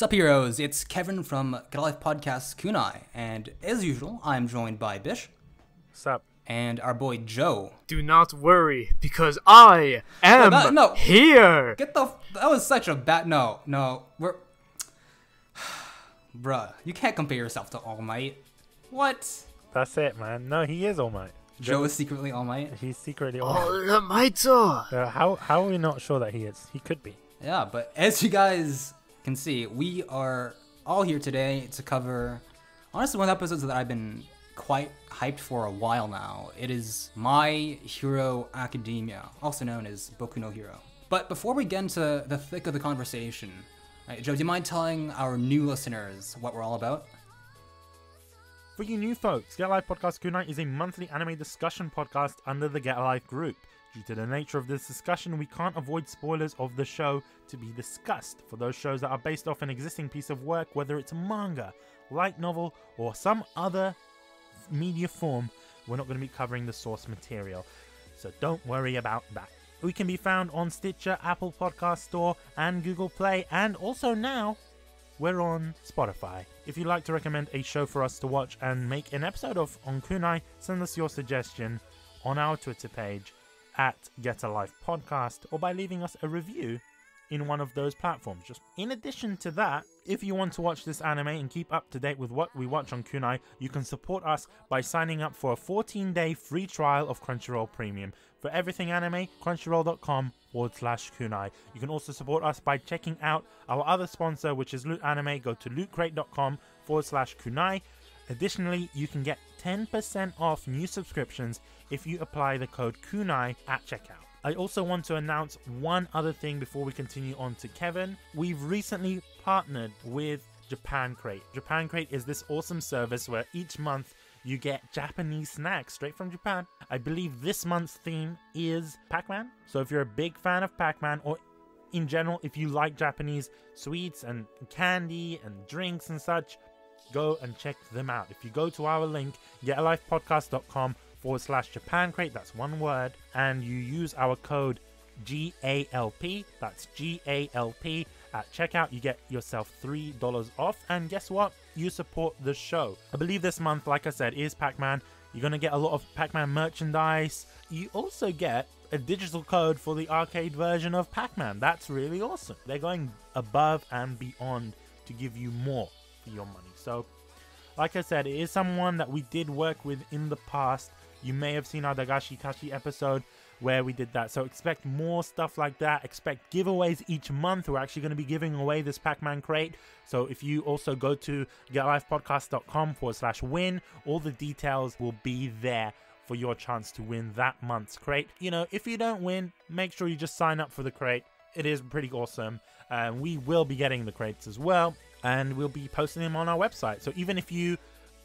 Sup heroes, it's Kevin from Get a Life Podcast Kunai, and as usual, I'm joined by Bish. Sup? And our boy Joe. Do not worry, because I am here! That was such a bad, we're... Bruh, you can't compare yourself to All Might. What? That's it, man. No, he is All Might. Joe is secretly All Might? He's secretly All Might. All Might. How are we not sure that he is? He could be. Yeah, but as you guys can see, we are all here today to cover, honestly, one of the episodes that I've been quite hyped for a while now. It is My Hero Academia, also known as Boku no Hero. But before we get into the thick of the conversation, right, Joe, do you mind telling our new listeners what we're all about? For you new folks, Get Alive Podcast Kunai is a monthly anime discussion podcast under the Get Alive group. Due to the nature of this discussion, we can't avoid spoilers of the show to be discussed. For those shows that are based off an existing piece of work, whether it's a manga, light novel, or some other media form, we're not going to be covering the source material. So don't worry about that. We can be found on Stitcher, Apple Podcast Store, and Google Play, and also now we're on Spotify. If you'd like to recommend a show for us to watch and make an episode of on Kunai, send us your suggestion on our Twitter page at Get a Life Podcast, or by leaving us a review in one of those platforms. Just in addition to that, if you want to watch this anime and keep up to date with what we watch on Kunai, you can support us by signing up for a 14-day free trial of Crunchyroll Premium. For everything anime, crunchyroll.com/Kunai. You can also support us by checking out our other sponsor, which is Loot Anime. Go to lootcrate.com/Kunai. Additionally, you can get 10% off new subscriptions if you apply the code Kunai at checkout. I also want to announce one other thing before we continue on to Kevin. We've recently partnered with Japan Crate. Japan Crate is this awesome service where each month you get Japanese snacks straight from Japan. I believe this month's theme is Pac-Man. So if you're a big fan of Pac-Man, or in general, if you like Japanese sweets and candy and drinks and such, go and check them out. If you go to our link, getalifepodcast.com/Japan Crate, that's one word, and you use our code GALP, that's GALP, at checkout, you get yourself $3 off, and guess what? You support the show. I believe this month, like I said, is Pac-Man. You're going to get a lot of Pac-Man merchandise. You also get a digital code for the arcade version of Pac-Man. That's really awesome. They're going above and beyond to give you more for your money. So, like I said, it is someone that we did work with in the past. You may have seen our Dagashi Tashi episode where we did that. So expect more stuff like that. Expect giveaways each month. We're actually going to be giving away this Pac-Man crate. So if you also go to getalifepodcast.com/win, all the details will be there for your chance to win that month's crate. You know, if you don't win, make sure you just sign up for the crate. It is pretty awesome. We will be getting the crates as well, and we'll be posting them on our website. So even if you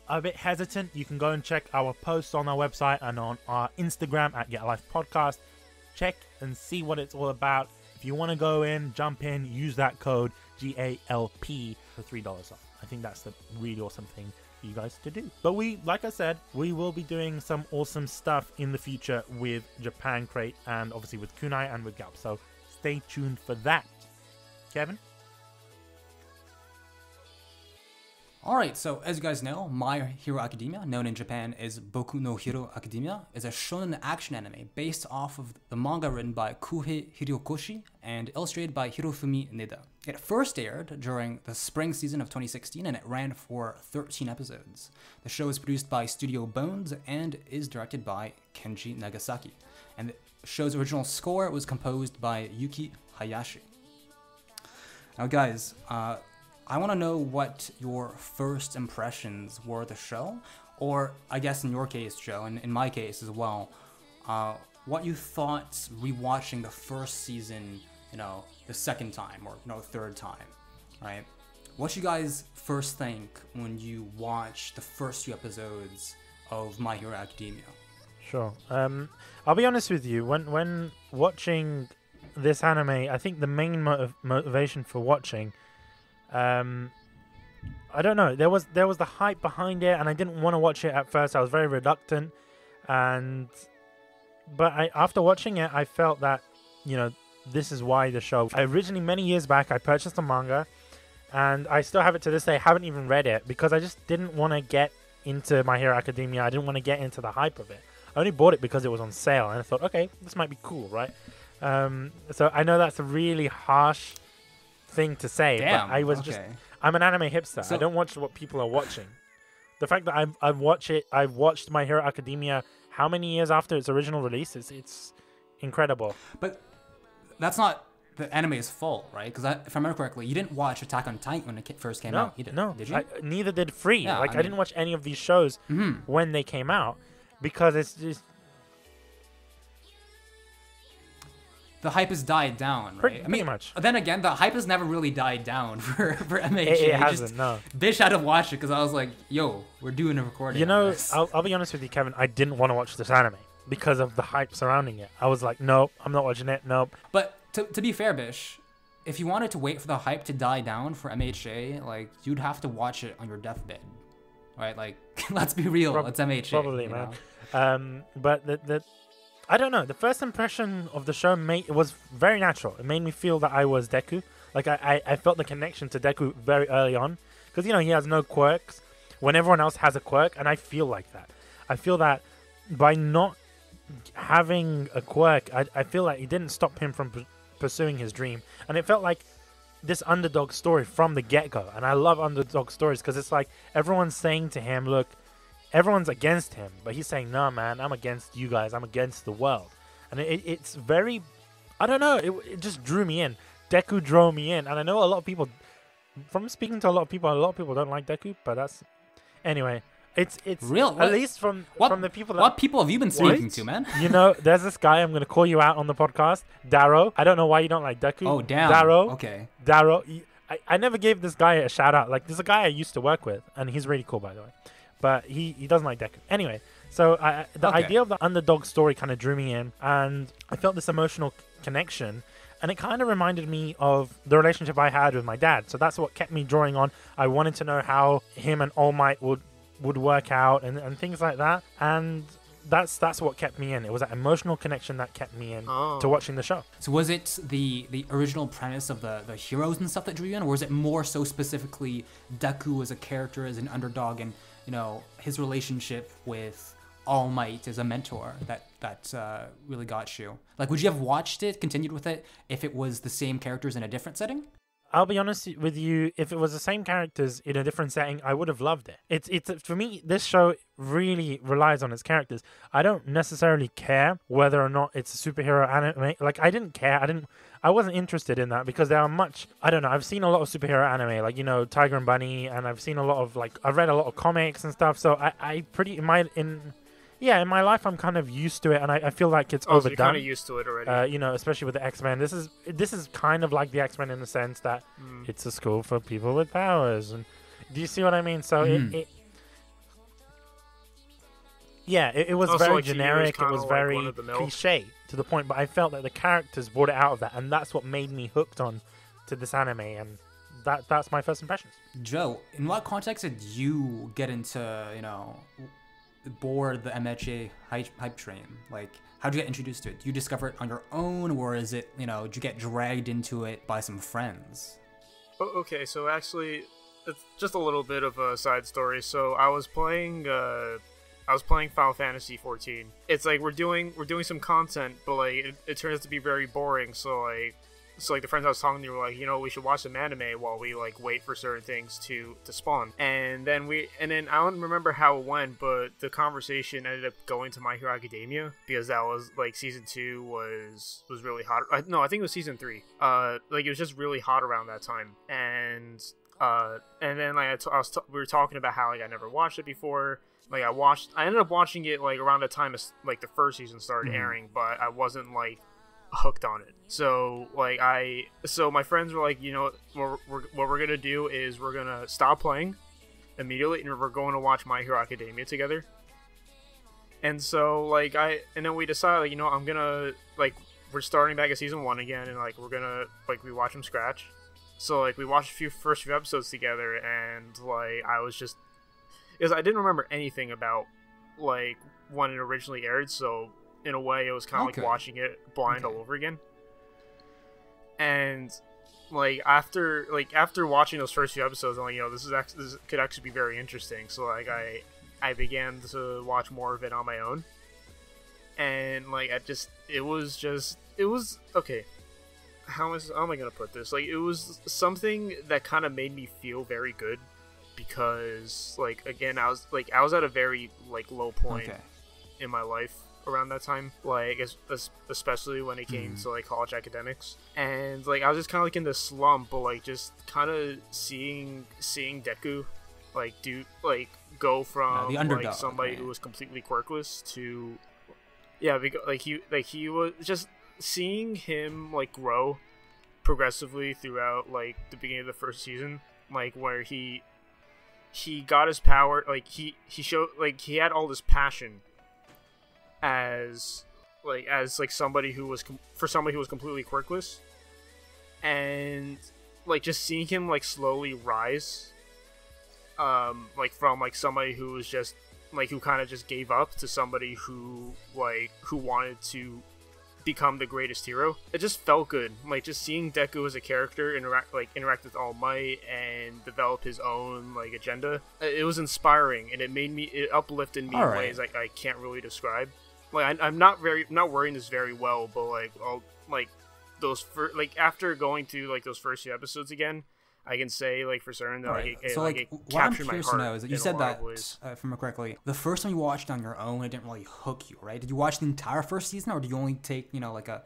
are a bit hesitant, you can go and check our posts on our website and on our Instagram at Get a Life Podcast. Check and see what it's all about. If you want to go in, jump in, use that code GALP for $3 off. I think that's the really awesome thing for you guys to do. But like I said, we will be doing some awesome stuff in the future with Japan Crate, and obviously with Kunai and with Galp. So stay tuned for that. Kevin? Alright, so as you guys know, My Hero Academia, known in Japan as Boku no Hero Academia, is a shonen action anime based off of the manga written by Kuhei Hiryokoshi and illustrated by Hirofumi Neda. It first aired during the spring season of 2016, and it ran for 13 episodes. The show is produced by Studio Bones and is directed by Kenji Nagasaki. And the show's original score was composed by Yuki Hayashi. Now guys, I want to know what your first impressions were of the show, or I guess in your case, Joe, and in my case as well, what you thought rewatching the first season, the second time, or third time, right? What you guys first think when you watch the first few episodes of My Hero Academia? Sure. I'll be honest with you, when watching this anime, I think the main motivation for watching, I don't know. There was the hype behind it, and I didn't want to watch it at first. I was very reluctant, but after watching it, I felt that this is why the show. Many years back, I purchased a manga, and I still have it to this day. I haven't even read it because I just didn't want to get into My Hero Academia. I didn't want to get into the hype of it. I only bought it because it was on sale, and I thought, okay, this might be cool, right? So I know that's a really harsh thing to say, Damn, but I was I'm an anime hipster. So, I don't watch what people are watching. The fact that I've watched My Hero Academia how many years after its original release? It's incredible. but that's not the anime's fault, right? Because if I remember correctly, you didn't watch Attack on Titan when it first came out either. No, did you? neither did Free. Yeah, I didn't watch any of these shows when they came out because it's just the hype has died down, right? Pretty much. Then again, the hype has never really died down for MHA. It hasn't, no. Bitch had to watch it because I was like, yo, we're doing a recording. You know, I'll be honest with you, Kevin. I didn't want to watch this anime because of the hype surrounding it. I was like, nope, I'm not watching it. Nope. But to be fair, Bish, if you wanted to wait for the hype to die down for MHA, like, you'd have to watch it on your deathbed, right? Like, let's be real, it's MHA. Probably, man. But the I don't know. The first impression of the show was very natural. It made me feel that I was Deku. Like, I felt the connection to Deku very early on. Because, you know, he has no quirks when everyone else has a quirk. And I feel like that. I feel that by not having a quirk, I feel like it didn't stop him from pursuing his dream. And it felt like this underdog story from the get-go. And I love underdog stories because it's like everyone's saying to him, look, everyone's against him, but he's saying, no, man, I'm against you guys. I'm against the world. And it's very, I don't know, it just drew me in. Deku drew me in. And I know a lot of people, from speaking to a lot of people don't like Deku, but that's, anyway, it's real. At least from the people that... What people have you been speaking to, man? You know, there's this guy, I'm going to call you out on the podcast, Darrow. I don't know why you don't like Deku. Oh, damn. Darrow. Okay. Darrow. I never gave this guy a shout out. Like, there's a guy I used to work with, and he's really cool, by the way. But he doesn't like Deku. Anyway, so the idea of the underdog story kind of drew me in, and I felt this emotional connection, and it kind of reminded me of the relationship I had with my dad. So that's what kept me drawing on. I wanted to know how him and All Might would work out and things like that, and that's what kept me in. It was that emotional connection that kept me in to watching the show. So was it the original premise of the heroes and stuff that drew you in, or was it more so specifically Deku as a character, as an underdog, and you know, his relationship with All Might as a mentor that really got you? Like, would you have watched it, continued with it, if it was the same characters in a different setting? I'll be honest with you, if it was the same characters in a different setting, I would have loved it. It's for me, this show really relies on its characters. I don't necessarily care whether or not it's a superhero anime. Like, I didn't care. I wasn't interested in that because there are I don't know, I've seen a lot of superhero anime, like, you know, Tiger and Bunny, and I've seen a lot of, like, I've read a lot of comics and stuff, so in my life, I'm kind of used to it, and I feel like it's overdone. So you're kind of used to it already. You know, especially with the X-Men. This is kind of like the X-Men in the sense that it's a school for people with powers. And do you see what I mean? So it was also, very like, generic. It was like very cliche to the point, but I felt that the characters brought it out of that, and that's what made me hooked on to this anime, and that's my first impressions. Joe, in what context did you get into, you know, board the MHA hype train? Like, how'd you get introduced to it? Do you discover it on your own, or is it, you know, did you get dragged into it by some friends? Okay, so actually, it's just a little bit of a side story. So I was playing Final Fantasy 14. It's like we're doing some content, but like it turns out to be very boring. So the friends I was talking to were like, you know, we should watch some anime while we like wait for certain things to spawn. And then I don't remember how it went, but the conversation ended up going to My Hero Academia because that was like season 2 was really hot. No, I think it was season 3. Like it was just really hot around that time. And then like we were talking about how like I never watched it before. Like I ended up watching it like around the time as like the first season started airing, but I wasn't like hooked on it. So like so my friends were like, you know, what we're gonna do is we're gonna stop playing immediately and we're going to watch My Hero Academia together. And so like then we decided, like, you know, I'm gonna like we're starting back at season 1 again, and like we're gonna like rewatch from scratch. So like we watched first few episodes together, and like I was just, because I didn't remember anything about like when it originally aired, so in a way it was kind of like watching it blind all over again. And like after watching those first few episodes, I'm like, this could actually be very interesting. So like I began to watch more of it on my own, and like it was okay. How am I gonna put this? Like, it was something that kind of made me feel very good, because like, again, I was at a very like low point in my life around that time, like especially when it came to like college academics, and like I was just kind of like in this slump, but like just kind of seeing Deku go from the underdog, like somebody who was completely quirkless to because he was just seeing him like grow progressively throughout like the beginning of the first season, like where he got his power, like he showed like he had all this passion as somebody who was completely quirkless, and like just seeing him like slowly rise, like from like somebody who was just like who kind of just gave up to somebody who wanted to become the greatest hero. It just felt good, like just seeing Deku as a character interact with All Might and develop his own like agenda. It was inspiring, and it uplifted me in ways like I can't really describe. Like I'm not wording this very well, but like after going through like those first few episodes again, I can say like for certain that it what I'm captured my curious to heart know is that you said that, if I remember correctly, the first time you watched on your own, it didn't really hook you, right? Did you watch the entire first season, or did you only take like a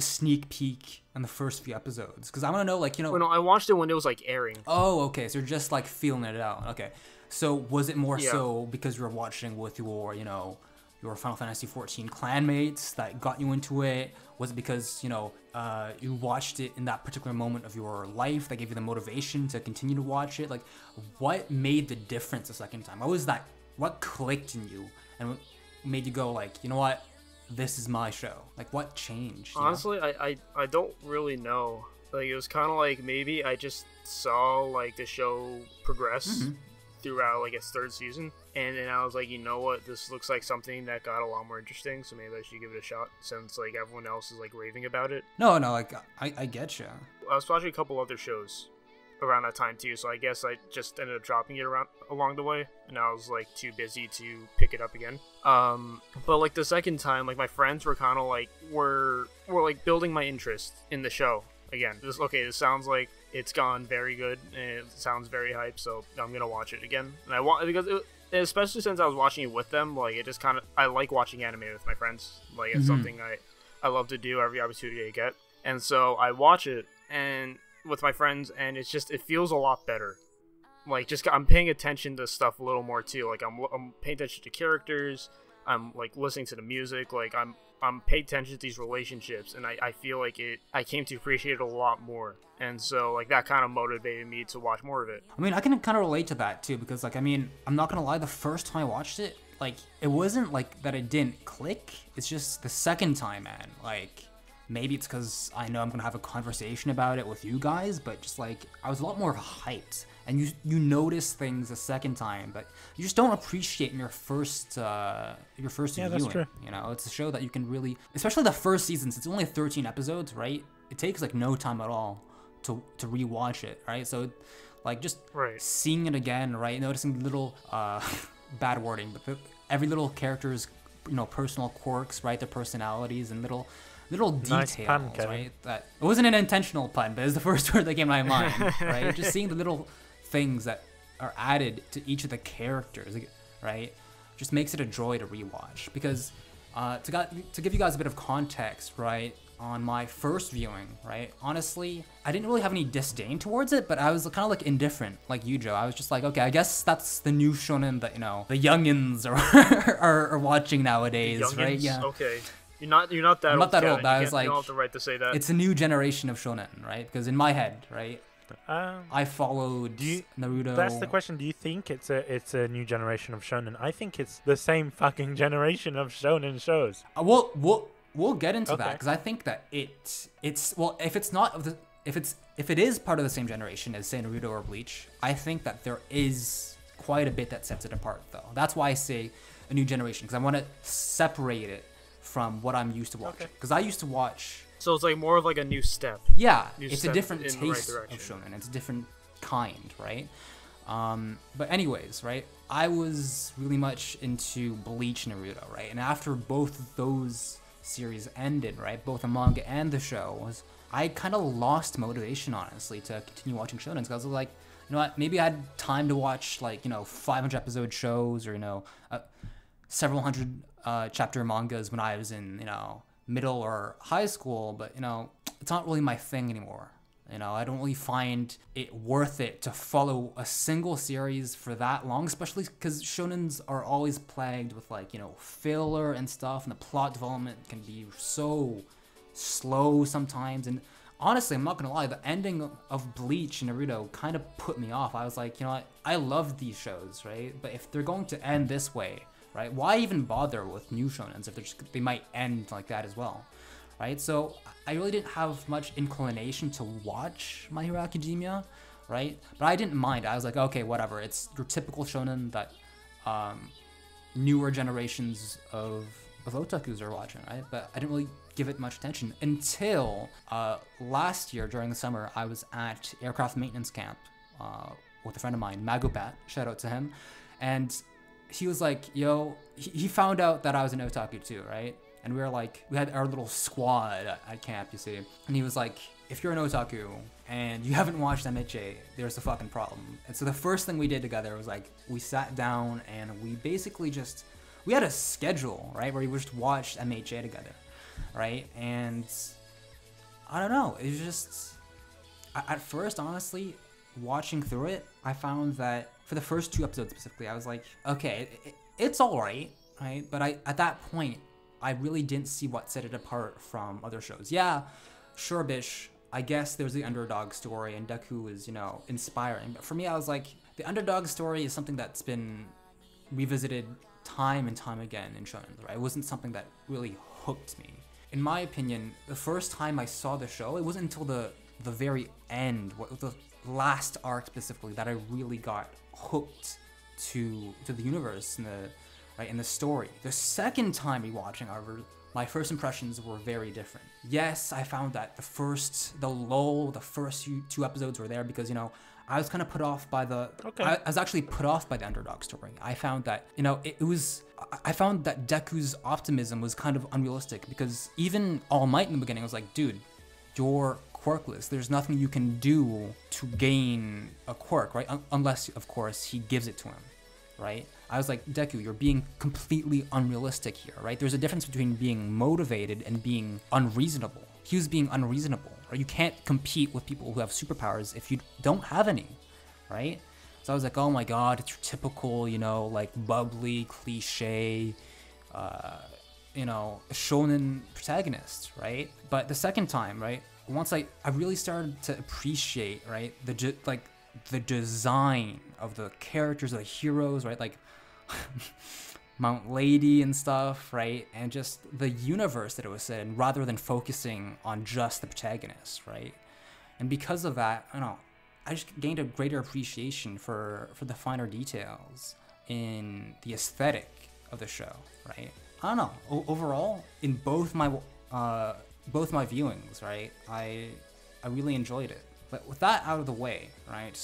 sneak peek on the first few episodes? Because I want to know, like, Well, no, I watched it when it was like airing. Oh, okay, so you're just like feeling it out. Okay, so was it more so because you were watching with your your Final Fantasy 14 clanmates that got you into it? Was it because you watched it in that particular moment of your life that gave you the motivation to continue to watch it? Like, what made the difference the second time? What clicked in you and what made you go like, you know what, this is my show? Like, what changed? Honestly, I don't really know. Like, it was kind of like maybe I just saw like the show progress throughout like its third season, and then I was like, you know what, this looks like something that got a lot more interesting, so maybe I should give it a shot, since like everyone else is like raving about it. No, like I get you. I was watching a couple other shows around that time too, so I guess I just ended up dropping it along the way, and I was like too busy to pick it up again. But like the second time, like my friends were kind of like were like building my interest in the show again. This sounds like it's gone very good, and it sounds very hype, so I'm gonna watch it again. And especially since I was watching it with them, like it just kind of, I like watching anime with my friends. Like it's something I love to do every opportunity I get, and so I watch it and with my friends, and it feels a lot better. Like just I'm paying attention to stuff a little more too. Like I'm paying attention to characters. I'm like listening to the music. Like I'm paying attention to these relationships, and I feel like I came to appreciate it a lot more. And so like that kind of motivated me to watch more of it. I mean, I can kind of relate to that too, because like, I mean, I'm not gonna lie, the first time I watched it, like it wasn't like that it didn't click. It's just the second time, man, like maybe it's because I know I'm gonna have a conversation about it with you guys, but just like I was a lot more hyped, and you notice things the second time, but you just don't appreciate in your first viewing. That's true. It's a show that you can really, especially the first season, since it's only 13 episodes, right? It takes like no time at all to rewatch it, right? So like just seeing it again, right? Noticing little bad wording, but every little character's personal quirks, right? Their personalities and little nice details, pun, Kevin. right? That it wasn't an intentional pun, but it's the first word that came to my mind, right? Just seeing the little things that are added to each of the characters, right? Just makes it a joy to rewatch. Because to give you guys a bit of context, right? On my first viewing, right? Honestly, I didn't really have any disdain towards it, but I was kind of like indifferent, like you, Joe. I was just like, okay, I guess that's the new shonen that the youngins are watching nowadays, right? Yeah. Okay. You're not that I'm old. not that old, but I was like, you don't have the right to say that. It's a new generation of shonen, right? Because in my head, right, I followed Naruto. That's the question. Do you think it's a new generation of shonen? I think it's the same fucking generation of shonen shows. We'll get into that, because I think that it's well, if it is part of the same generation as say Naruto or Bleach, I think that there is quite a bit that sets it apart, though. That's why I say a new generation, because I want to separate it from what I'm used to watching. Because I used to watch So it's like more of like a new step. Yeah, New it's a step different in the right taste of direction. shonen. It's a different kind, right? But anyways, right? I was really much into Bleach and Naruto, right? And after both of those series ended, right? Both the manga and the show, I kind of lost motivation, honestly, to continue watching shonen. Because I was like, you know what? Maybe I had time to watch, like, 500 episode shows or, several hundred chapter mangas when I was in, middle or high school. But, it's not really my thing anymore. I don't really find it worth it to follow a single series for that long, especially because shonens are always plagued with, like, filler and stuff, and the plot development can be so slow sometimes. And honestly, I'm not gonna lie, the ending of Bleach and Naruto kind of put me off. I was like, you know what, I love these shows, right? But if they're going to end this way, right, why even bother with new shonens if they might end like that as well, right? So I really didn't have much inclination to watch My Hero Academia, right? But I didn't mind. I was like, okay, whatever. It's your typical shonen that newer generations of otakus are watching, right? But I didn't really give it much attention until last year during the summer. I was at aircraft maintenance camp with a friend of mine, Magopat, shout out to him, and he was like, yo, he found out that I was an otaku too, right? And we had our little squad at camp, you see. And he was like, if you're an otaku and you haven't watched MHA, there's a fucking problem. And so the first thing we did together was like, we sat down and we basically we had a schedule, right? Where we just watched MHA together, right? And I don't know, it was just, at first, honestly, watching through it, I found that for the first 2 episodes specifically, I was like, okay, it's all right? But at that point, I really didn't see what set it apart from other shows. Yeah, sure, bish, I guess there's the underdog story, and Deku is, inspiring. But for me, I was like, the underdog story is something that's been revisited time and time again in shonen, right? It wasn't something that really hooked me. In my opinion, the first time I saw the show, it wasn't until the very end, the last arc specifically, that I really got hooked to the universe and the story. The second time rewatching, however, my first impressions were very different. Yes, I found that the first 2 episodes were there because, I was kind of put off by I was actually put off by the underdog story. I found that, I found that Deku's optimism was kind of unrealistic because even All Might in the beginning was like, dude, you're quirkless. There's nothing you can do to gain a quirk, right? Unless, of course, he gives it to him, right? I was like, Deku, you're being completely unrealistic here, right? There's a difference between being motivated and being unreasonable. He was being unreasonable, right? You can't compete with people who have superpowers if you don't have any, right? So I was like, oh my god, it's your typical, like bubbly, cliche, shonen protagonist, right? But the second time, right, once I really started to appreciate, right, the design of the characters, of the heroes, right, like Mount Lady and stuff, right, and just the universe that it was set in, rather than focusing on just the protagonist, right? And because of that, I just gained a greater appreciation for the finer details in the aesthetic of the show, right? I don't know. Overall, in both my viewings, right, I really enjoyed it. But with that out of the way, right,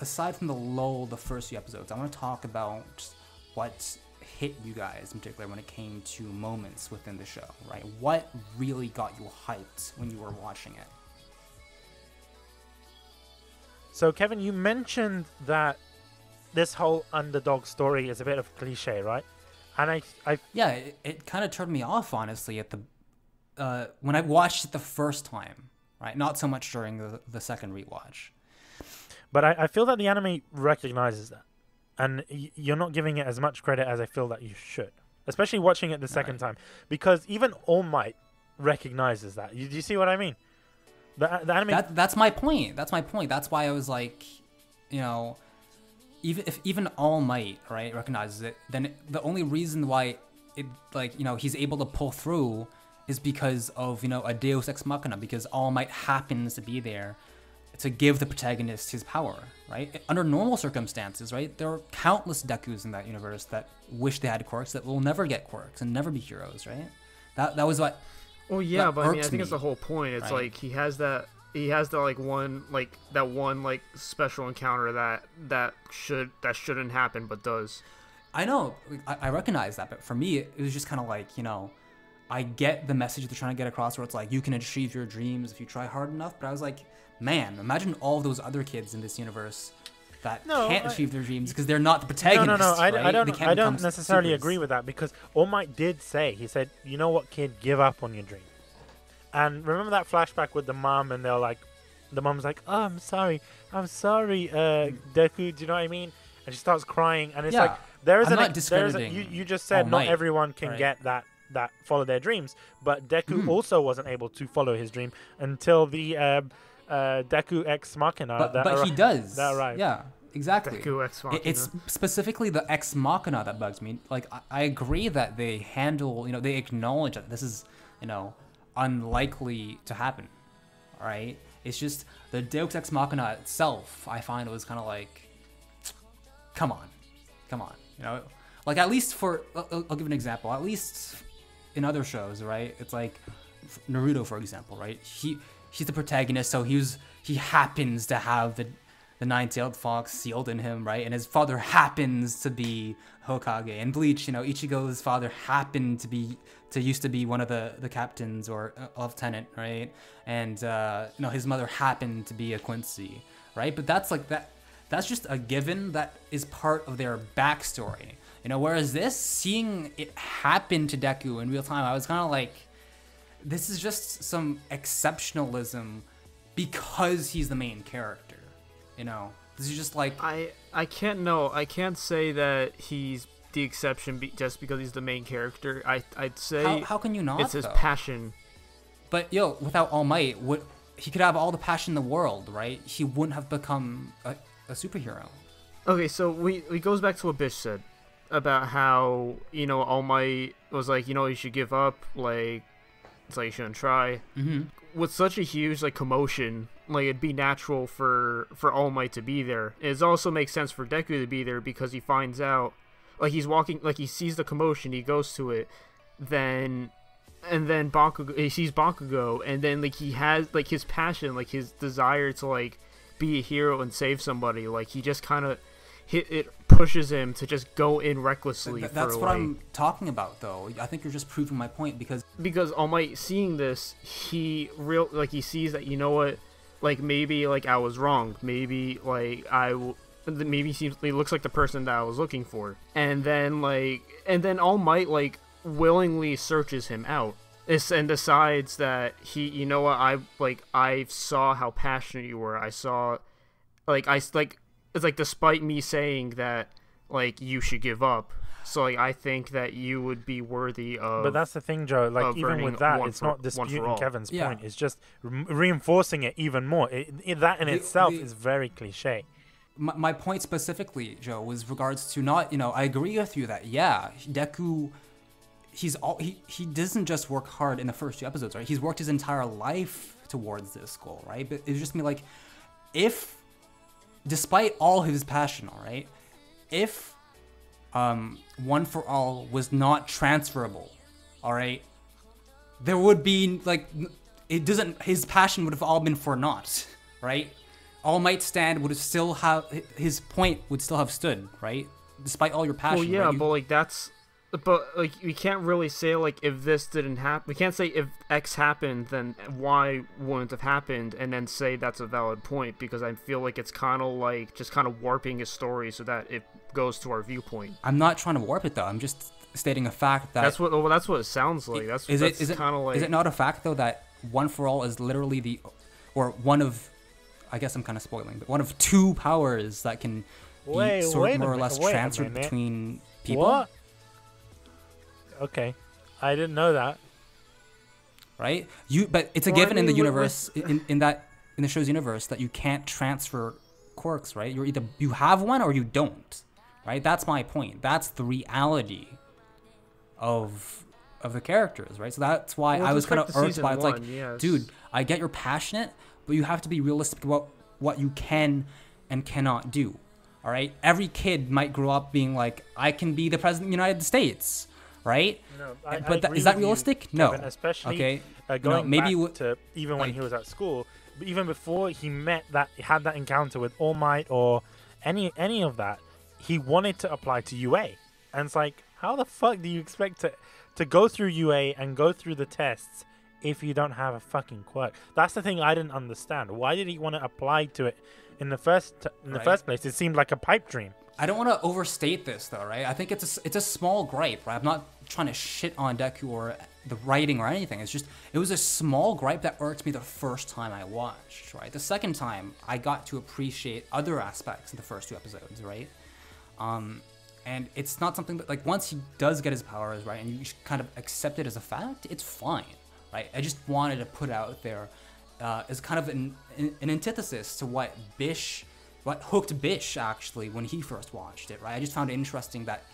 aside from the lull the first few episodes, I want to talk about what hit you guys in particular when it came to moments within the show, right? What really got you hyped when you were watching it? So, Kevin, you mentioned that this whole underdog story is a bit of a cliche, right? And yeah, it kind of turned me off, honestly, at when I watched it the first time, right? Not so much during the second rewatch. But I feel that the anime recognizes that. And you're not giving it as much credit as I feel that you should. Especially watching it the second time. Because even All Might recognizes that. Do you see what I mean? The anime... That's my point. That's why I was like, even All Might, right, recognizes it, then the only reason why it, he's able to pull through is because of, a Deus Ex Machina, because All Might happens to be there to give the protagonist his power, right? Under normal circumstances, right, there are countless Dekus in that universe that wish they had quirks that will never get quirks and never be heroes, right? That was what Oh yeah, that but I mean, I irks think it's me, the whole point. It's right? like he has that like one like special encounter that shouldn't happen but does. I know, I recognize that, but for me, it was just kind of like, you know, I get the message they're trying to get across where it's like, you can achieve your dreams if you try hard enough, but I was like, man, imagine all those other kids in this universe that can't achieve their dreams because they're not the protagonists. No, right? I don't necessarily supers. agree with that, because All Might did say, he said, you know what, kid, give up on your dream. And remember that flashback with the mom, and they're like, the mom's like, oh, I'm sorry, Deku, do you know what I mean? And she starts crying, and it's like, you just said not everyone can get that follow their dreams, but Deku also wasn't able to follow his dream until the Deku Ex Machina. But he does. That arrived. Yeah, exactly. Deku Ex Machina. It's specifically the Ex Machina that bugs me. Like, I agree that they handle, you know, they acknowledge that this is, you know, unlikely to happen. All right. It's just the Deus Ex Machina itself. I find it was kind of like, come on, you know, like at least for I'll give an example. At least in other shows, right? It's like Naruto, for example, right? He's the protagonist, so he happens to have the nine-tailed fox sealed in him, right? And his father happens to be Hokage. And Bleach, you know, Ichigo's father happened to used to be one of the captains or a lieutenant, right? And you know, his mother happened to be a Quincy, right? But that's like that's just a given that is part of their backstory, you know. Whereas this, seeing it happen to Deku in real time, I was kind of like, this is just some exceptionalism because he's the main character, you know. This is just like I can't say that he's the exception just because he's the main character. I'd say how can you not? It's his though? passion. But without All Might, he could have all the passion in the world, right? He wouldn't have become a superhero. Okay, so it goes back to what Bish said about how, you know, All Might was like, you know, you should give up, like, it's like you shouldn't try. Mm-hmm. With such a huge like commotion, like it'd be natural for All Might to be there. It also makes sense for Deku to be there because he finds out, like he's walking, like he sees the commotion, he goes to it, then Bakugo, he sees Bakugo, and then like he has like his passion, like his desire to like be a hero and save somebody, like he just kind of it pushes him to just go in recklessly. That's what I'm talking about, though. I think you're just proving my point because All Might, seeing this, he sees that, you know what, like maybe like I was wrong, maybe like maybe he looks like the person that I was looking for, and then All Might like willingly searches him out and decides that he, you know what, I saw how passionate you were, I saw it's like despite me saying that like you should give up, so like I think that you would be worthy of. But that's the thing, Joe. Like even with that, it's not disputing Kevin's point. It's just reinforcing it even more. That in itself is very cliche. My point specifically, Joe, was regards to not, you know, I agree with you that Deku, he doesn't just work hard in the first 2 episodes, right? He's worked his entire life towards this goal, right? But it's just me like, if despite all his passion, all right, if One for All was not transferable, all right, there would be like his passion would have all been for naught, right? All Might stand would have still have his point would still have stood, right? Despite all your passion. Well, yeah, right? but like we can't really say like if this didn't happen. We can't say if X happened, then Y wouldn't have happened, and then say that's a valid point, because I feel like it's kind of like just kind of warping his story so that it goes to our viewpoint. I'm not trying to warp it though. I'm just stating a fact that that's what it sounds like. Is it kind of like? Is it not a fact though that One for All is literally one of, I guess I'm kind of spoiling, but one of 2 powers that can be more or less transferred between people? What? Okay, I didn't know that. Right? But it's a given in the universe, in the show's universe, that you can't transfer quirks, right? You're either you have one or you don't, right? That's my point. That's the reality of the characters, right? So that's why I was kind of irked by it. It's like, dude, I get you're passionate, but you have to be realistic about what you can and cannot do. All right? Every kid might grow up being like, I can be the president of the United States, right? No, but agree is that with you, realistic? No. Kevin, especially Okay. going maybe back to even when he was at school, but even before he had that encounter with All Might or any of that, he wanted to apply to UA, and it's like, how the fuck do you expect to go through UA and go through the tests if you don't have a fucking quirk? That's the thing I didn't understand. Why did he want to apply to it in the first place? It seemed like a pipe dream. I don't want to overstate this though, right? I think it's a small gripe, right? I'm not trying to shit on Deku or the writing or anything. It's just, it was a small gripe that irked me the first time I watched, right? The second time, I got to appreciate other aspects in the first 2 episodes, right? And it's not something that, like, once he does get his powers, right, and you kind of accept it as a fact, it's fine, right? I just wanted to put out there as kind of an antithesis to what hooked Bish, actually, when he first watched it, right? I just found it interesting that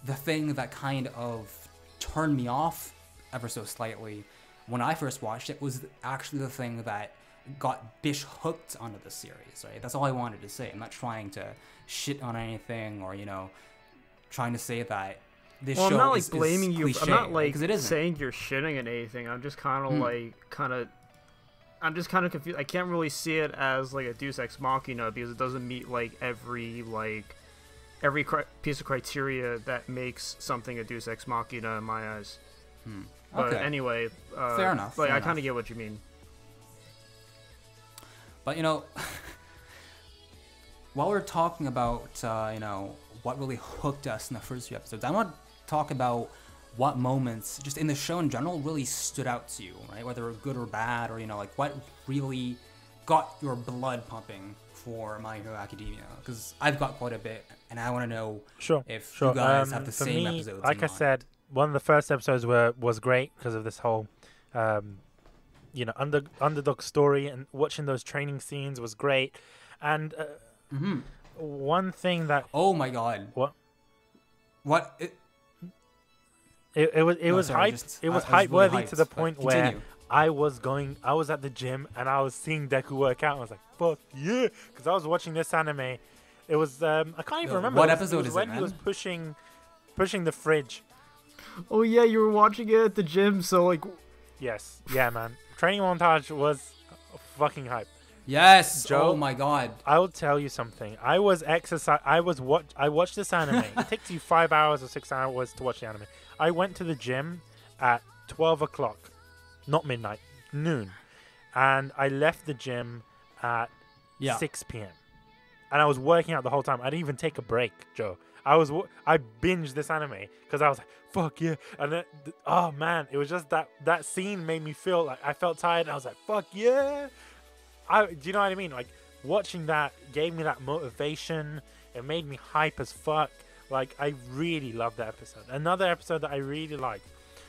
the thing that kind of turned me off ever so slightly when I first watched it was actually the thing that got Bish hooked onto the series, right? That's all I wanted to say. I'm not trying to shit on anything or, trying to say that this show I'm not, like, is blaming you. cliche, I'm not, like, because it isn't. saying you're shitting on anything. I'm just kind of, I'm just kind of confused. I can't really see it as, like, a Deus Ex Machina because it doesn't meet, like, every piece of criteria that makes something a Deus Ex Machina in my eyes. But Okay. anyway, Fair enough. Like, fair I kind enough. of get what you mean. But while we're talking about what really hooked us in the first few episodes, I want to talk about what moments just in the show in general really stood out to you, right? Whether good or bad, or like what really got your blood pumping for My Hero Academia, because I've got quite a bit, and I want to know if you guys have the for same me, episodes. like I said, one of the first episodes was great because of this whole underdog story, and watching those training scenes was great. And one thing that oh my god, what it was hype. It was hype worthy to the point where I was at the gym and I was seeing Deku work out. And I was like, fuck yeah, because I was watching this anime. It was I can't even remember what episode it was is when it, he man? was pushing the fridge. Oh yeah, you were watching it at the gym, so like. Yes, yeah, man. Training montage was fucking hype. Yes. Joe, oh my god. I will tell you something. I watched this anime. It takes you 5 hours or 6 hours to watch the anime. I went to the gym at 12 o'clock, not midnight, noon, and I left the gym at 6 p.m. And I was working out the whole time. I didn't even take a break, Joe. I binged this anime because I was like, fuck yeah. And then, oh man, it was just that scene made me feel like I felt tired. And I was like, fuck yeah. Do you know what I mean? Like, watching that gave me that motivation. It made me hype as fuck. Like, I really loved that episode. Another episode that I really liked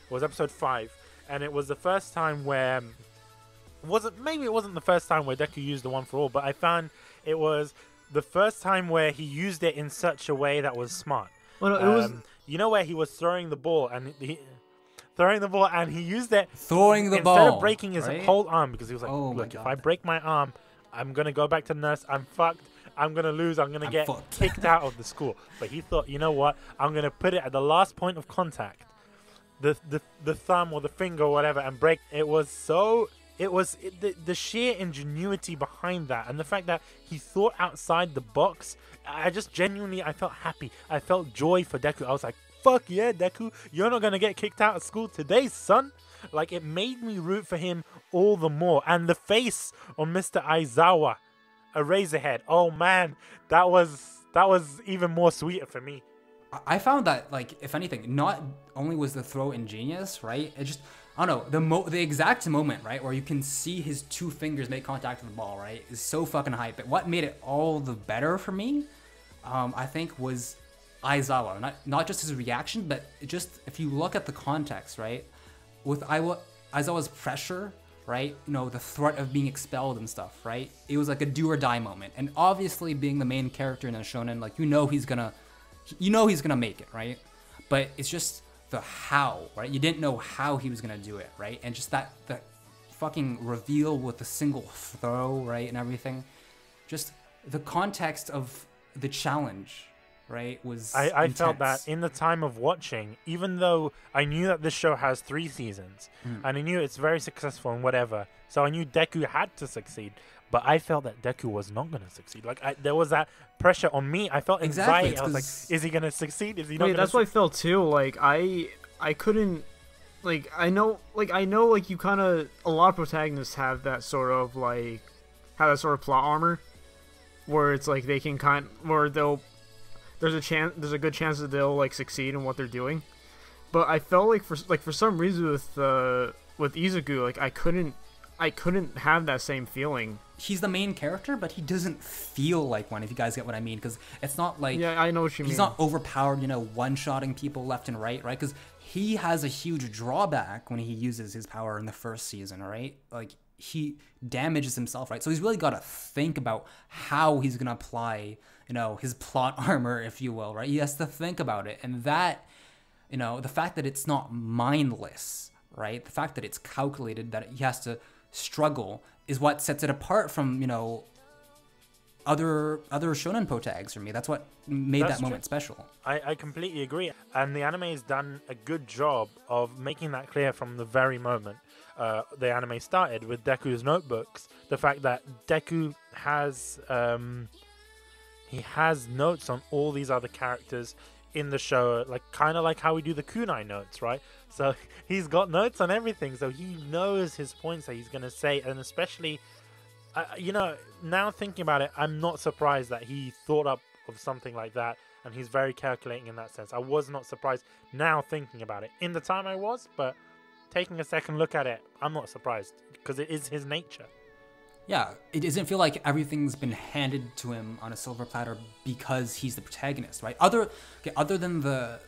was episode 5. And it was the first time where... Maybe it wasn't the first time where Deku used the One for All, but I found it was the first time where he used it in such a way that was smart. Well, no, it was... You know where he was throwing the ball and he used it instead of breaking his whole arm, because he was like, oh look, if I break my arm, I'm going to go back to the nurse. I'm fucked. I'm going to lose. I'm going to get kicked out of the school. But he thought, you know what? I'm going to put it at the last point of contact, the thumb or the finger or whatever, and break. The sheer ingenuity behind that, and the fact that he thought outside the box. I felt happy. I felt joy for Deku. I was like, fuck yeah, Deku, you're not going to get kicked out of school today, son. Like, it made me root for him all the more. And the face on Mr. Aizawa, Eraserhead, oh man, that was even more sweeter for me. I found that, like, if anything, not only was the throw ingenious, right? It just, I don't know, the exact moment, right, where you can see his 2 fingers make contact with the ball, right, is so fucking hype. But what made it all the better for me, I think, was Aizawa. Not just his reaction, but just if you look at the context, right, with Aizawa's pressure, right, the threat of being expelled and stuff, right, it was like a do or die moment. And obviously, being the main character in a shonen, like, he's gonna make it, right? But it's just the how, right? You didn't know how he was gonna do it, right? And just that fucking reveal with the single throw, right, and everything. Just the context of the challenge right, was I felt that intense. in the time of watching, even though I knew that this show has 3 seasons, and I knew it's very successful and whatever, so I knew Deku had to succeed, but I felt that Deku was not going to succeed. Like, there was that pressure on me. I felt Exactly, anxiety. it's I was like, 'cause- is he going to succeed? Is he not Wait, going to that's what I felt too. Like I couldn't. Like I know like you kind of a lot of protagonists have that sort of plot armor, where it's like they can where there's a good chance that they'll like succeed in what they're doing. But I felt like for some reason with Izuku, like I couldn't have that same feeling. He's the main character, but he doesn't feel like one, if you guys get what I mean, because it's not like... Yeah, I know what you mean. He's not overpowered, one-shotting people left and right? Because he has a huge drawback when he uses his power in the first season, right? Like, he damages himself, right? So he's really got to think about how he's going to apply, his plot armor, if you will, right? He has to think about it. And that, the fact that it's not mindless, right? The fact that it's calculated, that he has to struggle is what sets it apart from, other shonen protags for me. That's what made that moment special. I completely agree. And the anime has done a good job of making that clear from the very moment the anime started with Deku's notebooks. The fact that Deku has he has notes on all these other characters in the show, like kind of like how we do the kunai notes, right? So he's got notes on everything, so he knows his points that he's going to say. And especially now thinking about it, I'm not surprised that he thought up of something like that, and he's very calculating in that sense. I was not surprised now thinking about it. In the time I was, but taking a second look at it, I'm not surprised because it is his nature. Yeah, it doesn't feel like everything's been handed to him on a silver platter because he's the protagonist, right? Other than the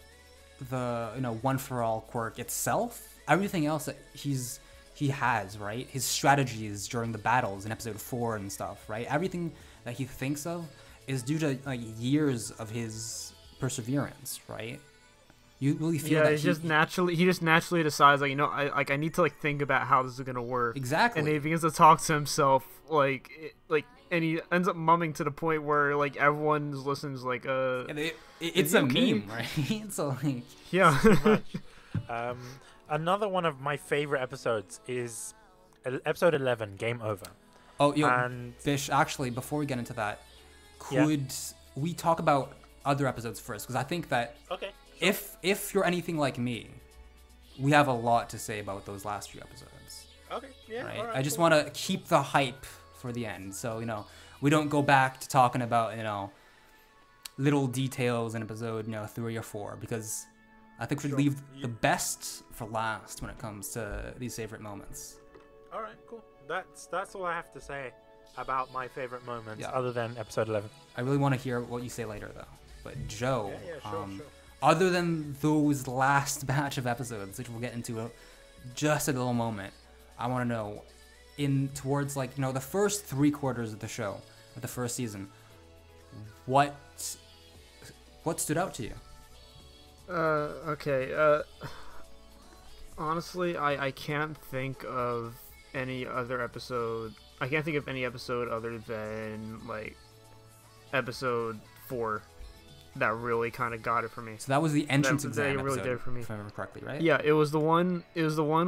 one for all quirk itself, everything else that he has, right? His strategies during the battles in episode 4 and stuff, right? Everything that he thinks of is due to like years of his perseverance, right? You really feel that he just naturally decides like I need to like think about how this is gonna work. Exactly. And he begins to talk to himself and he ends up mumming to the point where like everyone listens like it's a meme, right? So like yeah. Another one of my favorite episodes is episode 11, Game Over. Oh, and Bish, actually, before we get into that, could we talk about other episodes first? Because I think that if you're anything like me, we have a lot to say about those last few episodes. Okay, yeah. Right? All right, I just want to keep the hype for the end. So, we don't go back to talking about, little details in episode, 3 or 4, because I think we leave the best for last when it comes to these favorite moments. All right, cool. That's all I have to say about my favorite moments, other than episode 11. I really want to hear what you say later, though. But Joe, sure. other than those last batch of episodes, which we'll get into just a little moment, I want to know, towards like the first 3/4 of the show, of the first season, what stood out to you? Okay. Honestly, I can't think of any other episode. I can't think of any episode other than like episode 4 that really kind of got it for me. So that was the entrance exam really episode, did it for me. if I remember correctly, right? Yeah, it was the one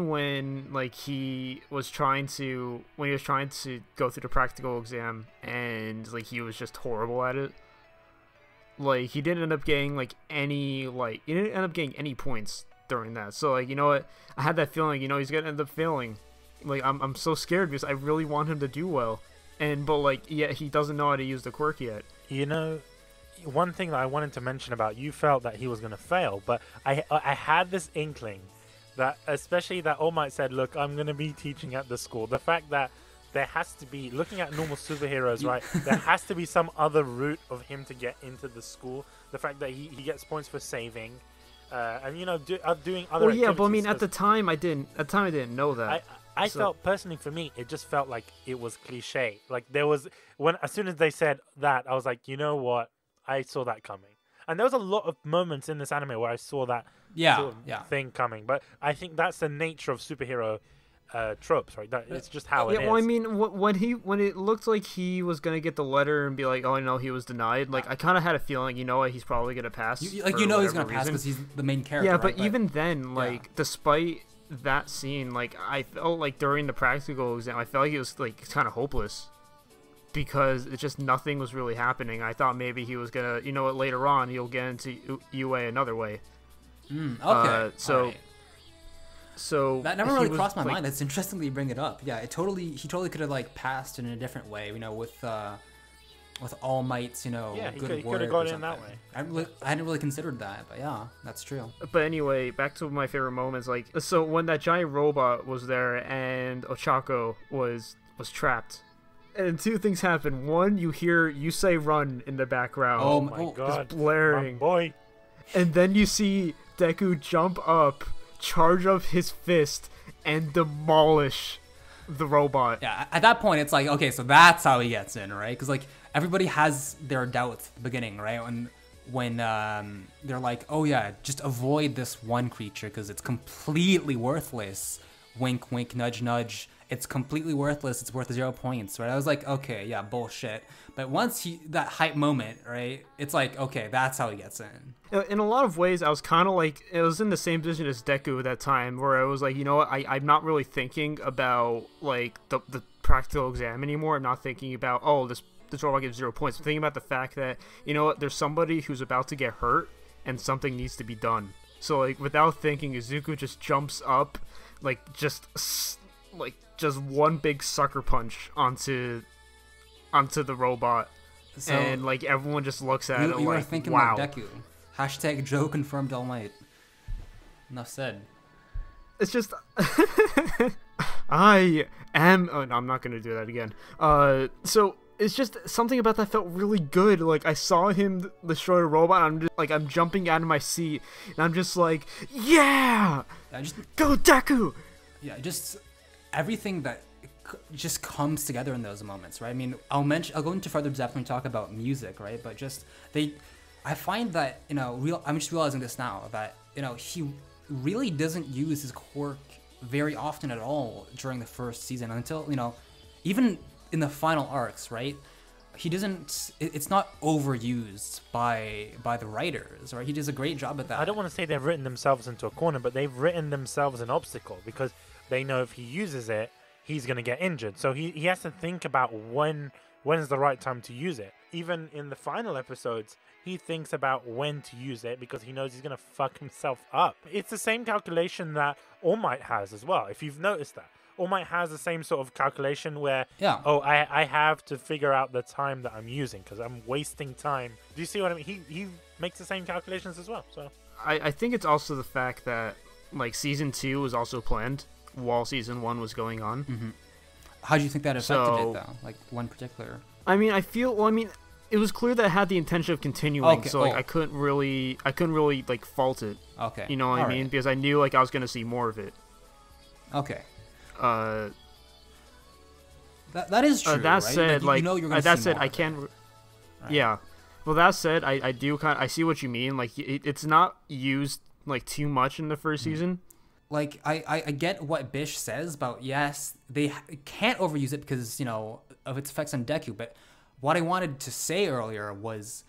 when like he was trying to go through the practical exam and like he was just horrible at it. Like he didn't end up getting any points during that. So like what, I had that feeling he's gonna end up failing. Like I'm so scared because I really want him to do well, but like he doesn't know how to use the quirk yet. One thing that I wanted to mention about, you felt that he was gonna fail, but I had this inkling that, especially that All Might said, look, I'm gonna be teaching at the school. The fact that there has to be, looking at normal superheroes, right? There has to be some other route of him to get into the school. The fact that he gets points for saving, and doing other. Well, yeah, but I mean, activities, at the time I didn't know that. I felt personally, for me, it just felt like it was cliche. Like there was as soon as they said that, I was like, you know what? I saw that coming. And there was a lot of moments in this anime where I saw that thing coming. But I think that's the nature of superhero tropes, right? It's just how it is. Well, I mean, when it looked like he was gonna get the letter and be like, oh no, he was denied. Like, I kind of had a feeling, you know what, he's probably gonna pass. He's gonna pass because he's the main character. Yeah, right? but even then, like, despite that scene, like, I felt like during the practical exam, I felt like it was like kind of hopeless because it's just nothing was really happening. I thought maybe he was gonna, you know what, later on he'll get into UA another way. Okay. So that never really crossed my mind. It's interesting that you bring it up. Yeah, he totally could have like passed in a different way, you know, with All Might's, you know, yeah, good he could have gone in that way. I hadn't really considered that, but yeah, that's true. But anyway, back to my favorite moments. Like, so when that giant robot was there and Ochako was trapped, and two things happen. One, you hear you say "run" in the background. Oh my god, just blaring, my boy. And then you see Deku jump up, charge up his fist, and demolish the robot. Yeah, at that point, it's like, okay, so that's how he gets in, right? Because, like, everybody has their doubts at the beginning, right? When they're like, oh, yeah, just avoid this one creature because it's completely worthless. Wink, wink, nudge, nudge. It's completely worthless. It's worth 0 points, right? I was like, okay, yeah, bullshit. But once that hype moment, right, it's like, okay, that's how he gets in. In a lot of ways, I was kind of like, it was in the same position as Deku at that time, where I was like, you know what, I'm not really thinking about, like, the practical exam anymore. I'm not thinking about, oh, this robot gives 0 points. I'm thinking about the fact that, you know what, there's somebody who's about to get hurt, and something needs to be done. So, like, without thinking, Izuku just jumps up, like, just one big sucker punch onto the robot, so, and like everyone just looks at it like, wow. You were thinking like Deku. Hashtag Joe confirmed All Might. Enough said. It's just I am. Oh no, I'm not gonna do that again. So it's just something about that felt really good. Like, I saw him destroy a robot, and I'm just like, I'm jumping out of my seat, and I'm just like, yeah, go Deku. Yeah, just everything that just comes together in those moments, right? I mean, I'll go into further depth when we talk about music, right? But just I find that, you know, I'm just realizing this now, that, you know, he really doesn't use his quirk very often at all during the first season until, you know, even in the final arcs, right? He doesn't. It's not overused by the writers, right? He does a great job at that. I don't want to say they've written themselves into a corner, but they've written themselves an obstacle because they know if he uses it, he's going to get injured. So he has to think about when is the right time to use it. Even in the final episodes, he thinks about when to use it because he knows he's going to fuck himself up. It's the same calculation that All Might has as well, if you've noticed that. All Might has the same sort of calculation where, I have to figure out the time that I'm using because I'm wasting time. Do you see what I mean? He makes the same calculations as well. So I think it's also the fact that, like, Season 2 was also planned while Season 1 was going on. Mm-hmm. How do you think that affected it, though? Like, one particular... I mean, it was clear that it had the intention of continuing, okay. So, like, I couldn't really, like, fault it. Okay. You know what I mean? Because I knew, like, I was going to see more of it. Okay. That is true, that right? said, like, you know you're gonna that see said, more I can't... Right. Yeah. Well, that said, I do kind of... I see what you mean. Like, it's not used, like, too much in the first season. Like, I get what Bish says about, yes, they can't overuse it because, you know, of its effects on Deku, but what I wanted to say earlier was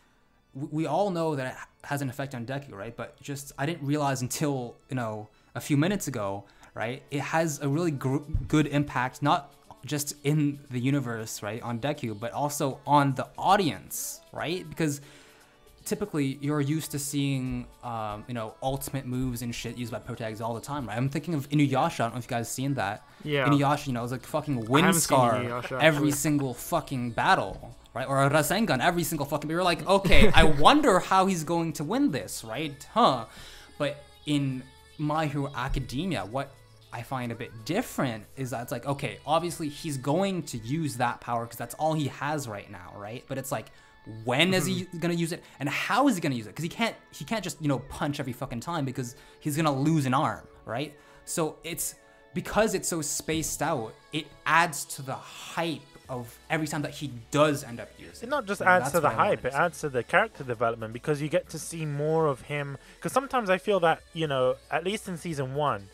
we all know that it has an effect on Deku, right? But just, I didn't realize until, you know, a few minutes ago, right? It has a really good impact, not just in the universe, right, on Deku, but also on the audience, right? Because typically you're used to seeing, you know, ultimate moves and shit used by protags all the time, right? I'm thinking of Inuyasha. I don't know if you guys seen that. Yeah. Inuyasha, you know, it's like fucking wind scar every single fucking battle, right? Or a Rasengan every single fucking... You're like, okay, I wonder how he's going to win this, right? Huh? But in My Hero Academia, what I find a bit different is that it's like, okay, obviously he's going to use that power because that's all he has right now, right? But it's like, when is he gonna use it, and how is he gonna use it? Because he can't just, you know, punch every fucking time because he's gonna lose an arm, right? So it's because it's so spaced out, it adds to the hype of every time that he does end up using. It not just adds to the hype, it adds to the character development because you get to see more of him. Because sometimes I feel that, you know, at least in season 1,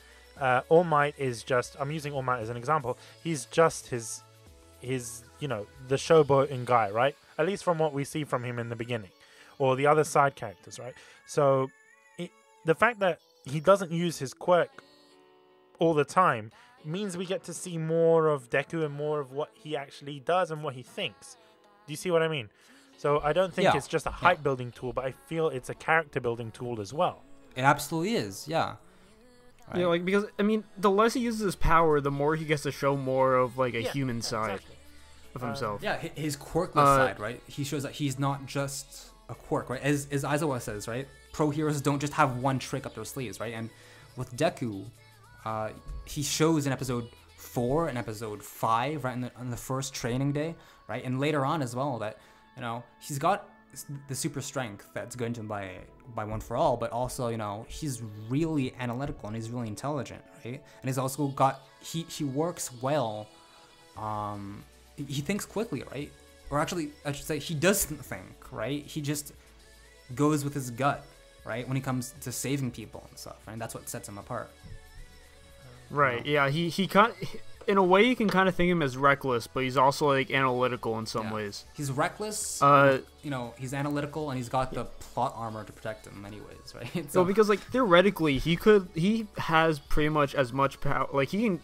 All Might is just, I'm using All Might as an example, he's just his the showboating guy, right? At least from what we see from him in the beginning, or the other side characters, right? So the fact that he doesn't use his quirk all the time means we get to see more of Deku and more of what he actually does and what he thinks. Do you see what I mean? So I don't think it's just a hype building tool, but I feel it's a character building tool as well. It absolutely is, yeah. Right. Yeah, like, because I mean, the less he uses his power, the more he gets to show more of like a human side of himself. Yeah, his quirkless side, right? He shows that he's not just a quirk, right? As Aizawa says, right? Pro heroes don't just have one trick up their sleeves, right? And with Deku, he shows in episode 4 and episode 5, right, on the first training day, right, and later on as well, that he's got the super strength that's given to him by One for All, but also he's really analytical and he's really intelligent, right? And he's also got he works well. He thinks quickly, right? Or actually, I should say he doesn't think, right? He just goes with his gut, right, when it comes to saving people and stuff, right? And that's what sets him apart. Right. Yeah. He in a way you can kind of think of him as reckless, but he's also like analytical in some ways. He's reckless. He's analytical, and he's got the plot armor to protect him, anyways, right? So because like theoretically he has pretty much as much power. Like he can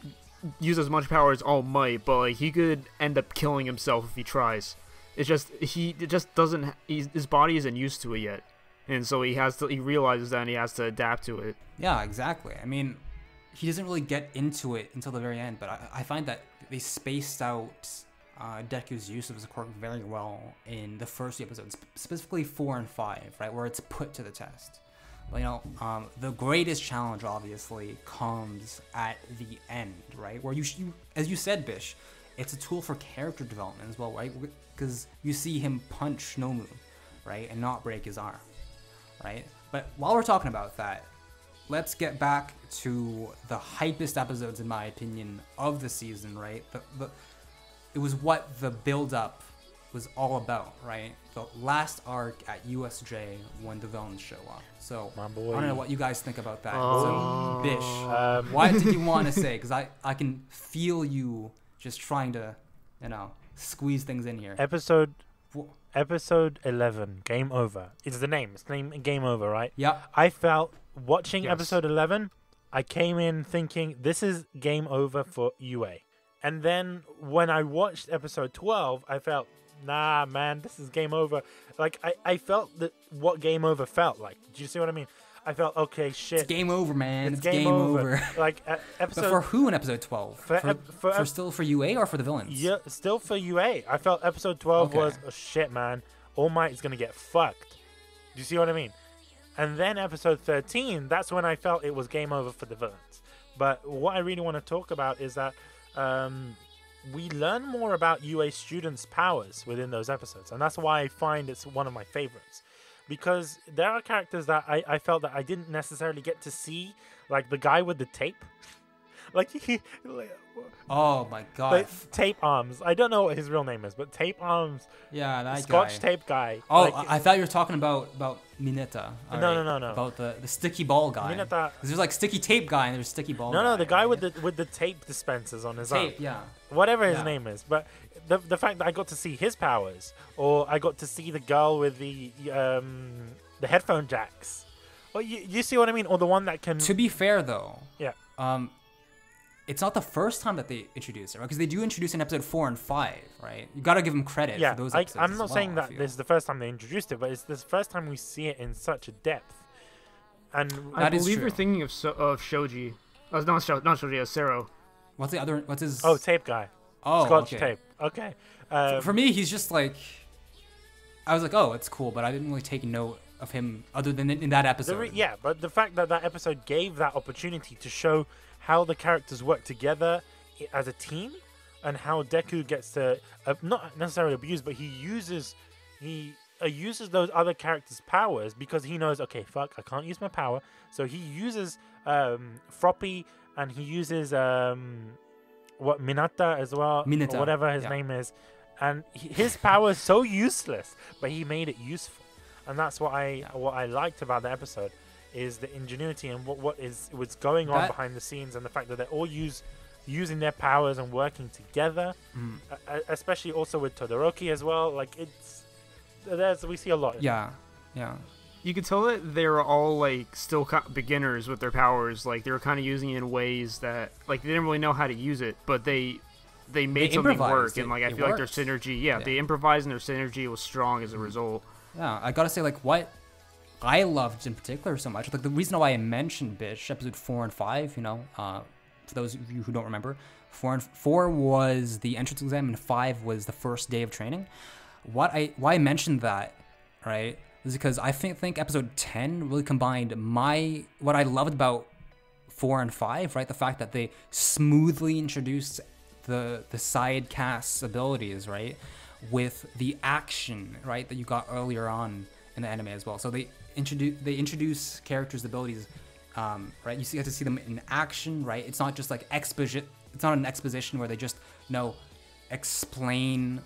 use as much power as All Might, but like he could end up killing himself if he tries. It's just he doesn't. His body isn't used to it yet, and so he realizes that and he has to adapt to it. Yeah. Exactly. I mean, he doesn't really get into it until the very end, but I find that they spaced out Deku's use of his quirk very well in the first few episodes, specifically 4 and 5, right, where it's put to the test. But, the greatest challenge obviously comes at the end, right, where you as you said, Bish, it's a tool for character development as well, right, because you see him punch Nomu, right, and not break his arm, right. But while we're talking about that, let's get back to the hypest episodes, in my opinion, of the season, right? It was what the build-up was all about, right? The last arc at USJ when the villains show up. So, I don't know what you guys think about that. So, Bish, what did you want to say? Because I can feel you just trying to, squeeze things in here. Episode 11, Game Over. It's the name. It's the name Game Over, right? Yeah. I felt... Watching episode 11, I came in thinking this is game over for UA. And then when I watched episode 12, I felt, nah, man, this is game over. Like, I felt that what game over felt like. Do you see what I mean? I felt, okay, shit. It's game over, man. It's game over. Like, episode... But for who in episode 12? For still for UA or for the villains? Yeah, still for UA. I felt episode 12 was, oh, shit, man. All Might is going to get fucked. Do you see what I mean? And then episode 13, that's when I felt it was game over for the villains. But what I really want to talk about is that we learn more about UA students' powers within those episodes. And that's why I find it's one of my favorites. Because there are characters that I felt that I didn't necessarily get to see. Like the guy with the tape. Oh my god. Like, Tape Arms. I don't know what his real name is, but Tape Arms. Yeah, that Scotch guy. Tape guy. Oh, like, I thought you were talking about Mineta. No. About the sticky ball guy. Mineta. There's like sticky tape guy and there's sticky ball guy. No, the guy with the tape dispensers on his arm. Tape, yeah. Whatever his name is. But the fact that I got to see his powers, or I got to see the girl with the headphone jacks. Well, you see what I mean? Or the one that can... To be fair, though... Yeah. It's not the first time that they introduce it, right? Because they do introduce in episode 4 and 5, right? You gotta give them credit for those episodes. I'm not saying that this is the first time they introduced it, but it's the first time we see it in such a depth. And I believe you're thinking of Shoji. Not Shoji, Sero. What's the other? What's his? Oh, Tape guy. Oh, Scotch Tape. Okay. For me, he's just like. I was like, oh, it's cool, but I didn't really take note of him other than in that episode. But the fact that episode gave that opportunity to show how the characters work together as a team, and how Deku gets to not necessarily abuse, but he uses those other characters' powers because he knows, okay, fuck, I can't use my power, so he uses Froppy, and he uses Minata as well, or whatever his name is, and his power is so useless, but he made it useful, and that's what I liked about the episode. is the ingenuity and what's going on behind the scenes, and the fact that they're all using their powers and working together, especially also with Todoroki as well. Like we see a lot. Yeah. You could tell that they were all like still beginners with their powers. Like they were kind of using it in ways that like they didn't really know how to use it, but they made something work. And like I feel like their synergy, they improvised and their synergy was strong as a result. Yeah, I gotta say, like, what I loved in particular so much, like the reason why I mentioned Bish episode 4 and 5, for those of you who don't remember, 4 was the entrance exam and 5 was the first day of training. Why I mentioned that, right, is because I think episode 10 really combined what I loved about 4 and 5, right, the fact that they smoothly introduced the side cast's abilities, right, with the action, right, that you got earlier on in the anime as well. So they introduce characters' abilities, right? You get to see them in action, right? It's not just like exposition. It's not an exposition where they just explain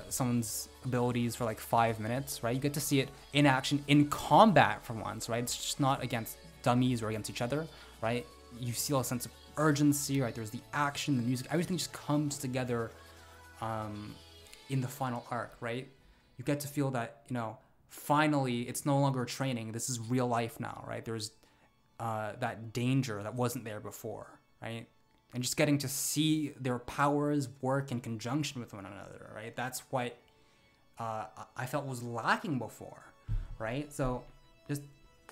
someone's abilities for like 5 minutes, right? You get to see it in action, in combat for once, right? It's just not against dummies or against each other, right? You feel a sense of urgency, right? There's the action, the music, everything just comes together in the final arc, right? You get to feel that, finally it's no longer training. This is real life now, right? There's that danger that wasn't there before, right? And just getting to see their powers work in conjunction with one another, right? That's what I felt was lacking before, right? So just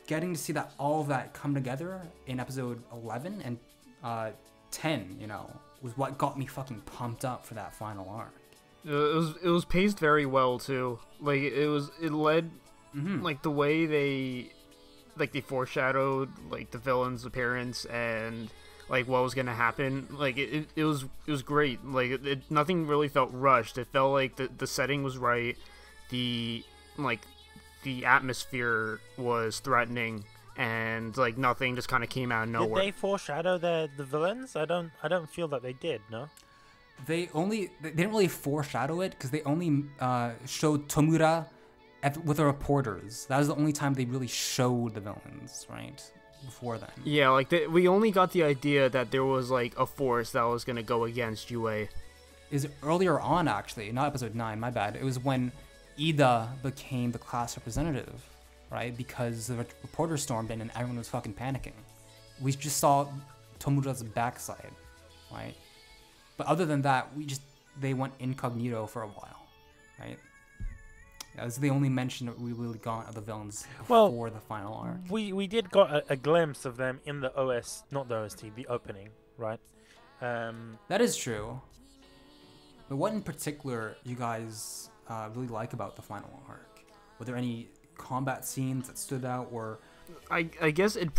getting to see that all of that come together in episode 11 and 10, was what got me fucking pumped up for that final arc. It was paced very well too. Like it led like the way they foreshadowed like the villain's appearance and like what was gonna happen. Like it was great. Like nothing really felt rushed. It felt like the setting was right. The atmosphere was threatening, and like nothing just kind of came out of nowhere. Did they foreshadow the villains? I don't feel that they did. No. They didn't really foreshadow it because they only showed Tomura with the reporters. That was the only time they really showed the villains, right? Before then. Yeah, like we only got the idea that there was like a force that was gonna go against UA. Is earlier on actually, not episode 9. My bad. It was when Ida became the class representative, right? Because the reporters stormed in and everyone was fucking panicking. We just saw Tomura's backside, right? But other than that, they went incognito for a while, right? That was the only mention that we really got of the villains before the final arc. We did got a glimpse of them in the the opening, right? That is true. But what in particular you guys really like about the final arc? Were there any combat scenes that stood out, or? I guess it'd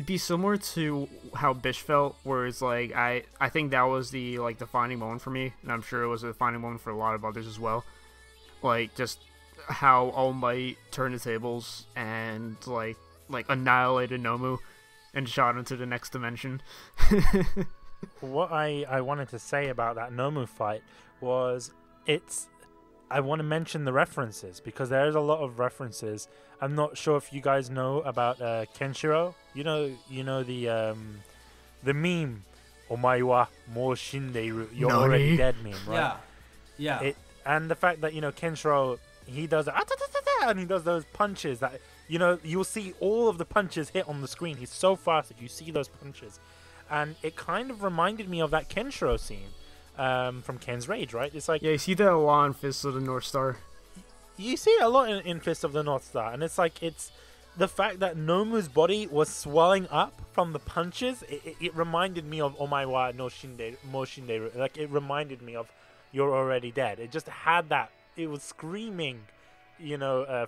be similar to how Bish felt, where it's like I think that was the defining moment for me, and I'm sure it was a defining moment for a lot of others as well. Like just how All Might turned the tables and like annihilated Nomu and shot into the next dimension. What I wanted to say about that Nomu fight was I want to mention the references because there's a lot of references. I'm not sure if you guys know about Kenshiro. You know the meme, "Omae wa mou shindeiru," you're already dead meme, right? Yeah. And the fact that Kenshiro, he does and he does those punches that you'll see all of the punches hit on the screen. He's so fast that you see those punches, and it kind of reminded me of that Kenshiro scene from Ken's Rage, right? It's like you see that a lot in Fist of the North Star. You see it a lot in Fist of the North Star, and it's the fact that Nomu's body was swelling up from the punches. It reminded me of Omae wa no mou shindeiru. Like it reminded me of You're Already Dead. It just had that. It was screaming,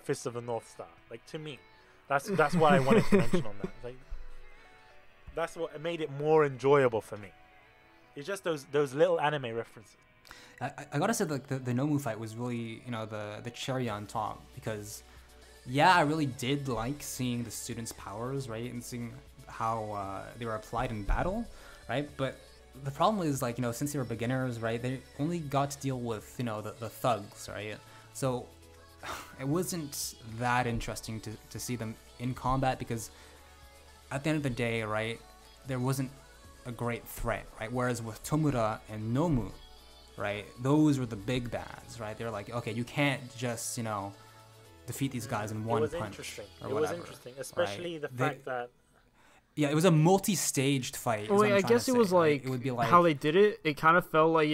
Fist of the North Star. Like to me, that's what I wanted to mention on that. Like that's what made it more enjoyable for me. It's just those little anime references. I gotta say, like the Nomu fight was really, the cherry on top because, I really did like seeing the students' powers, right, and seeing how they were applied in battle, right. But the problem is, since they were beginners, right, they only got to deal with, the thugs, right. So it wasn't that interesting to see them in combat because at the end of the day, right, there wasn't a great threat, right? Whereas with Tomura and Nomu, right, those were the big bads, right? They're like, okay, you can't just, defeat these guys in one punch. It was interesting, especially the fact that. Yeah, it was a multi-staged fight. Well, I guess it was like, it would be like how they did it. It kind of felt like,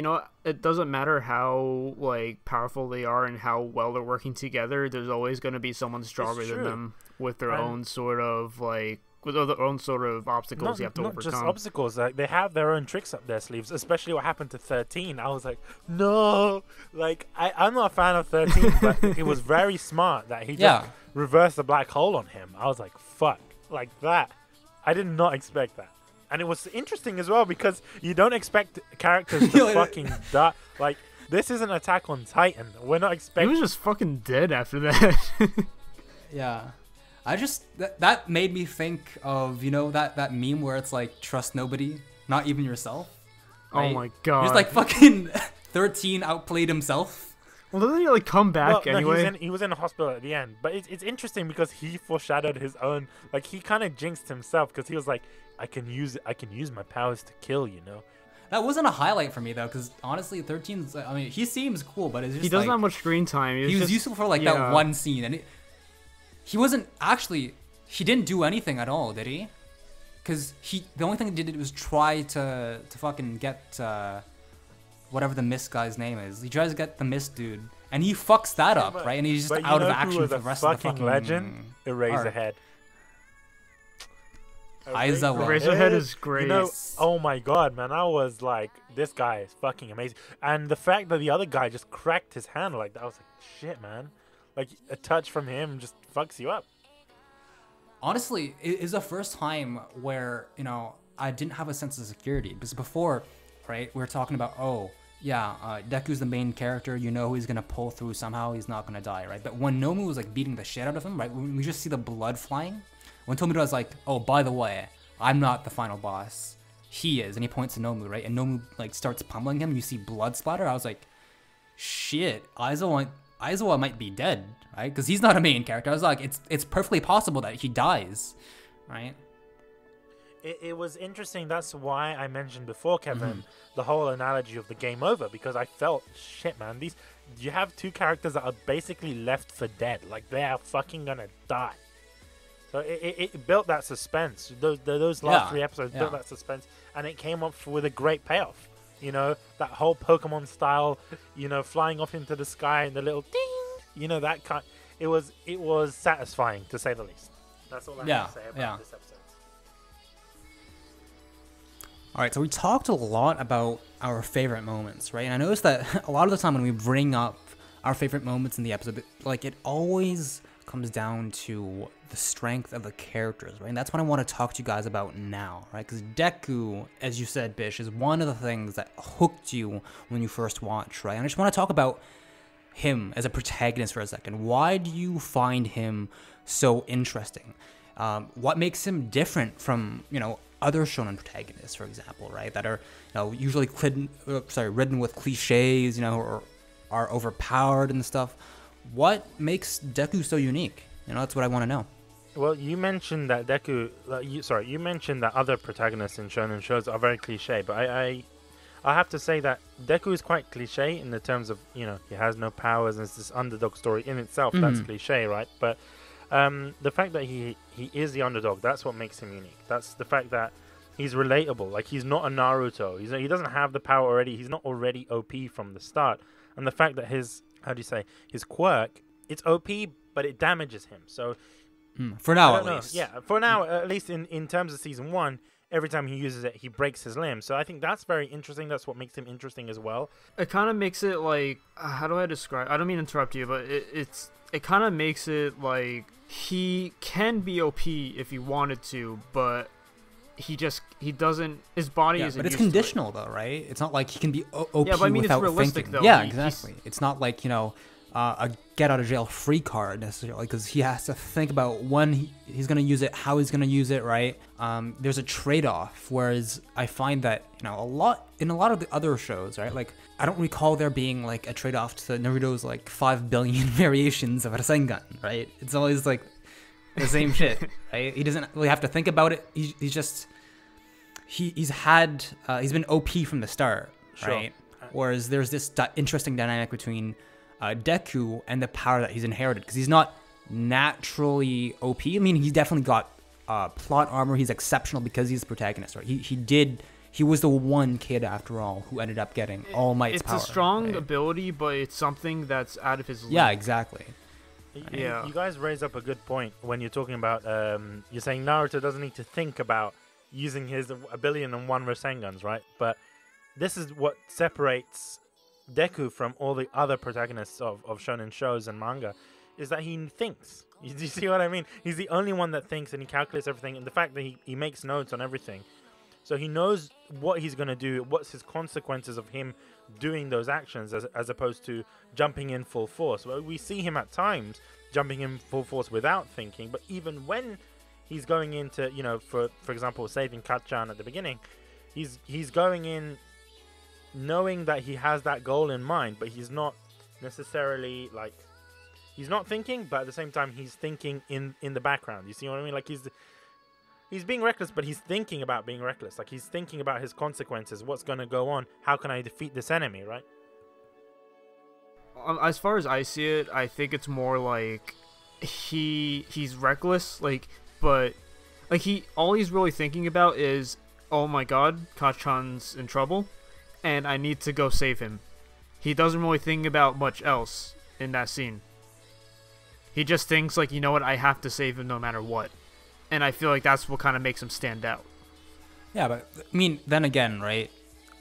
it doesn't matter how like powerful they are and how well they're working together. There's always going to be someone stronger than them with their own sort of like with their own sort of obstacles you have to overcome. Not just obstacles, like they have their own tricks up their sleeves. Especially what happened to 13. I was like, no, like I'm not a fan of 13, but it was very smart that he just reversed the black hole on him. I was like, fuck, like that. I did not expect that. And it was interesting as well because you don't expect characters to fucking die. Like, this is an Attack on Titan. We're not expecting... He was just fucking dead after that. Yeah. I just... That made me think of, that meme where it's like, trust nobody, not even yourself. Right? Oh my god. Just like fucking 13 outplayed himself. Well, doesn't he like come back anyway? No, he was in a hospital at the end, but it's interesting because he foreshadowed his own. Like he kind of jinxed himself because he was like, I can use my powers to kill. That wasn't a highlight for me though, because honestly, 13's. I mean, he seems cool, but it's just he doesn't have much screen time. He was useful for like that one scene, and he wasn't actually. He didn't do anything at all, did he? Because the only thing he did was try to fucking get. Whatever the mist guy's name is. He tries to get the mist dude, and he fucks that up, right? And he's just out of action for the rest of the fucking legend. Eraserhead. Eraserhead is great. Oh my god, man! I was like, this guy is fucking amazing. And the fact that the other guy just cracked his hand like that, I was like, shit, man! Like a touch from him just fucks you up. Honestly, it is the first time where I didn't have a sense of security because before, right, we were talking about Deku's the main character, he's gonna pull through somehow, he's not gonna die, right? But when Nomu was like beating the shit out of him, right, when we just see the blood flying, when Tomura was like, oh, by the way, I'm not the final boss, he is, and he points to Nomu, right, and Nomu like starts pummeling him, you see blood splatter, I was like, shit, Aizawa might be dead, right, because he's not a main character. I was like, it's perfectly possible that he dies, right? It was interesting. That's why I mentioned before, Kevin, the whole analogy of the game over, because I felt, shit, man, you have two characters that are basically left for dead. Like, they are fucking gonna die. So it built that suspense. Those last 3 episodes built that suspense, and it came up with a great payoff. That whole Pokemon style, flying off into the sky and the little ding, that kind. It was satisfying, to say the least. That's all I have to say about this episode. All right, so we talked a lot about our favorite moments, right? And I noticed that a lot of the time when we bring up our favorite moments in the episode, like it always comes down to the strength of the characters, right? And that's what I want to talk to you guys about now, right? Because Deku, as you said, Bish, is one of the things that hooked you when you first watched, right? And I just want to talk about him as a protagonist for a second. Why do you find him so interesting? What makes him different from, other shonen protagonists, for example, right, that are usually ridden with cliches, or are overpowered and stuff. What makes Deku so unique? That's what I want to know. Well, you mentioned that you mentioned that other protagonists in shonen shows are very cliche, but I have to say that Deku is quite cliche in the terms of he has no powers and it's this underdog story in itself. That's cliche, right? But the fact that he is the underdog, that's what makes him unique. That's the fact that he's relatable. Like, he's not a Naruto. He doesn't have the power already. He's not already OP from the start. And the fact that his quirk, it's OP, but it damages him. So for now, at least. Yeah, for now, at least in terms of season 1, every time he uses it, he breaks his limb. So I think that's very interesting. That's what makes him interesting as well. It kind of makes it like, how do I describe? I don't mean to interrupt you, but it kind of makes it like he can be OP if he wanted to, but he doesn't. His body isn't. But it's conditional though, right? It's not like he can be OP but I mean, without it's realistic, thinking. Though. Yeah, exactly. It's not like a get out of jail free card necessarily, because he has to think about when he's going to use it, how he's going to use it, right? There's a trade-off, whereas I find that in a lot of the other shows, right? Like, I don't recall there being like a trade-off to Naruto's like 5 billion variations of a Rasengan, right? It's always like the same shit, right? He doesn't really have to think about it. He's just he's been OP from the start, right? Whereas there's this interesting dynamic between Deku and the power that he's inherited, because he's not naturally OP. I mean, he definitely got plot armor. He's exceptional because he's the protagonist, right? He was the one kid, after all, who ended up getting All Might's power. It's a strong right? ability, but it's something that's out of his league. Yeah, exactly. Yeah. You guys raise up a good point when you're talking about, you're saying Naruto doesn't need to think about using his 1,000,001 Rasengans, right? But this is what separates Deku from all the other protagonists of shonen shows and manga, is that he thinks. You see what I mean? He's the only one that thinks, and he calculates everything, and the fact that he makes notes on everything. So he knows what he's going to do, what's his consequences of him doing those actions, as opposed to jumping in full force. Well, we see him at times jumping in full force without thinking, but even when he's going into, for example, saving Kachan at the beginning, he's going in knowing that he has that goal in mind, but he's not necessarily he's not thinking, but at the same time he's thinking in the background. You see what I mean? Like he's being reckless, but he's thinking about being reckless. Like he's thinking about his consequences, what's going to go on, how can I defeat this enemy, right? As far as I see it, I think it's more like he's reckless, but all he's really thinking about is, oh my god, Kachan's in trouble, and I need to go save him. He doesn't really think about much else in that scene. He just thinks you know what, I have to save him no matter what. And I feel like that's what kind of makes him stand out. Yeah, but I mean, then again, right?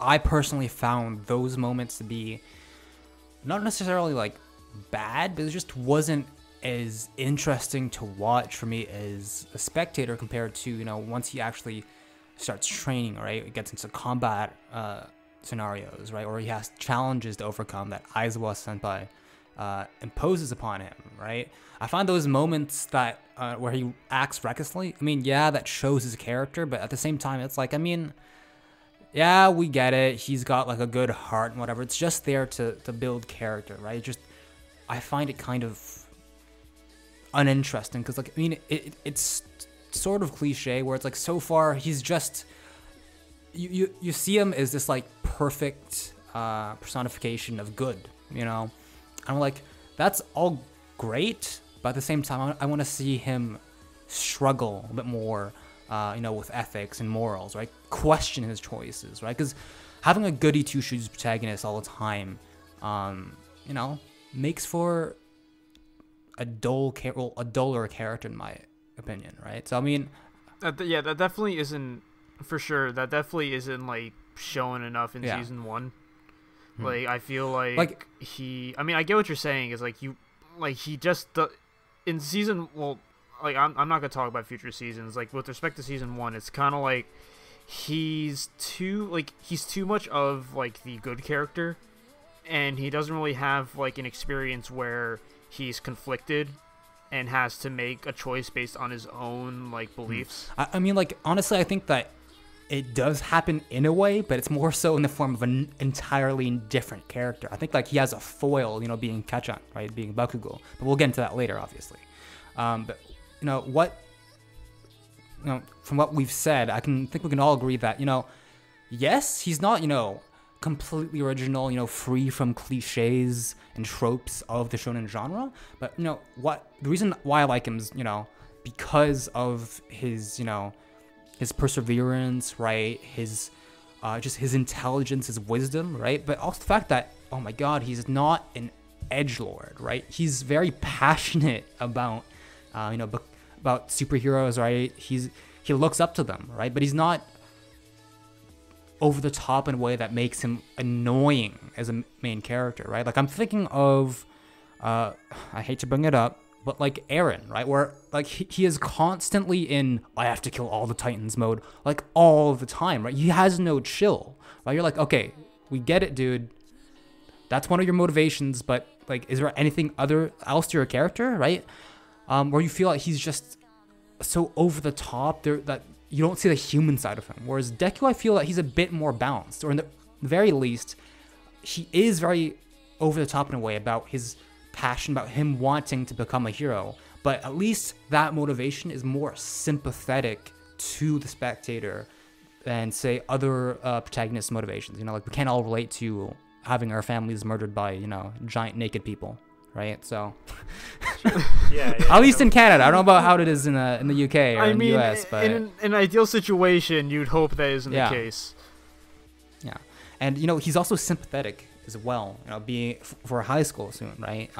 I personally found those moments to be not necessarily bad, but it just wasn't as interesting to watch for me as a spectator compared to, once he actually starts training, right? He gets into combat scenarios, right? Or he has challenges to overcome that Aizawa Senpai imposes upon him, right? I find those moments that where he acts recklessly, I mean, yeah, that shows his character, but at the same time, it's I mean, yeah, we get it. He's got a good heart and whatever. It's just there to build character, right? I find it kind of uninteresting because, I mean, it's sort of cliche where it's so far he's just you see him as this perfect personification of good, and I'm that's all great, but at the same time I want to see him struggle a bit more, with ethics and morals, right? Question his choices, right? Because having a goody two shoes protagonist all the time, makes for a duller character in my opinion, right? So I mean, that definitely isn't, for sure. That definitely isn't shown enough in season 1. I feel he. I mean, I get what you're saying. Is he just in season. Well, I'm not gonna talk about future seasons. With respect to season 1, it's kind of he's too much of the good character, and he doesn't really have an experience where he's conflicted and has to make a choice based on his own beliefs. I mean, honestly, I think that it does happen in a way, but it's more so in the form of an entirely different character. I think he has a foil, being Kachan, right, being Bakugo. But we'll get into that later, obviously. But from what we've said, I think we can all agree that yes, he's not completely original, free from cliches and tropes of the shonen genre. But the reason why I like him is because of his his perseverance, right? His just his intelligence, his wisdom, right? But also the fact that, oh my god, he's not an edgelord, right? He's very passionate about about superheroes, right? He looks up to them, right? But he's not over the top in a way that makes him annoying as a main character, right? I'm thinking of I hate to bring it up, but Eren, right? Where he is constantly in I have to kill all the Titans mode, all the time, right? He has no chill, right? You're okay, we get it, dude. That's one of your motivations, but is there anything else to your character, right? Where you feel he's just so over the top there that you don't see the human side of him. Whereas Deku, I feel he's a bit more balanced, or in the very least, he is very over the top in a way about his passion, about him wanting to become a hero, But at least that motivation is more sympathetic to the spectator than, say, other protagonist motivations. You know, like we can't all relate to having our families murdered by, you know, giant naked people, right? So, Yeah. at least in Canada. I don't know about how it is in the UK or in the US, but in an ideal situation, you'd hope that isn't the case. Yeah, and you know, he's also sympathetic as well. You know, being for a high school student, right?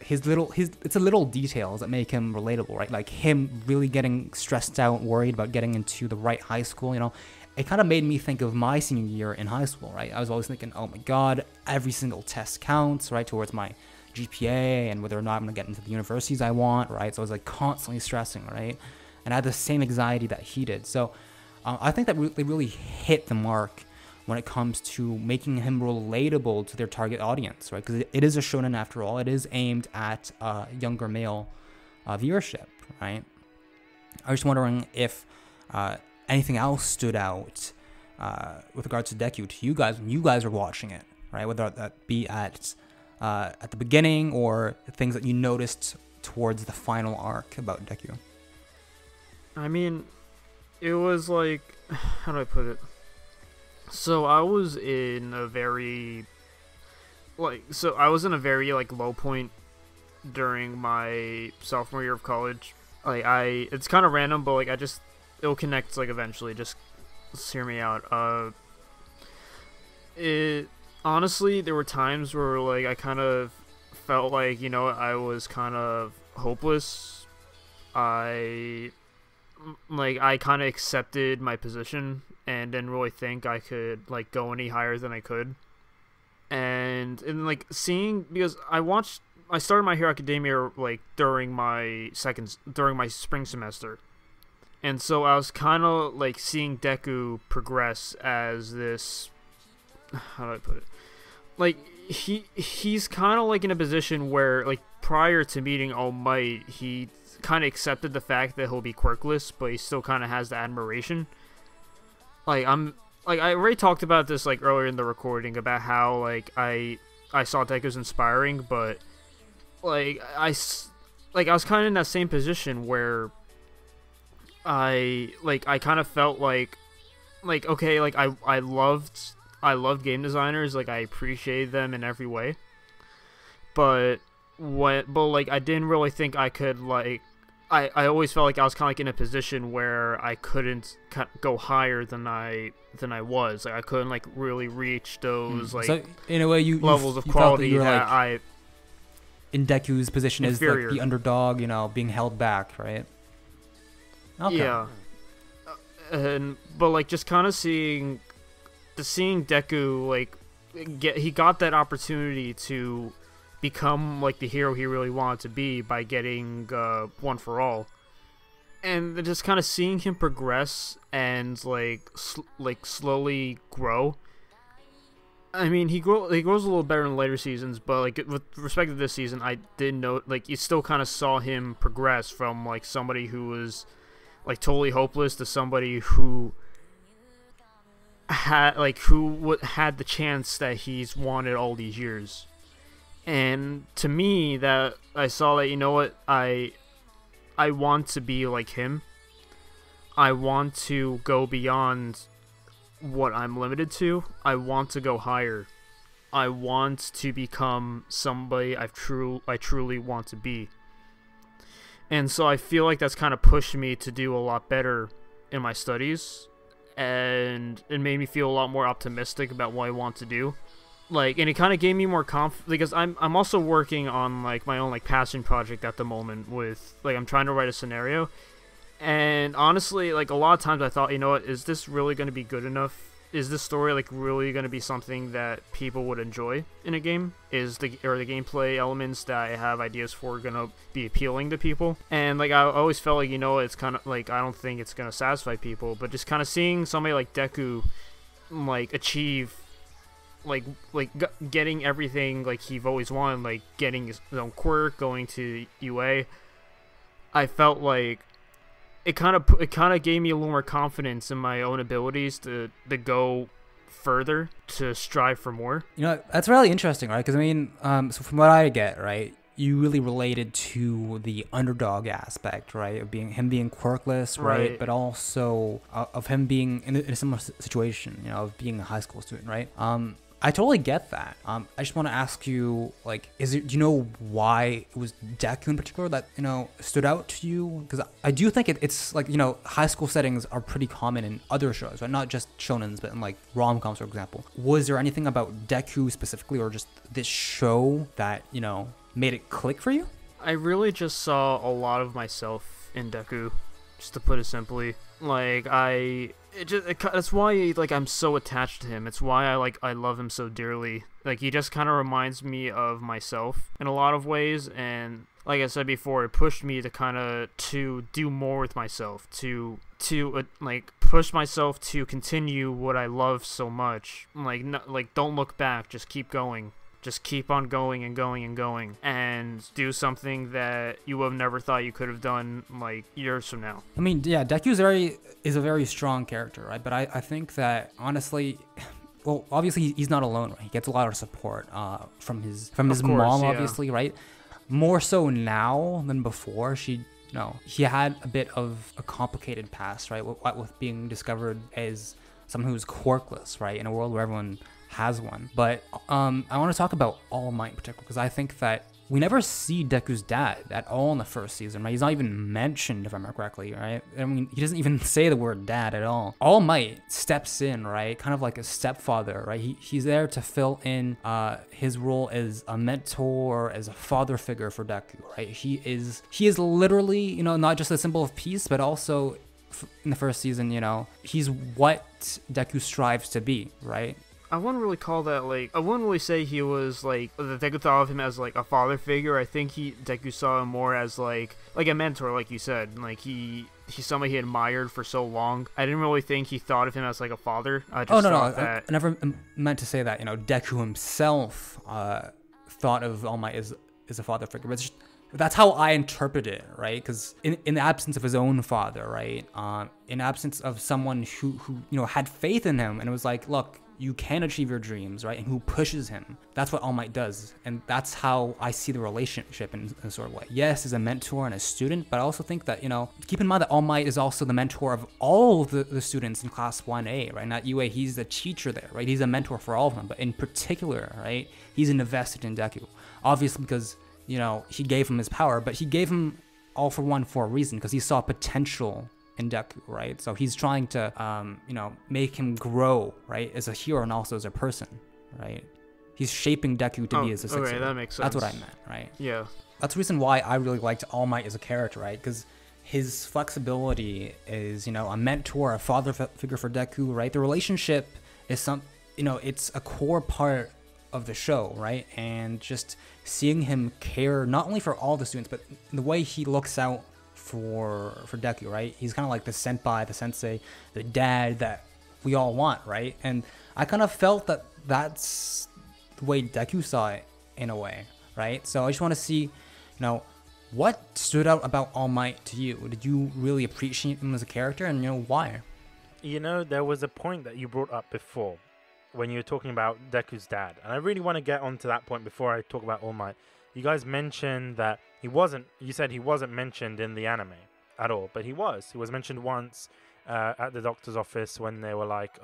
It's the little details that make him relatable, right? Like him really getting stressed out, worried about getting into the right high school. You know, it kind of made me think of my senior year in high school, right? I was always thinking, oh my God, every single test counts, right, towards my GPA and whether or not I'm gonna get into the universities I want, right? So I was like constantly stressing, right? And I had the same anxiety that he did. So I think that they really hit the mark when it comes to making him relatable to their target audience, right? Because it is a shonen after all. It is aimed at younger male viewership, right? I was just wondering if anything else stood out with regards to Deku to you guys when you guys were watching it, right? Whether that be at the beginning or things that you noticed towards the final arc about Deku. I mean, it was like, how do I put it? So I was in a very low point during my sophomore year of college. Like it's kind of random, but like it'll connect like eventually. Just hear me out. Honestly, there were times where like I kind of felt like, you know, I was kind of hopeless. I kind of accepted my position and didn't really think I could like go any higher than I could. And like seeing, because I started My Hero Academia like during my spring semester. And so I was kind of like seeing Deku progress as this, how do I put it? Like he's kind of like in a position where like prior to meeting All Might, he kind of accepted the fact that he'll be quirkless, but he still kind of has the admiration. I already talked about this like earlier in the recording about how like I saw Deku as inspiring, but I was kind of in that same position where I kind of felt like okay, like I loved game designers, like I appreciated them in every way, but I didn't really think I could like. I always felt like I was kind of like in a position where I couldn't go higher than I was. Like I couldn't like really reach those like so in a way levels of you quality felt that, that I in Deku's position inferior. as like the underdog, you know, being held back, right? Okay. Yeah. But like just kind of seeing Deku like he got that opportunity to become like the hero he really wanted to be by getting One for All, and just kind of seeing him progress and like slowly grow. I mean, he grows a little better in later seasons, but like with respect to this season, I did note like you still kind of saw him progress from like somebody who was like totally hopeless to somebody who had the chance that he's wanted all these years. And to me, that I saw that, you know what, I want to be like him. I want to go beyond what I'm limited to. I want to go higher. I want to become somebody I truly want to be. And so I feel like that's kind of pushed me to do a lot better in my studies, and it made me feel a lot more optimistic about what I want to do. Like, and it kind of gave me more confidence, because I'm also working on like my own like passion project at the moment with like I'm trying to write a scenario, and honestly, like a lot of times I thought, you know what, is this really going to be good enough? Is this story like really going to be something that people would enjoy in a game? Are the gameplay elements that I have ideas for going to be appealing to people? And like I always felt like, you know, it's kind of like I don't think it's going to satisfy people, but just kind of seeing somebody like Deku like achieve getting everything like he've always wanted, like getting his own quirk, going to UA, I felt like it kind of gave me a little more confidence in my own abilities to go further, to strive for more. You know, that's really interesting, right? Because I mean, so from what I get, right, you really related to the underdog aspect, right? Of being quirkless, right? But also of him being in a similar situation, of being a high school student, right? I totally get that. I just want to ask you, like, do you know why it was Deku in particular that, stood out to you? Because I do think it's like, high school settings are pretty common in other shows, right? Not just shonens, but in like rom-coms, for example. Was there anything about Deku specifically, or just this show that, made it click for you? I really just saw a lot of myself in Deku, just to put it simply. Like, that's why, like, I'm so attached to him. It's why I love him so dearly. Like, he just kind of reminds me of myself in a lot of ways, and like I said before, it pushed me to do more with myself, to push myself to continue what I love so much. Like, don't look back, just keep going. Just keep on going and going and going, and do something that you would have never thought you could have done, like, years from now. I mean, yeah, Deku is a very strong character, right? But I think that, honestly, well, obviously he's not alone, right? He gets a lot of support from his mom, obviously, right? More so now than before. He had a bit of a complicated past, right? With being discovered as someone who's quirkless, right? In a world where everyone has one. But I want to talk about All Might in particular, because I think that we never see Deku's dad at all in the first season, right? He's not even mentioned, if I remember correctly, right? I mean, he doesn't even say the word dad at all. All Might steps in, right? Kind of like a stepfather, right? He's there to fill in his role as a mentor, as a father figure for Deku, right? He is literally, not just a symbol of peace, but also in the first season, he's what Deku strives to be, right? I wouldn't really call that, I wouldn't really say he was, that Deku thought of him as, a father figure. I think Deku saw him more as, like a mentor, like you said. Like, he's somebody he admired for so long. I didn't really think he thought of him as, a father. I just thought that... I never meant to say that, Deku himself thought of All Might as a father figure. But that's how I interpret it, right? Because in the absence of his own father, right? In absence of someone who had faith in him and it was like, look, you can achieve your dreams, right? And who pushes him. That's what All Might does. And that's how I see the relationship in a sort of way. Yes, as a mentor and a student, but I also think that, keep in mind that All Might is also the mentor of all of the students in Class 1A, right? Not UA, he's the teacher there, right? He's a mentor for all of them. But in particular, right? He's invested in Deku. Obviously because, he gave him his power, but he gave him all for a reason, because he saw potential in Deku, right? So he's trying to, make him grow, right, as a hero and also as a person, right? He's shaping Deku to be as a sixth. Okay, that makes sense. That's what I meant, right? Yeah. That's the reason why I really liked All Might as a character, right? Because his flexibility is, a mentor, a father figure for Deku, right? The relationship is it's a core part of the show, right? And just seeing him care not only for all the students, but the way he looks out for Deku, right? He's kind of like the senpai, the sensei, the dad that we all want, right? And I kind of felt that that's the way Deku saw it in a way, right? So I just want to see, what stood out about All Might to you? Did you really appreciate him as a character, and why? There was a point that you brought up before when you were talking about Deku's dad, and I really want to get onto that point before I talk about All Might. You guys mentioned that you said he wasn't mentioned in the anime at all, but he was mentioned once at the doctor's office when they were like,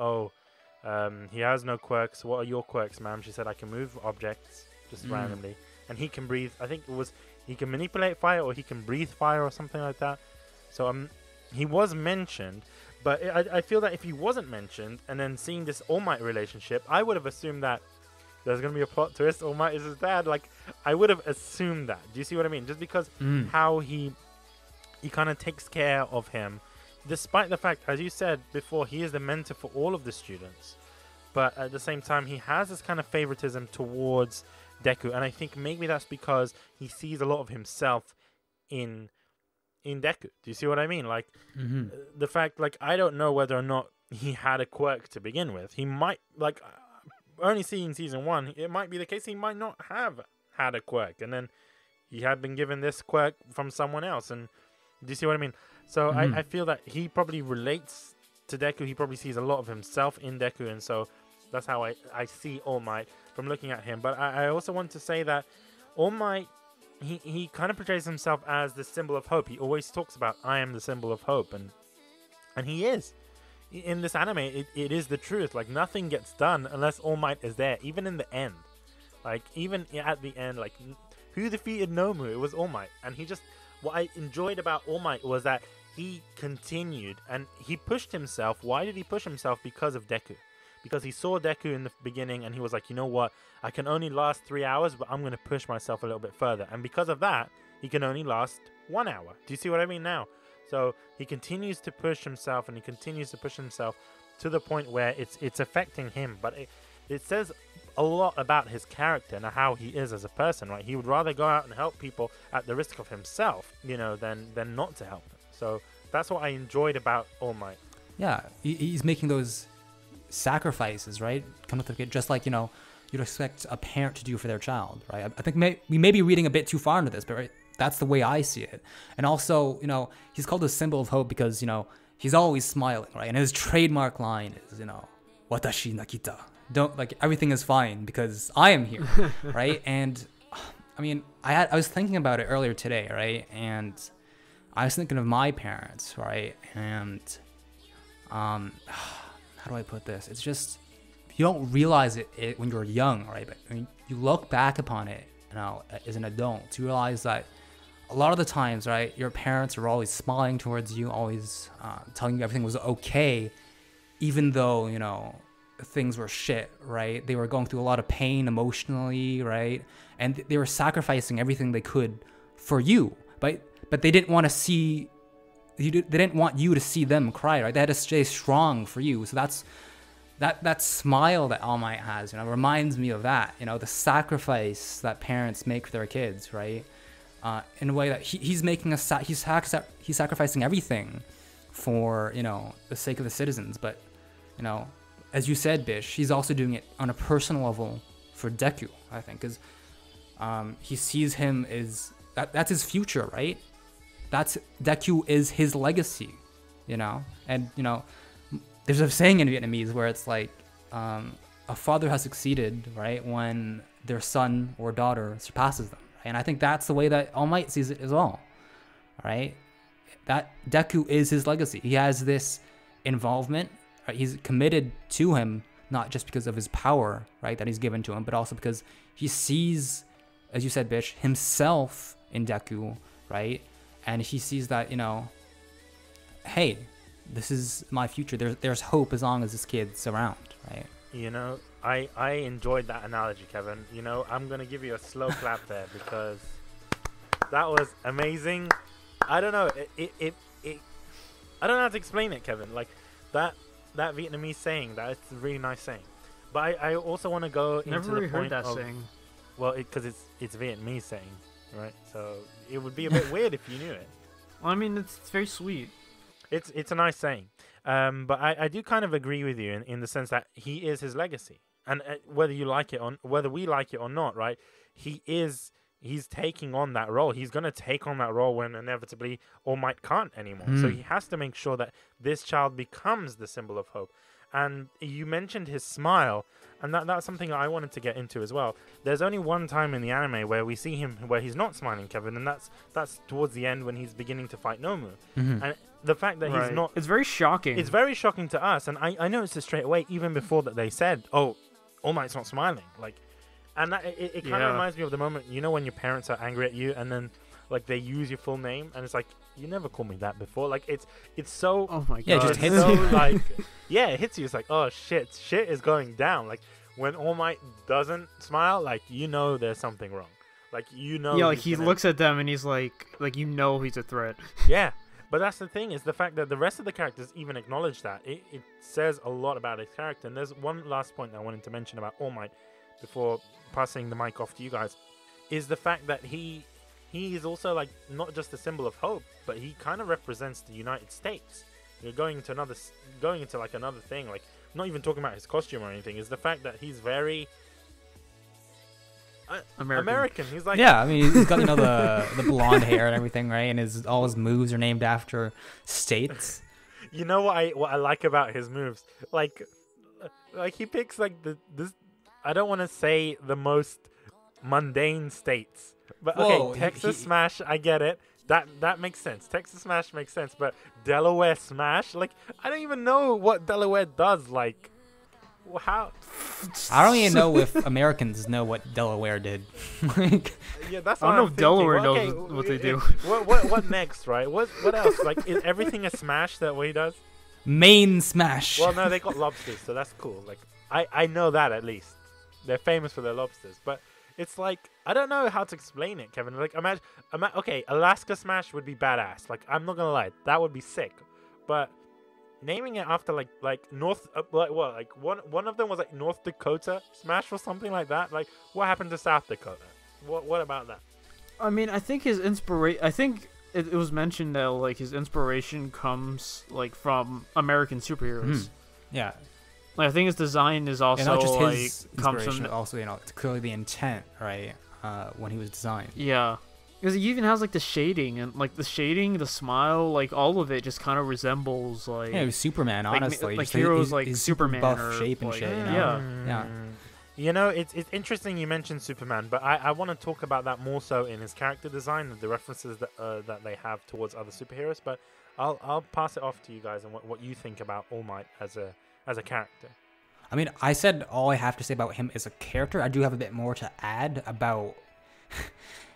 he has no quirks. What are your quirks, ma'am? She said, I can move objects just randomly, and he can breathe. I think it was he can manipulate fire, or he can breathe fire, or something like that. So he was mentioned, but I feel that if he wasn't mentioned, and then seeing this All Might relationship, I would have assumed that there's going to be a plot twist. All Might is his dad. Like, I would have assumed that. Do you see what I mean? Just because how he kind of takes care of him, despite the fact, as you said before, he is the mentor for all of the students. But at the same time, he has this kind of favoritism towards Deku. And I think maybe that's because he sees a lot of himself in Deku. Do you see what I mean? Like, the fact, like, I don't know whether or not he had a quirk to begin with. He might, like... only seeing season 1, it might be the case he might not have had a quirk, and then he had been given this quirk from someone else. And do you see what I mean? So I feel that he probably relates to Deku. He probably sees a lot of himself in Deku, and so that's how I see All Might from looking at him. But I also want to say that All Might he kind of portrays himself as the symbol of hope. He always talks about, I am the symbol of hope, and he is. In this anime, it is the truth. Like, nothing gets done unless All Might is there, even in the end. Like, even at the end, like, who defeated Nomu? It was All Might. And what I enjoyed about All Might was that he continued, and he pushed himself. Why did he push himself? Because of Deku. Because he saw Deku in the beginning, and he was like, you know what? I can only last 3 hours, but I'm going to push myself a little bit further. And because of that, he can only last 1 hour. Do you see what I mean now? So he continues to push himself, and he continues to push himself to the point where it's affecting him. But it says a lot about his character and how he is as a person, right? He would rather go out and help people at the risk of himself, than not to help them. So that's what I enjoyed about All Might. Yeah, he's making those sacrifices, right? Come with the kid, just like, you'd expect a parent to do for their child, right? I think we may be reading a bit too far into this, but right, that's the way I see it. And also, he's called a symbol of hope because, he's always smiling, right? And his trademark line is, watashi nakita. Everything is fine because I am here, right? And I mean, I was thinking about it earlier today, right? And I was thinking of my parents, right? And how do I put this? It's just, you don't realize it when you're young, right? But when you look back upon it, as an adult, you realize that a lot of the times, right, your parents are always smiling towards you, always telling you everything was okay, even though, things were shit, right? They were going through a lot of pain emotionally, right? And they were sacrificing everything they could for you, but they didn't want to see they didn't want you to see them cry, right? They had to stay strong for you. So that smile that All Might has, reminds me of that, the sacrifice that parents make for their kids, right? In a way that he's making he's sacrificing everything for, the sake of the citizens. But, as you said, Bish, he's also doing it on a personal level for Deku, I think, because he sees him as that's his future, right? Deku is his legacy, and there's a saying in Vietnamese where it's like a father has succeeded, right, when their son or daughter surpasses them, right? And I think that's the way that All Might sees it as well, right? That Deku is his legacy. He has this involvement, right? He's committed to him, not just because of his power, right, that he's given to him, but also because he sees, as you said, Bish, himself in Deku, right? And he sees that, hey, this is my future. There's hope as long as this kid's around, right? I enjoyed that analogy, Kevin. I'm going to give you a slow clap there because that was amazing. I don't know. I don't know how to explain it, Kevin. Like, that Vietnamese saying, that's a really nice saying. But I also want to go into the point Never heard that saying. Well, because it's Vietnamese saying, right? So it would be a bit weird if you knew it. Well, I mean, it's very sweet. It's a nice saying. But I do kind of agree with you in the sense that he is his legacy. And whether we like it or not, right? He's taking on that role. He's going to take on that role when inevitably All Might can't anymore. So he has to make sure that this child becomes the symbol of hope. And you mentioned his smile, and that's something I wanted to get into as well. There's only one time in the anime where we see him where he's not smiling, Kevin, and that's towards the end when he's beginning to fight Nomu. And the fact that he's not... It's very shocking. It's very shocking to us, and I noticed it straight away, even before that they said, oh, All Might's not smiling. Like, and it kind of reminds me of the moment, when your parents are angry at you, and then like they use your full name, and it's like, you never called me that before. Like, it's so... Oh my god. Yeah, it just hits so, you. Like, yeah, it hits you. It's like, oh shit is going down. Like, when All Might doesn't smile, like, there's something wrong. Like, Yeah, like he looks at them and he's like he's a threat. Yeah. But that's the thing, is the fact that the rest of the characters even acknowledge that. It says a lot about his character. And there's one last point I wanted to mention about All Might before passing the mic off to you guys, is the fact that he is also, like, not just a symbol of hope, but he kind of represents the United States. You're going into another thing, like, I'm not even talking about his costume or anything, is the fact that he's very... American. He's like, yeah, I mean, he's got the blonde hair and everything, right? And all his moves are named after states. You know what I like about his moves? Like he picks like this. I don't want to say the most mundane states, But okay, Whoa, Texas Smash, I get it. That makes sense. Texas Smash makes sense, but Delaware Smash, like I don't even know what Delaware does. Like, how? I don't even know if Americans know what Delaware did. Like, Yeah, that's. I What don't know I'm if thinking. Delaware Well, knows okay, what they do. What next, right? What else? Like, is everything a Smash that way does? Main Smash. Well, no, they got lobsters, so that's cool. Like, I know that at least. They're famous for their lobsters, but it's like I don't know how to explain it, Kevin. Like, imagine okay, Alaska Smash would be badass. Like, I'm not gonna lie, that would be sick. But naming it after like North, like what? Like one of them was like North Dakota Smash or something like that. Like, what happened to South Dakota? What about that? I mean, I think his inspiration. I think it was mentioned that like his inspiration comes like from American superheroes. Yeah. Like, I think his design is also And not just like his comes inspiration, from but also, it's clearly the intent, right? When he was designed. yeah. Because he even has like the shading and like the shading, the smile, like all of it just kind of resembles like Yeah, it was Superman, like, honestly. like Just heroes his- like his super Superman buff or shape and like, shit. yeah. You know, it's interesting you mentioned Superman, but I want to talk about that more so in his character design and the references that they have towards other superheroes. But I'll pass it off to you guys and what you think about All Might as a character. I mean, I said all I have to say about him as a character. I do have a bit more to add about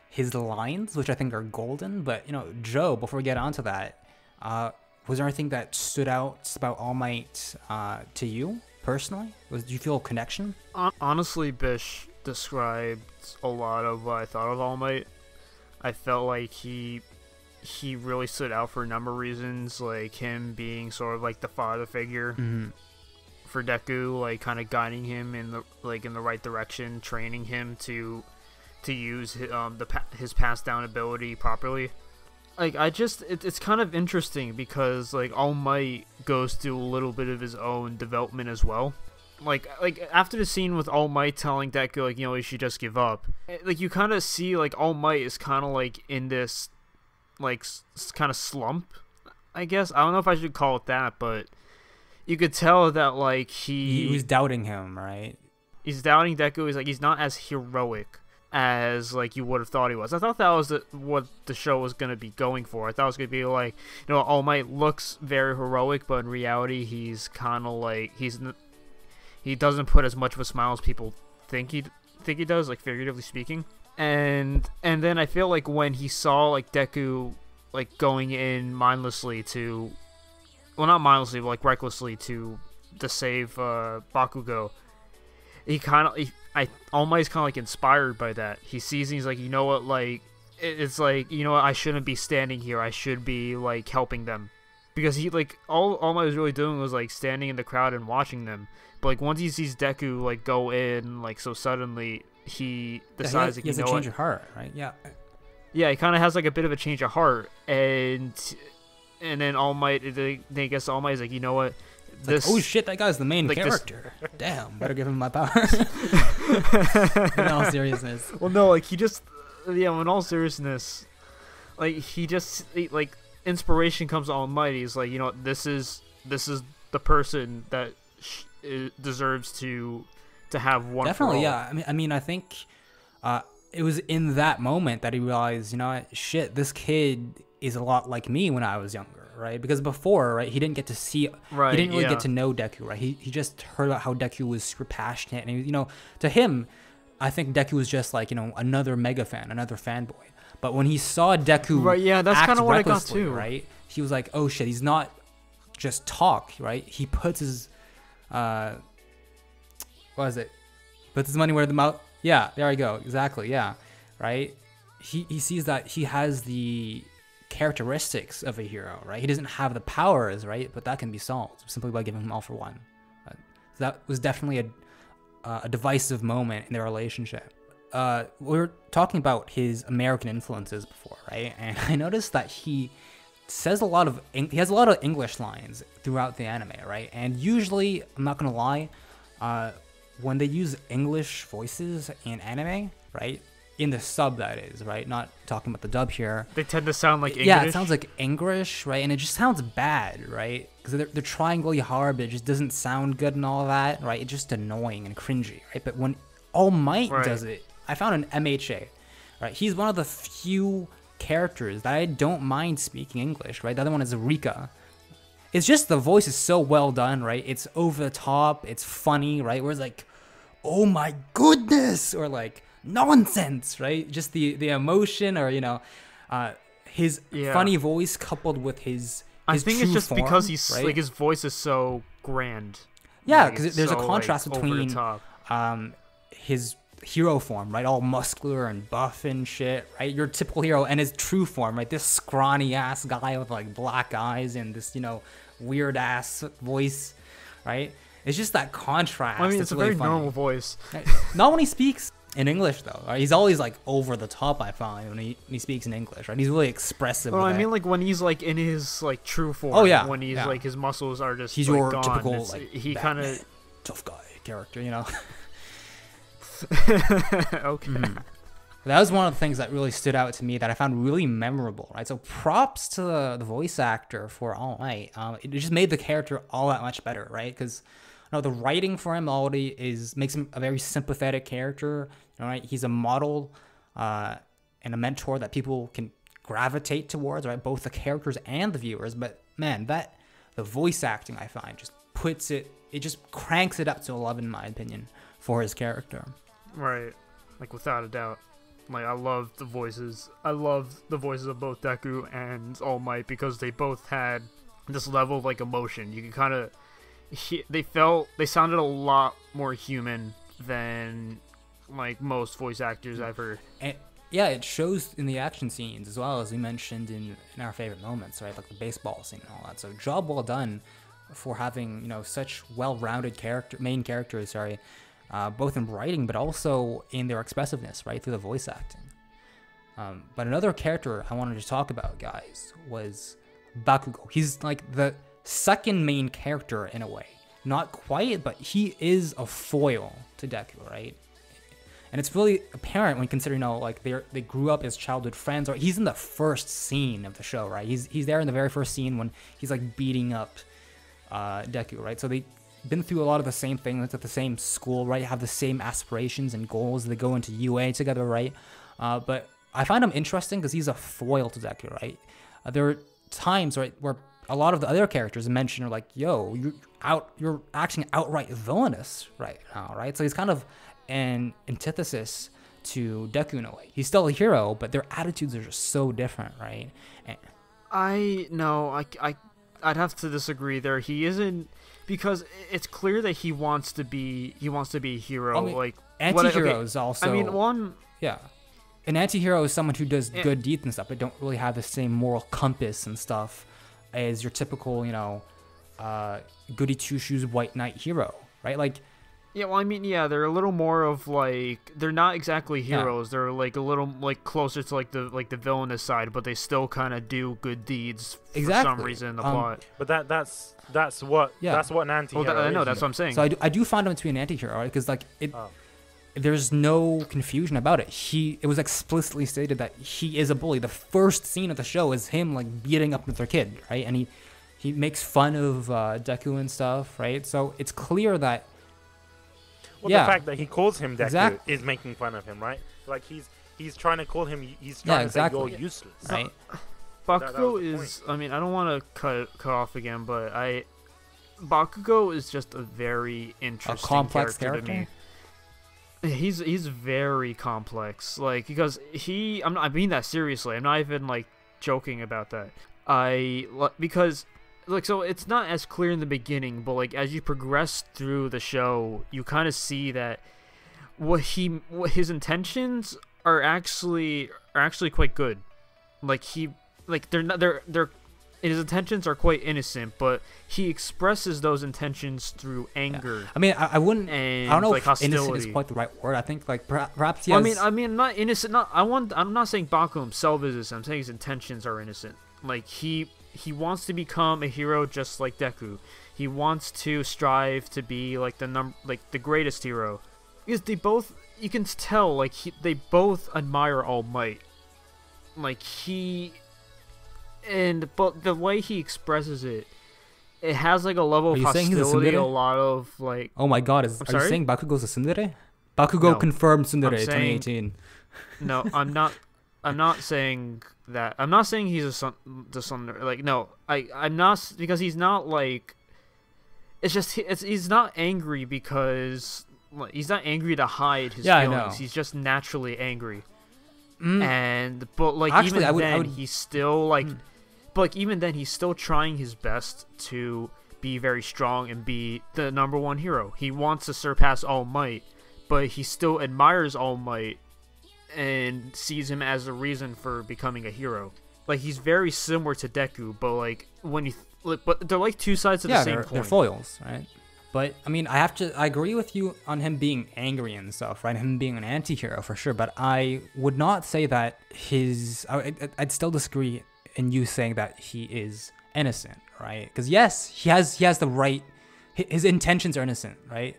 his lines, which I think are golden. But, Joe, before we get onto that, was there anything that stood out about All Might to you personally? Did you feel a connection? Honestly, Bish described a lot of what I thought of All Might. I felt like he really stood out for a number of reasons, like him being sort of like the father figure for Deku, like kind of guiding him in the right direction, training him to use his passed down ability properly. Like, it's kind of interesting because like All Might goes through a little bit of his own development as well. Like after the scene with All Might telling Deku like, you should just give up. Like, you kind of see like All Might is kind of like in this like kind of slump, I guess. I don't know if I should call it that, but you could tell that like He was doubting him, right? He's doubting Deku. He's like, he's not as heroic as like you would have thought he was. I thought that was what the show was gonna be going for. I thought it was gonna be like, All Might looks very heroic, but in reality, he's kind of like he doesn't put as much of a smile as people think he does, like figuratively speaking. And then I feel like when he saw like Deku like going in mindlessly to, well, not mindlessly, but like recklessly to save Bakugo, All Might's kind of like inspired by that. He sees and he's like, what, like, it's like, what, I shouldn't be standing here. I should be like helping them, because he like all Might was really doing was like standing in the crowd and watching them. But like once he sees Deku like go in like so suddenly, he decides he has a change of heart, right? Yeah. Yeah, he kind of has like a bit of a change of heart, and then All Might, I guess All Might is like, what? Like, oh shit, that guy's the main like character. Damn, better give him my power. In all seriousness. Well, no, like in all seriousness, like like inspiration comes to All Might. He's like, this is the person that deserves to have one. Definitely, for all. yeah. I mean, I think it was in that moment that he realized, shit, this kid is a lot like me when I was younger. Right, because before, right, he didn't get to see, right, he didn't really yeah. get to know Deku, right? He just heard about how Deku was super passionate, and he, to him, I think Deku was just like another mega fan, another fanboy. But when he saw Deku, right, yeah, that's kind of what I got too, right? He was like, oh shit, he's not just talk, right? He puts his, what is it? Puts his money where the mouth. Yeah, there we go. Exactly. Yeah, right. He sees that he has the characteristics of a hero, right? He doesn't have the powers, right? But that can be solved simply by giving him all for one. So that was definitely a divisive moment in their relationship. We were talking about his American influences before, right? And I noticed that he has a lot of English lines throughout the anime, right? And usually, I'm not gonna lie, when they use English voices in anime, right? In the sub, that is, right? Not talking about the dub here. They tend to sound like English. Yeah, it sounds like English, right? And it just sounds bad, right? Because they're trying really hard, but it just doesn't sound good and all that, right? It's just annoying and cringy, right? But when All Might does it, I found an MHA, right? He's one of the few characters that I don't mind speaking English, right? The other one is Rika. It's just the voice is so well done, right? It's over the top, it's funny, right? Where it's like, oh my goodness, or like nonsense, right? Just the emotion, or his funny voice coupled with his I think it's just form, because he's right? like his voice is so grand. Yeah, Like, because it's there's so, a contrast like, over the between top. his hero form, right? All muscular and buff and shit, right? Your typical hero, and his true form, right? This scrawny ass guy with like black eyes and this, weird ass voice, right? It's just that contrast. I mean, it's it's a really very funny. normal voice. Not when he speaks in English, though. Right? He's always like over the top, I find, when he speaks in English, right? He's really expressive. Well, with I it. mean, like when he's like in his like true form. Oh, yeah, When he's yeah. like his muscles are just. He's like, your gone. typical It's- like he Batman, kind of tough guy character, okay. That was one of the things that really stood out to me that I found really memorable, right? So props to the voice actor for All Might. It just made the character all that much better, right? Because the writing for him already makes him a very sympathetic character, right? He's a model and a mentor that people can gravitate towards, right? Both the characters and the viewers. But man, the voice acting, I find, just just cranks it up to 11, in my opinion, for his character. Right, like without a doubt. Like I love the voices. I love the voices of both Deku and All Might because they both had this level of like emotion. You could kind of, they sounded a lot more human than like most voice actors I've heard. And yeah, it shows in the action scenes as well, as we mentioned in our favorite moments, right? Like the baseball scene and all that. So job well done for having such well-rounded main characters, both in writing but also in their expressiveness, right, through the voice acting. But another character I wanted to talk about, guys, was Bakugo. He's like the second main character in a way. Not quite, but he is a foil to Deku, right? And it's really apparent when considering, like they grew up as childhood friends. Or he's in the first scene of the show, right? He's there in the very first scene when he's like beating up Deku, right? So they been through a lot of the same things at the same school, right? Have the same aspirations and goals. They go into UA together, right? But I find him interesting because he's a foil to Deku, right? There are times, right, where a lot of the other characters mention are like, "Yo, you're acting outright villainous right now," right? So he's kind of an antithesis to Deku in a way. He's still a hero, but their attitudes are just so different, right? And I'd have to disagree there. He isn't, because it's clear that he wants to be a hero. I mean, like anti-heroes also. I mean, one. Yeah. An anti-hero is someone who does good deeds and stuff, but don't really have the same moral compass and stuff as your typical, goody two-shoes white knight hero, right? Like, Yeah, well, I mean, yeah, they're a little more of like, they're not exactly heroes. Yeah. They're like a little like closer to like the villainous side, but they still kind of do good deeds for some reason in the plot. But that's what an anti-hero I know, is. that's what I'm saying. So I do find him to be an anti-hero, right? Because like there's no confusion about it. It was explicitly stated that he is a bully. The first scene of the show is him like beating up another kid, right? And he makes fun of Deku and stuff, right? So it's clear that. Well, the fact that he calls him Deku is making fun of him, right? Like he's trying to call him. He's trying to say you're useless, right? Bakugo is. I mean, I don't want to cut off again, but Bakugo is just a very interesting, complex character to me. He's very complex, like, because I mean that seriously. I'm not even like joking about that. Because. Like, so it's not as clear in the beginning, but like as you progress through the show, you kind of see that what his intentions are actually quite good. Like his intentions are quite innocent, but he expresses those intentions through anger. Yeah. I mean, I don't know like if hostility. innocent is quite the right word. I think like perhaps he has. Well, I mean, not innocent. I'm not saying Bakugo himself is innocent. I'm saying his intentions are innocent. Like he wants to become a hero just like Deku. He wants to strive to be like the greatest hero. Because you can tell like they both admire All Might. Like but the way he expresses it has like a level of hostility. A lot of like. Oh my God! Are you saying Bakugo's a tsundere? Bakugo confirmed tsundere 2018. No, I'm not. I'm not saying that. I'm not saying he's the son. Like, no, I'm not, because he's not like. It's just he's not angry because, like, he's not angry to hide his feelings. I know. He's just naturally angry. But Actually, even then he's still like, but like even then he's still trying his best to be very strong and be the number one hero. He wants to surpass All Might, but he still admires All Might and sees him as a reason for becoming a hero. Like, he's very similar to Deku, but like when you but they're like two sides of the same coin. They're foils, right? But I mean, I agree with you on him being angry and stuff, right? Him being an anti-hero for sure, but I would not say that I'd still disagree in you saying that he is innocent, right? Because yes, he has the right, his intentions are innocent, right?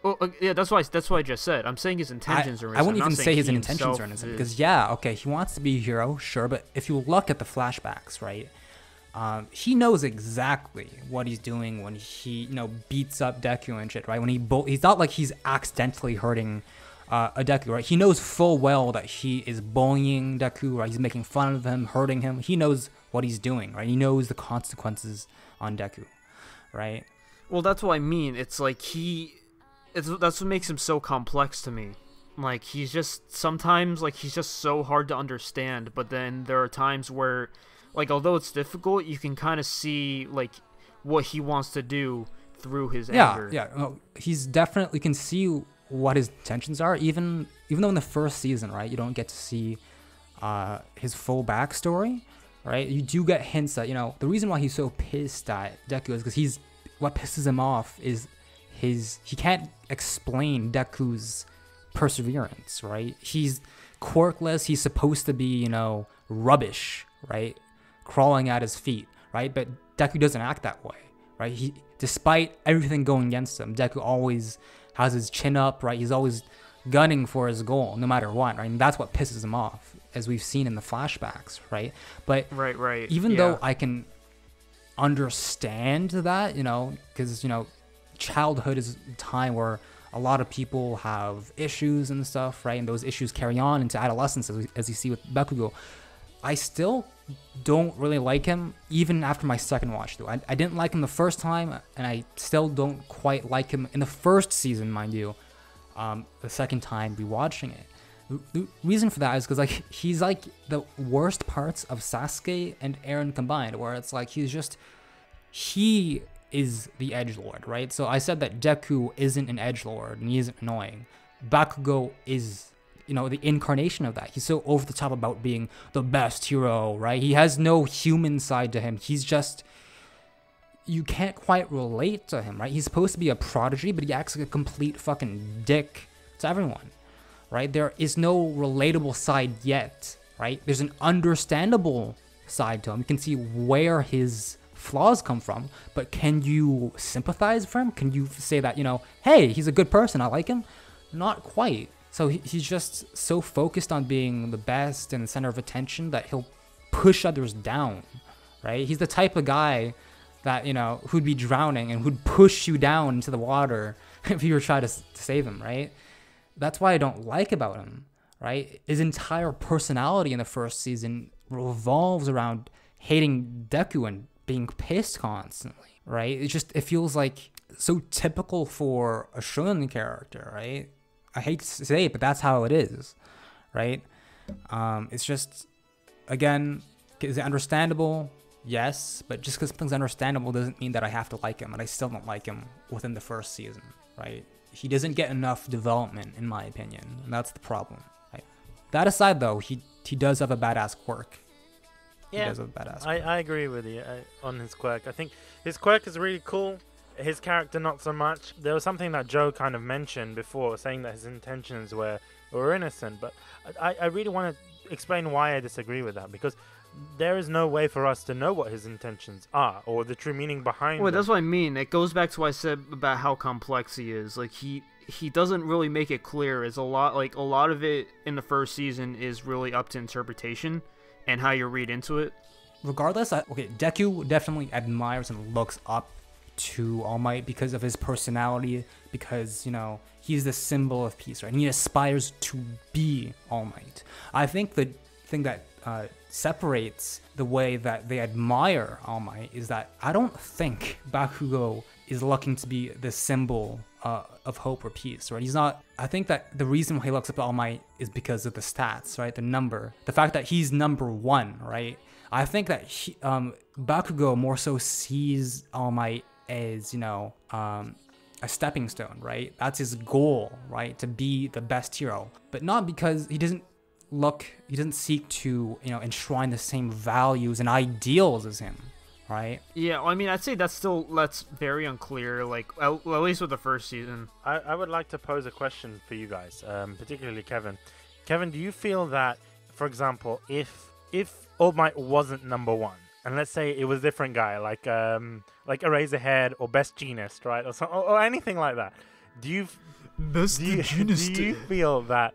Well, yeah, that's why I just said. I'm saying his intentions are innocent. I wouldn't even say his intentions are innocent, because he wants to be a hero, sure, but if you look at the flashbacks, right, he knows exactly what he's doing when he, beats up Deku and shit, right? When he's not like he's accidentally hurting a Deku, right? He knows full well that he is bullying Deku, right? He's making fun of him, hurting him. He knows what he's doing, right? He knows the consequences on Deku, right? Well, that's what I mean. It's like that's what makes him so complex to me. Like, he's just sometimes, like, he's just so hard to understand, but then there are times where, like, although it's difficult, you can kind of see, like, what he wants to do through his anger. Yeah. No, he's definitely, can see what his intentions are, even though in the first season, right, you don't get to see his full backstory, right? You do get hints that, the reason why he's so pissed at Deku is because what pisses him off is he can't explain Deku's perseverance, right? He's quirkless, he's supposed to be, rubbish, right? Crawling at his feet, right? But Deku doesn't act that way, right? Despite everything going against him, Deku always has his chin up, right? He's always gunning for his goal, no matter what, right? And that's what pisses him off, as we've seen in the flashbacks, right? But right, even though I can understand that, because, childhood is a time where a lot of people have issues and stuff, right? And those issues carry on into adolescence, as you see with Bakugo. I still don't really like him, even after my second watch, though. I didn't like him the first time, and I still don't quite like him in the first season, mind you, the second time rewatching it. The reason for that is because, like, he's like the worst parts of Sasuke and Eren combined, where it's like he is the edgelord, right? So I said that Deku isn't an edgelord and he isn't annoying. Bakugo is, the incarnation of that. He's so over the top about being the best hero, right? He has no human side to him. He's just, you can't quite relate to him, right? He's supposed to be a prodigy, but he acts like a complete fucking dick to everyone, right? There is no relatable side yet, right? There's an understandable side to him. You can see where his flaws come from, but can you sympathize for him? Can you say that, hey, he's a good person, I like him? Not quite. So he's just so focused on being the best and the center of attention that he'll push others down, right? He's the type of guy that, who'd be drowning and who'd push you down into the water if you were trying to save him, right? That's why I don't like about him, right? His entire personality in the first season revolves around hating Deku and being pissed constantly, right? It feels like so typical for a shonen character, right? I hate to say it, but that's how it is, right? It's just, again, is it understandable? Yes, but just because something's understandable doesn't mean that I have to like him, and I still don't like him within the first season, right? He doesn't get enough development, in my opinion, and that's the problem, right? That aside, though, he does have a badass quirk. Yeah, I agree with you on his quirk. I think his quirk is really cool. His character, not so much. There was something that Joe kind of mentioned before, saying that his intentions were innocent. But I really want to explain why I disagree with that, because there is no way for us to know what his intentions are or the true meaning behind them. That's what I mean. It goes back to what I said about how complex he is. Like, he doesn't really make it clear. It's a lot of it in the first season is really up to interpretation and how you read into it. Regardless, Deku definitely admires and looks up to All Might because of his personality, because, you know, he's the symbol of peace, right? And he aspires to be All Might. I think the thing that separates the way that they admire All Might is that I don't think Bakugo is looking to be the symbol of hope or peace, right? He's not. I think that the reason why he looks up to All Might is because of the stats, right? The number, the fact that he's number 1, right? I think that Bakugo more so sees All Might as, you know, a stepping stone, right? That's his goal, right? To be the best hero, but not because he doesn't seek to, you know, enshrine the same values and ideals as him, right? Yeah, well, I mean, I'd say that's very unclear, like, at least with the first season. I would like to pose a question for you guys, particularly Kevin. Kevin, do you feel that, for example, if All Might wasn't number 1, and let's say it was a different guy, like Eraserhead or Best Jeanist, right, or anything like that, do you feel that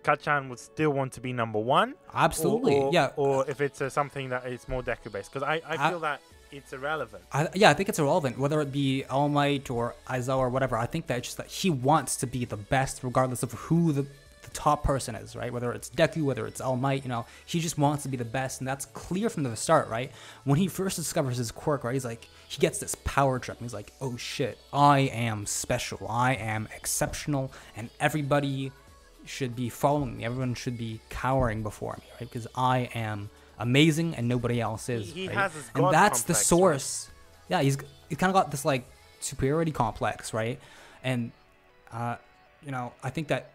Kachan would still want to be number 1? Absolutely, yeah. Or if it's something that is more Deku based, because I feel that it's irrelevant. I think it's irrelevant, whether it be All Might or Aizawa or whatever. I think that it's just that he wants to be the best, regardless of who the top person is, right? Whether it's Deku, whether it's All Might, you know, he just wants to be the best, and that's clear from the start, right? When he first discovers his quirk, right, he's like, he gets this power trip, and he's like, oh shit, I am special, I am exceptional, and everybody should be following me, everyone should be cowering before me, right? Because I am amazing and nobody else is. He right? has his and God that's the complex, source. Right? Yeah, he's kind of got this like superiority complex, right? And you know, I think that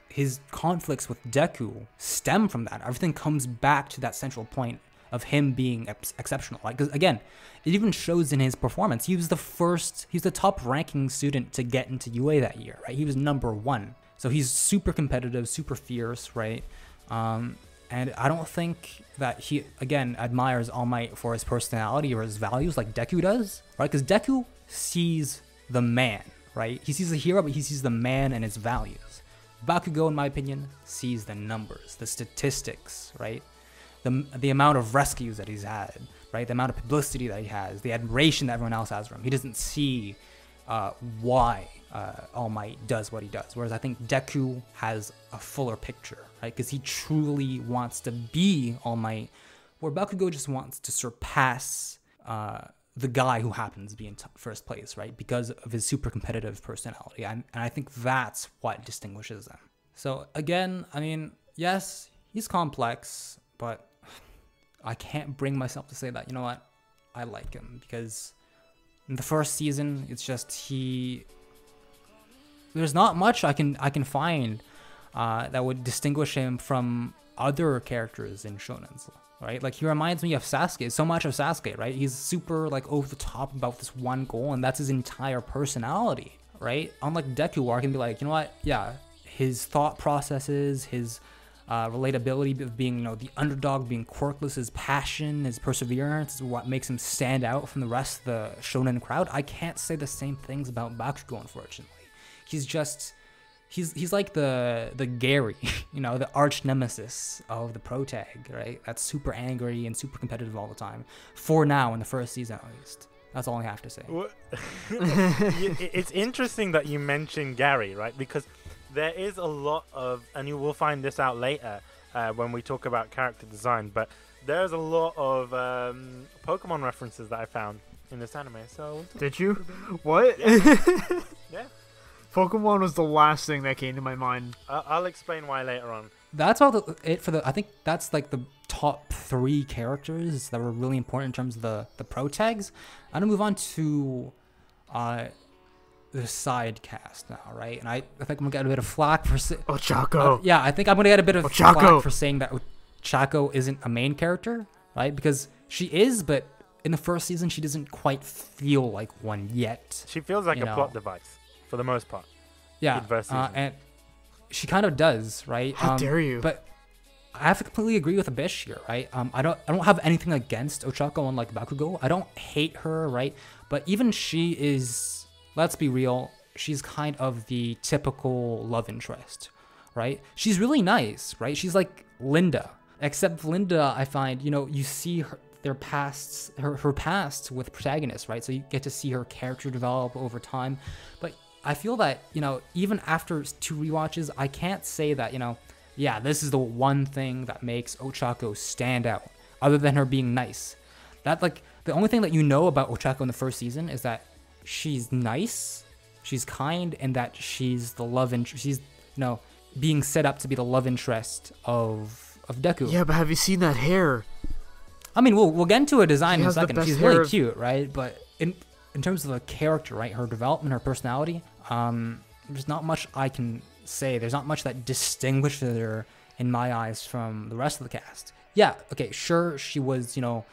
his conflicts with Deku stem from that. Everything comes back to that central point of him being exceptional. Like, 'cause again, it even shows in his performance. He's the top ranking student to get into UA that year, right? He was number 1. So he's super competitive, super fierce, right? And I don't think that he, again, admires All Might for his personality or his values like Deku does, right? Because Deku sees the man, right? He sees the hero, but he sees the man and his values. Bakugo, in my opinion, sees the numbers, the statistics, right? The amount of rescues that he's had, right? The amount of publicity that he has, the admiration that everyone else has for him. He doesn't see why All Might does what he does. Whereas I think Deku has a fuller picture, right? Because he truly wants to be All Might, where Bakugo just wants to surpass the guy who happens to be in first place, right? Because of his super competitive personality. And I think that's what distinguishes them. So again, I mean, yes, he's complex, but I can't bring myself to say that, you know what, I like him. Because in the first season, it's just there's not much I can find that would distinguish him from other characters in shonens, right? Like, he reminds me of Sasuke, so much of Sasuke, right? He's super like over the top about this one goal, and that's his entire personality, right? Unlike Deku, where I can be like, you know what, yeah, his thought processes, his relatability of being, you know, the underdog, being quirkless, his passion, his perseverance is what makes him stand out from the rest of the shonen crowd. I can't say the same things about Bakugo, unfortunately. He's just, he's like the Gary, you know, the arch nemesis of the protag, right? That's super angry and super competitive all the time. For now, in the first season at least. That's all I have to say. It's interesting that you mentioned Gary, right? Because there is a lot of, and you will find this out later when we talk about character design, but there's a lot of Pokemon references that I found in this anime. So did you? What? Yeah. Pokemon was the last thing that came to my mind. I'll explain why later on. That's all it for the. I think that's like the top 3 characters that were really important in terms of the pro tags. I'm gonna move on to the side cast now, right? And I think I'm gonna get a bit of flack for Ochako. Yeah, I think I'm gonna get a bit of flack for saying that Ochako isn't a main character, right? Because she is, but in the first season she doesn't quite feel like one yet. She feels like a plot device for the most part. Yeah, and she kind of does, right? How dare you? But I have to completely agree with Abish here, right? I don't have anything against Ochako, unlike Bakugo. I don't hate her, right? But even she is, let's be real, she's kind of the typical love interest, right? She's really nice, right? She's like Linda, except Linda, I find, you know, you see her, their pasts, her past with protagonists, right? So you get to see her character develop over time. But I feel that, you know, even after 2 rewatches, I can't say that, you know, yeah, this is the one thing that makes Ochako stand out, other than her being nice. That, like, the only thing that you know about Ochako in the first season is that she's nice, she's kind, and that she's the love interest. She's, you know, being set up to be the love interest of Deku. Yeah, but have you seen that hair? I mean, we'll get into a design in a second. She's hair. really cute, right? But in terms of the character, right, her development, her personality, there's not much I can say. There's not much that distinguishes her in my eyes from the rest of the cast. Yeah, okay, sure, she was, you know,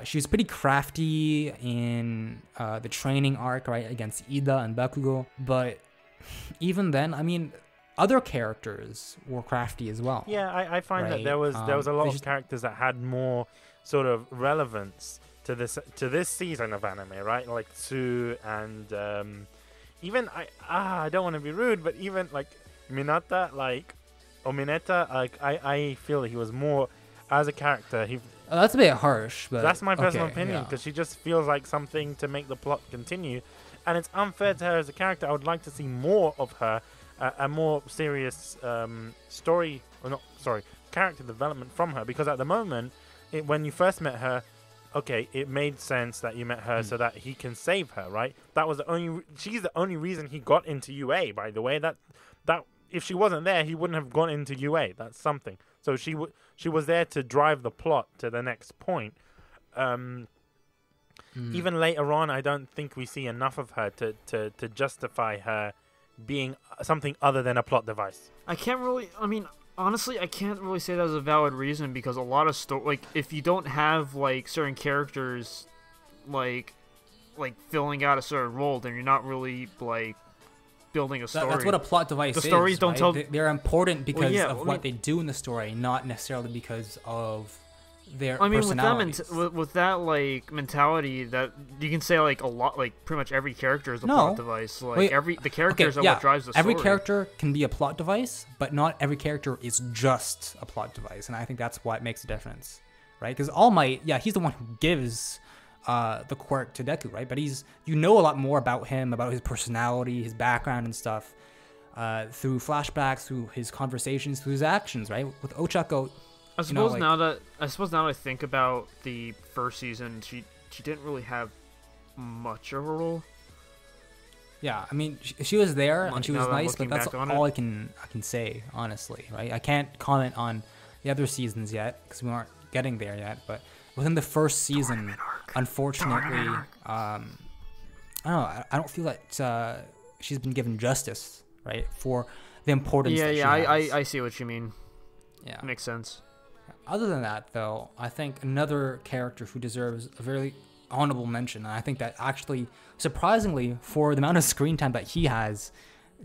she was pretty crafty in the training arc, right, against Ida and Bakugo. But even then, I mean, other characters were crafty as well. Yeah, I find right? that there was a lot of characters that had more sort of relevance to this season of anime, right? Like Tsu and even I don't want to be rude, but even like Minata, or Mineta, I feel he was more as a character. That's a bit harsh, but that's my personal opinion, yeah. because she just feels like something to make the plot continue, and it's unfair to her as a character. I would like to see more of her, a more serious character development from her, because at the moment, when you first met her, okay, it made sense that you met her so that he can save her, right? That was she's the only reason he got into UA, by the way. That if she wasn't there, he wouldn't have gone into UA. That's something. So she was there to drive the plot to the next point. Even later on, I don't think we see enough of her to justify her being something other than a plot device. Honestly, I can't really say that as a valid reason, because a lot of if you don't have like certain characters like filling out a certain role, then you're not really like building a story. That's what a plot device is. The stories don't tell. They're important because of what they do in the story, not necessarily because of their personalities. With that like mentality, that you can say like a lot, like pretty much every character is a plot device. Like the characters are what drives the story. Every character can be a plot device, but not every character is just a plot device, and I think that's what makes a difference, right? Because All Might, he's the one who gives the quirk to Deku, right? But you know a lot more about him, about his personality, his background and stuff, through flashbacks, through his conversations, through his actions, right? With Ochako, I suppose now that I think about the first season, she didn't really have much of a role. Yeah, I mean, she was there and she was nice, but that's all I can say, honestly, right? I can't comment on the other seasons yet because we aren't getting there yet. But within the first season, unfortunately, I don't feel that she's been given justice, right, for the importance. I see what you mean. Yeah, makes sense. Other than that, though, I think another character who deserves a very honorable mention, and I think that actually, surprisingly, for the amount of screen time that he has,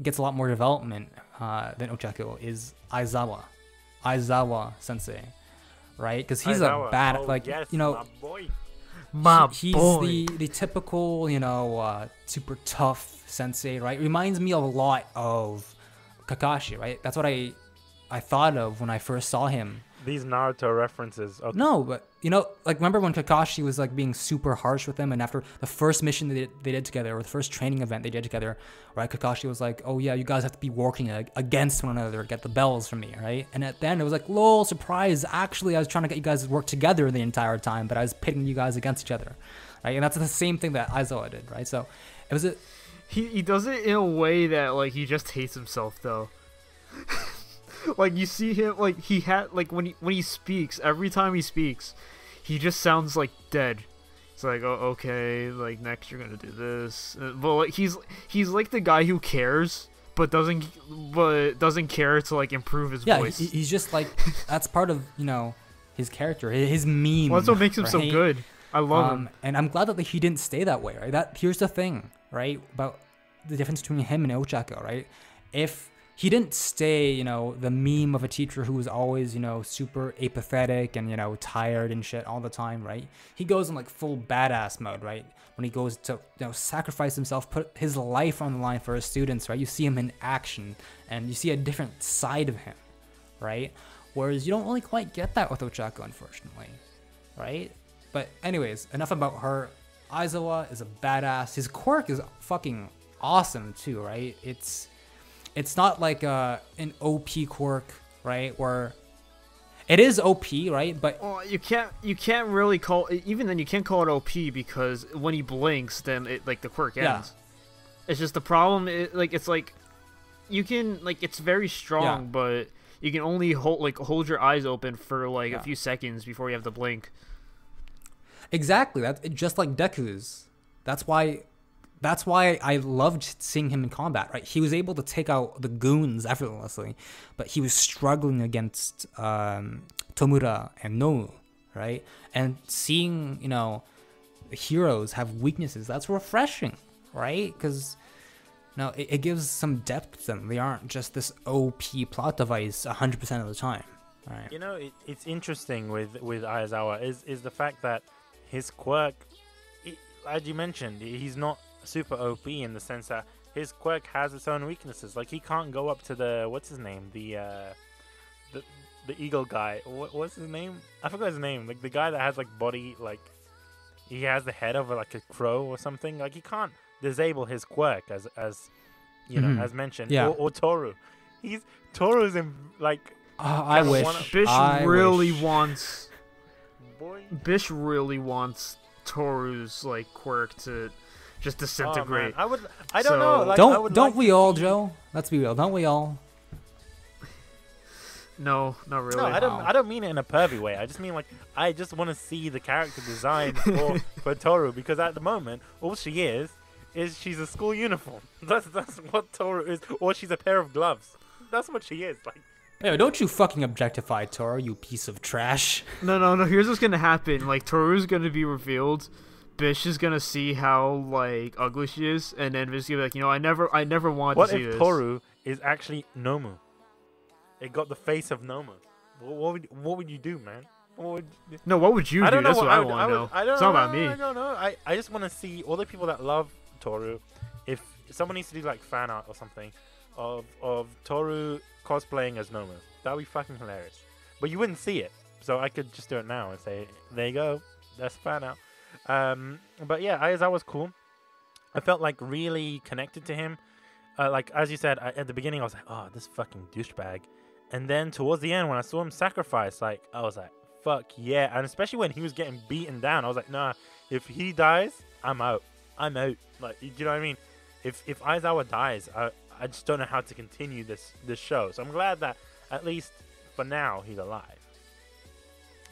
gets a lot more development than Ochako, is Aizawa Sensei, right? Because he's a bad, he's the typical, super tough sensei, right? Reminds me a lot of Kakashi, right? That's what I thought of when I first saw him. These Naruto references. Okay. No, but remember when Kakashi was being super harsh with him, and after the first mission they did together, or the first training event they did together, right? Kakashi was like, "Oh yeah, you guys have to be working against one another, get the bells from me," right? And at the end it was like, "Lol, surprise! Actually, I was trying to get you guys to work together the entire time, but I was pitting you guys against each other, right?" And that's the same thing that Aizawa did, right? So it was he does it in a way that he just hates himself though. You see him, when he speaks, every time he speaks, he just sounds dead. It's like, oh, okay, next you're gonna do this. But he's like the guy who cares, but doesn't care to improve his voice. Yeah, he's just that's part of his character, his meme. Well, that's what makes him so good. I love him, and I'm glad that he didn't stay that way. Right? Here's the thing, right, about the difference between him and Ochako, right? If he didn't stay, the meme of a teacher who was always, super apathetic and, tired and shit all the time, right? He goes in full badass mode, right? When he goes to, sacrifice himself, put his life on the line for his students, right? You see him in action and you see a different side of him, right? Whereas you don't really quite get that with Ochako, unfortunately, right? But anyways, enough about her. Aizawa is a badass. His quirk is fucking awesome too, right? It's not like an OP quirk, right? Where it is OP, right? But you can't really call, even then you can't call it OP, because when he blinks, then it, like, the quirk ends. It's just the problem. It's like you can, like, it's very strong, but you can only hold your eyes open for like a few seconds before you have to blink. Exactly. That's just like Deku's. That's why I loved seeing him in combat, right? He was able to take out the goons effortlessly, but he was struggling against Tomura and Nomu, right? And seeing, you know, heroes have weaknesses, that's refreshing, right? Because no, it gives some depth to them. They aren't just this OP plot device 100% of the time, right? You know, it's interesting with Aizawa is the fact that his quirk, as you mentioned, he's not super OP in the sense that his quirk has its own weaknesses. Like, he can't go up to the, what's his name, the eagle guy. What's his name? I forgot his name. Like, the guy that has, like, body, like, he has the head of like a crow or something. Like, he can't disable his quirk as you know, as mentioned. Or Toru. Toru's in, like, I wish. Bish really wants Toru's, like, quirk to just disintegrate. Oh, I don't know. Like, don't we all, Joe? Let's be real. Don't we all? No, not really. No, I don't mean it in a pervy way. I just mean, like, I just want to see the character design for Toru, because at the moment, all she is she's a school uniform. That's what Toru is, or she's a pair of gloves. That's what she is. Like, hey, don't you fucking objectify Toru, you piece of trash. No. Here's what's gonna happen. Like, Toru's gonna be revealed. Bish is gonna see how, like, ugly she is, and then Bish is gonna be like, you know, I never wanted to see this. What if Toru is actually Nomu? It got the face of Nomu. What would you do, man? What would you do? That's what I want to know. It's not about me. I don't know. I just want to see all the people that love Toru. If someone needs to do, like, fan art or something of Toru cosplaying as Nomu, that'd be fucking hilarious. But you wouldn't see it, so I could just do it now and say, there you go, that's fan art. But yeah, Aizawa was cool. I felt, like, really connected to him. Like, as you said, at the beginning, I was like, oh, this fucking douchebag. And then towards the end, when I saw him sacrifice, like, I was like, fuck yeah. And especially when he was getting beaten down, I was like, nah, if he dies, I'm out. Like, you know what I mean? If Aizawa dies, I just don't know how to continue this show. So I'm glad that at least for now he's alive.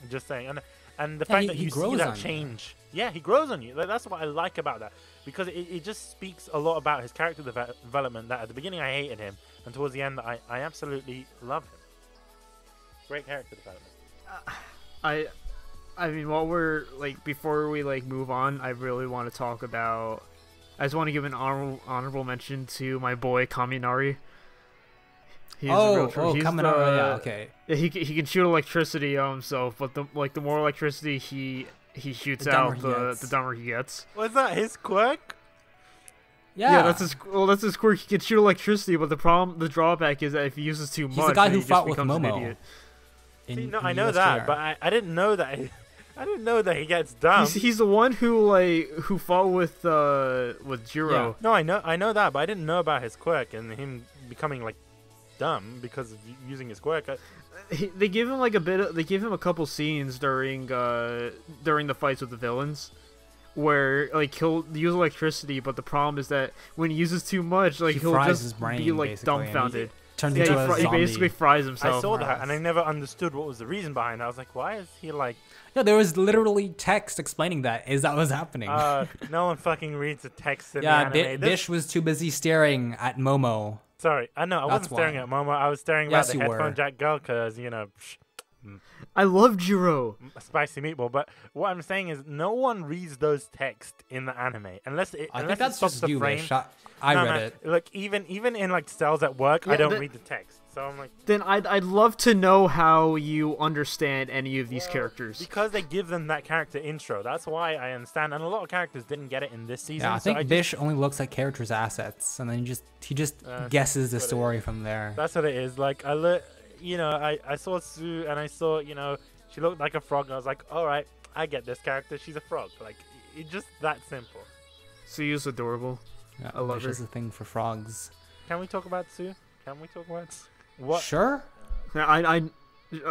I'm just saying, and the fact that you see that change, he grows on you. That's what I like about that, because it just speaks a lot about his character development. That at the beginning I hated him, and towards the end I absolutely love him. Great character development. I mean, while we're, like, before we, like, move on, I really want to talk about. I just want to give an honorable mention to my boy Kaminari. He's Kaminari, yeah, okay. He can shoot electricity himself, but the more electricity he shoots out, the dumber he gets. Was that his quirk? Yeah, that's his quirk. He can shoot electricity, but the drawback is that if he uses too much, he's the guy who fought with Momo. I know that, but I didn't know that. I didn't know that he gets dumb. He's the one who fought with Jiro. Yeah. No, I know that, but I didn't know about his quirk and him becoming, like, dumb because of using his quirk. They give him a couple scenes during the fights with the villains, where, like, he'll use electricity, but the problem is that when he uses too much, like, he'll just be, like, dumbfounded. He basically fries himself. I saw that, and I never understood what was the reason behind it. I was like, why is he, like... No, there was literally text explaining that. Is that was happening? No one fucking reads the text in the anime. Bish was too busy staring at Momo. Sorry, I know, I wasn't staring at Momo. I was staring at the headphone jack girl, because, you know... I love Jiro. Spicy meatball, but what I'm saying is no one reads those texts in the anime unless that's just the frame. I read it. Like, even in, like, cells at work, I don't read the text. So I'm like, then I'd love to know how you understand any of these characters, because they give them that character intro. That's why I understand, and a lot of characters didn't get it in this season. Yeah, I think Bish only looks at characters' assets, and then he just guesses the story from there. That's what it is. Like, I saw Sue, and I saw, you know, she looked like a frog, and I was like, all right, I get this character. She's a frog. Like, it's just that simple. Sue's adorable. Yeah, I love there's her. a thing for frogs. Can we talk about Sue? What? Sure. Yeah, I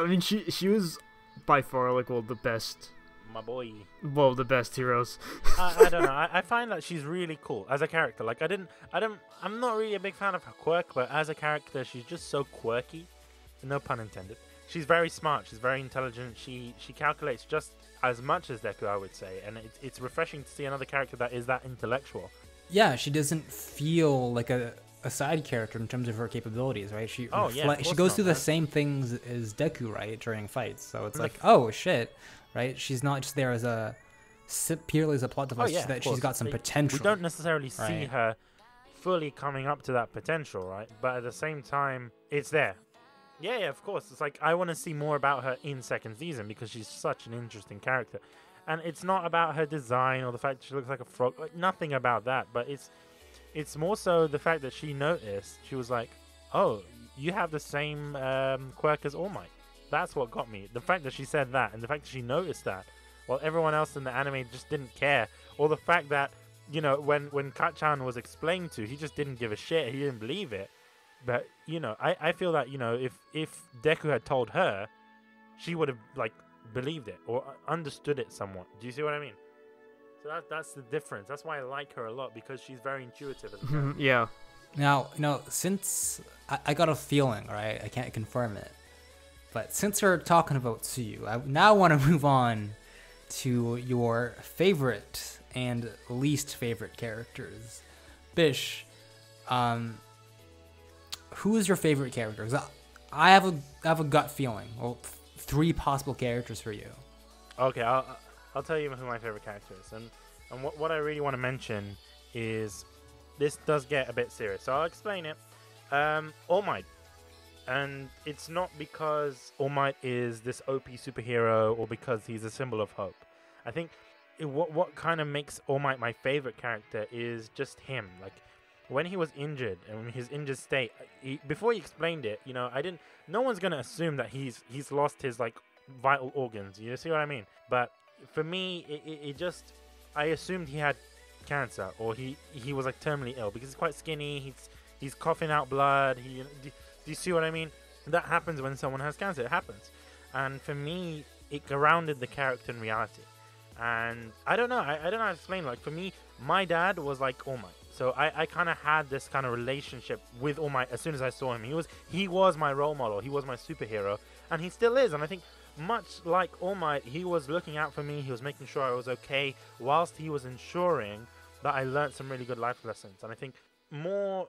mean, she was by far like the best. My boy. Well, the best heroes. I don't know. I find that she's really cool as a character. Like, I'm not really a big fan of her quirk, but as a character, she's just so quirky. No pun intended. She's very smart. She's very intelligent. She calculates just as much as Deku, I would say, and it's refreshing to see another character that is that intellectual. Yeah, she doesn't feel like a side character in terms of her capabilities, right? She she goes through the same things as Deku, right, during fights. So it's like, oh shit, right? She's not just there as purely as a plot device. She's got some potential. We don't necessarily see her fully coming up to that potential, right? But at the same time, it's there. Yeah, of course. It's like, I want to see more about her in second season because she's such an interesting character. And it's not about her design or the fact that she looks like a frog. Like, nothing about that. But it's more so the fact that she noticed. She was like, oh, you have the same quirk as All Might. That's what got me. The fact that she said that and the fact that she noticed that while everyone else in the anime just didn't care. Or the fact that, you know, when Kachan was explained to, he just didn't give a shit. He didn't believe it. But, you know, I feel that, you know, if Deku had told her, she would have, like, believed it or understood it somewhat. Do you see what I mean? So that's the difference. That's why I like her a lot, because she's very intuitive as a character. Yeah. Now, you know, since I got a feeling, right? I can't confirm it. But since we're talking about Tsuyu, I now want to move on to your favorite and least favorite characters. Bish, who is your favorite character? 'Cause I have a gut feeling. Well, 3 possible characters for you. Okay, I'll tell you who my favorite character is. And what I really want to mention is, this does get a bit serious, so I'll explain it. All Might. And it's not because All Might is this OP superhero or because he's a symbol of hope. I think what kind of makes All Might my favorite character is just him. Like, when he was injured and his injured state, before he explained it, you know, no one's gonna assume that he's lost his, like, vital organs. You see what I mean? But for me, it just, I assumed he had cancer or he was, like, terminally ill because he's quite skinny. He's coughing out blood. Do you see what I mean? That happens when someone has cancer. It happens. And for me, it grounded the character in reality. And I don't know. I don't know how to explain. Like, for me, my dad was like All Might. So I kind of had this kind of relationship with All Might as soon as I saw him. He was my role model. He was my superhero. And he still is. And I think much like All Might, he was looking out for me. He was making sure I was okay, whilst he was ensuring that I learned some really good life lessons. And I think more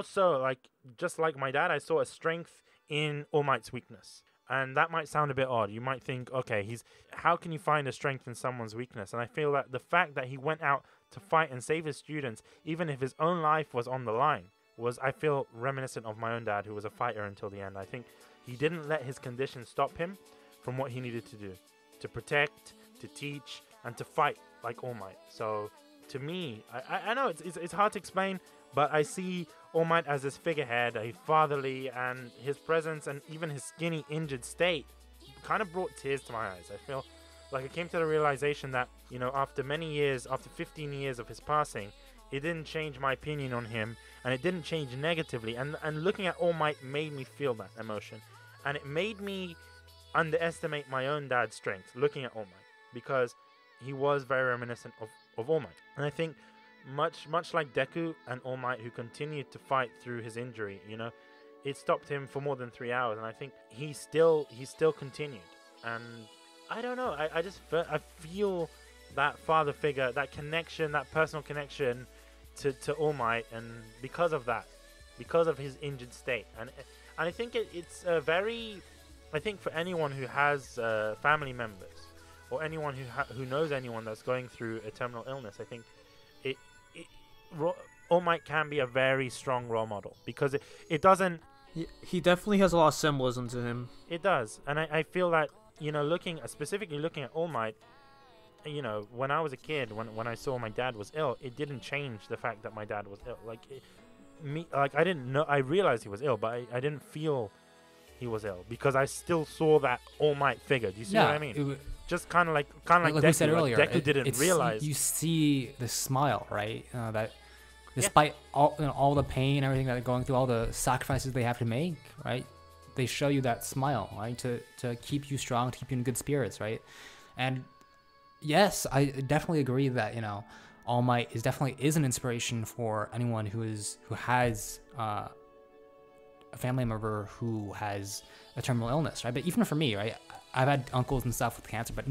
so, like, just like my dad, I saw a strength in All Might's weakness. And that might sound a bit odd. You might think, okay, how can you find a strength in someone's weakness? And I feel that the fact that he went out to fight and save his students, even if his own life was on the line, was, I feel, reminiscent of my own dad, who was a fighter until the end. I think he didn't let his condition stop him from what he needed to do, to protect, to teach, and to fight like All Might. So, to me, I know it's hard to explain, but I see All Might as this figurehead, a fatherly, and his presence and even his skinny, injured state kind of brought tears to my eyes. I feel like I came to the realization that, you know, after many years, after 15 years of his passing, it didn't change my opinion on him, and it didn't change negatively. And looking at All Might made me feel that emotion, and it made me underestimate my own dad's strength looking at All Might, because he was very reminiscent of All Might. And I think much like Deku and All Might, who continued to fight through his injury, you know, it stopped him for more than 3 hours, and I think he still continued. And I don't know, I feel that father figure, that connection, that personal connection to All Might, and because of his injured state, and I think it's a very, I think for anyone who has family members or anyone who knows anyone that's going through a terminal illness, I think All Might can be a very strong role model, because it doesn't. He definitely has a lot of symbolism to him. It does, and I feel that, you know, specifically looking at All Might, you know, when I was a kid, when I saw my dad was ill, it didn't change the fact that my dad was ill. I didn't know. I realized he was ill, but I didn't feel he was ill, because I still saw that All Might figure. Do you see what I mean? just kind of like like Deku, we said earlier, Deku didn't realize. You see the smile, right? That despite all the pain, everything that they're going through, all the sacrifices they have to make, right? They show you that smile, right? To keep you strong, to keep you in good spirits, right? And yes, I definitely agree that All Might is an inspiration for anyone who has a family member who has a terminal illness, right? But even for me, right? I've had uncles and stuff with cancer, but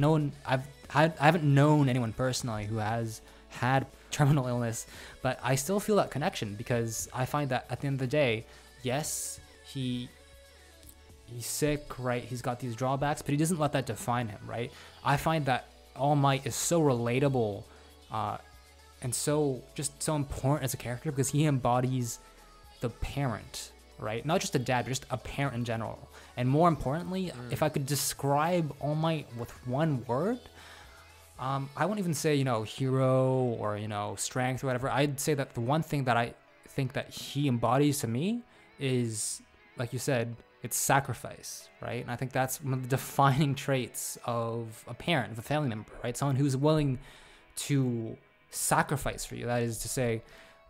I haven't known anyone personally who has had terminal illness, but I still feel that connection because I find that at the end of the day, yes, he's sick, right? He's got these drawbacks, but he doesn't let that define him, right? I find that All Might is so relatable, and so important as a character because he embodies the parent, right? Not just a dad, but just a parent in general. And more importantly, if I could describe All Might with one word, I wouldn't even say, hero or, strength or whatever. I'd say that the one thing that I think that he embodies to me is, like you said, it's sacrifice, right? And I think that's one of the defining traits of a parent, of a family member, right? Someone who's willing to sacrifice for you. That is to say,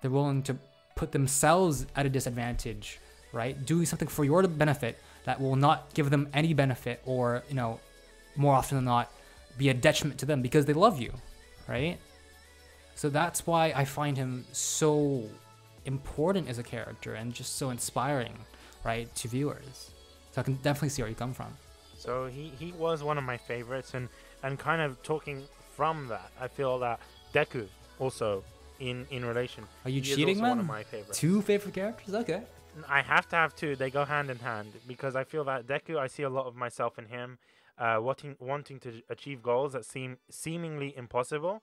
they're willing to put themselves at a disadvantage, right? Doing something for your benefit that will not give them any benefit or, more often than not, be a detriment to them because they love you, right? So that's why I find him so important as a character and just so inspiring, right, to viewers. So I can definitely see where you come from. So he was one of my favorites, and kind of talking from that, I feel that Deku also in relation. Are you cheating, man? One of my favorites. 2 favorite characters? Okay. I have to have 2. They go hand in hand because I feel that Deku, I see a lot of myself in him, wanting to achieve goals that seem seemingly impossible,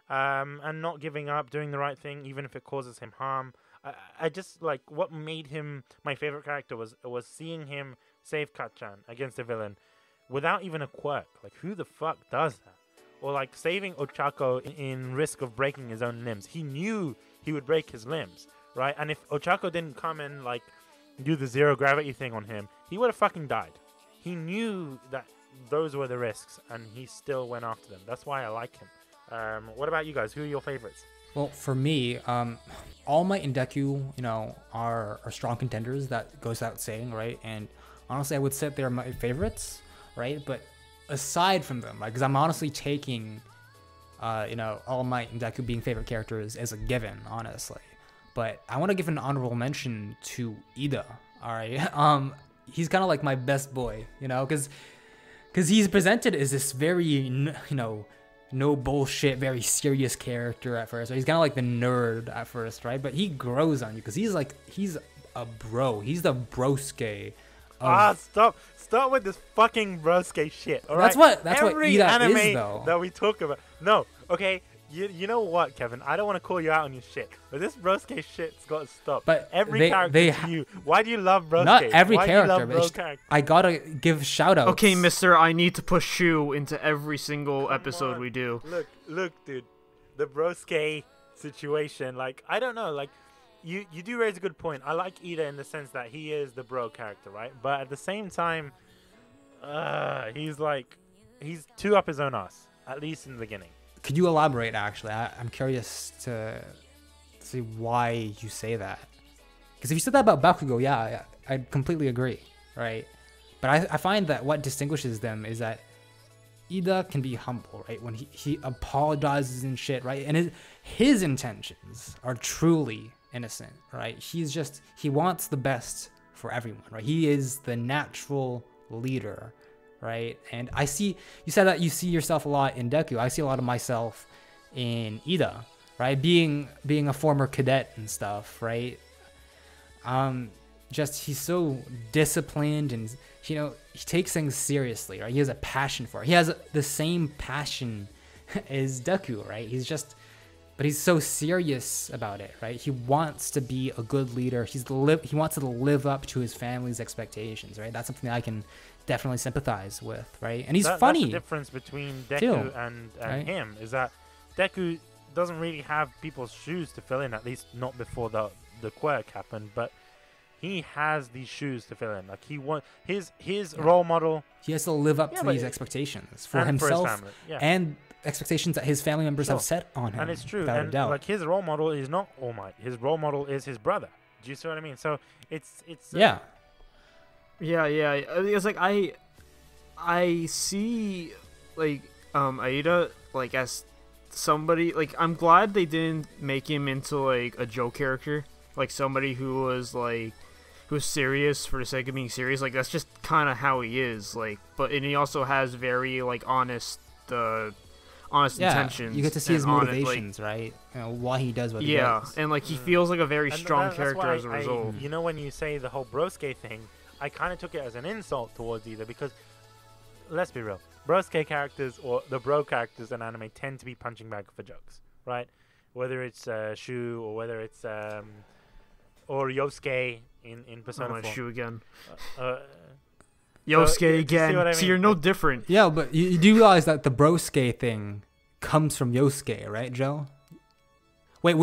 and not giving up, doing the right thing even if it causes him harm. I just like what made him my favorite character was seeing him save Kachan against a villain without even a quirk. Like, who the fuck does that? Or like saving Ochako in risk of breaking his own limbs. He knew he would break his limbs, right? And if Ochako didn't come and like do the zero gravity thing on him, he would have fucking died. He knew that those were the risks, and he still went after them. That's why I like him. What about you guys? Who are your favorites? Well, for me, All Might and Deku, are strong contenders. That goes without saying, right? And honestly, I would say they're my favorites, right? But aside from them, right, because I'm honestly taking, All Might and Deku being favorite characters as a given, honestly. But I want to give an honorable mention to Ida. All right, he's kind of like my best boy, because he's presented as this very, no bullshit, very serious character at first. Right? He's kind of like the nerd at first, right? But he grows on you because he's a bro. He's the broske. Stop with this fucking broske shit. All right? That's what every Ida anime is, though. that we talk about. No, okay. You know what, Kevin? I don't want to call you out on your shit, but this broske shit's got to stop. But every character to you. Why do you love broske? Not every Why character, do you love but I gotta give shout outs. Okay, mister, I need to push you into every single episode we do. Look, dude. The broske situation, like, I don't know, like, you do raise a good point. I like Ida in the sense that he is the bro character, right? But at the same time, he's 2 up his own ass, at least in the beginning. Could you elaborate, actually? I'm curious to see why you say that. Because if you said that about Bakugo, yeah, I completely agree, right? But I find that what distinguishes them is that Ida can be humble, right? When he apologizes and shit, right? And his intentions are truly innocent, right? He wants the best for everyone, right? He is the natural leader, right? And I see, you said that you see yourself a lot in Deku. I see a lot of myself in Ida, right? Being a former cadet and stuff, right? He's so disciplined and, he takes things seriously, right? He has a passion for it. He has the same passion as Deku, right? But he's so serious about it, right? He wants to be a good leader. He wants to live up to his family's expectations, right? That's something that I can definitely sympathize with, right? And he's funny. That's the difference between Deku and right? him, is that Deku doesn't really have people's shoes to fill in, at least not before the quirk happened, but he has these shoes to fill in. Like he want his role model. He has to live up to these expectations for himself for his family. and expectations that his family members have set on him. And it's true. Without And a doubt. like his role model is not All Might. His role model is his brother. Do you see what I mean? So it's yeah. It's like I see like Aida like as somebody like I'm glad they didn't make him into like a joke character, like somebody who was serious for the sake of being serious. Like that's just kind of how he is. Like, and he also has very like honest intentions. You get to see his motivations, right? You know, why he does what he does. And like he feels like a very strong that's character why as a result. You know, when you say the whole broske thing, I kind of took it as an insult towards Ida because, let's be real, broske characters or the bro characters in anime tend to be punching bag for jokes, right? Whether it's Shu or whether it's or Yosuke in Persona 4. Shu again. Yosuke Yosuke again. I mean? So you're no different. Yeah, but you do realize that the broske thing comes from Yosuke, right, Joe? Wait,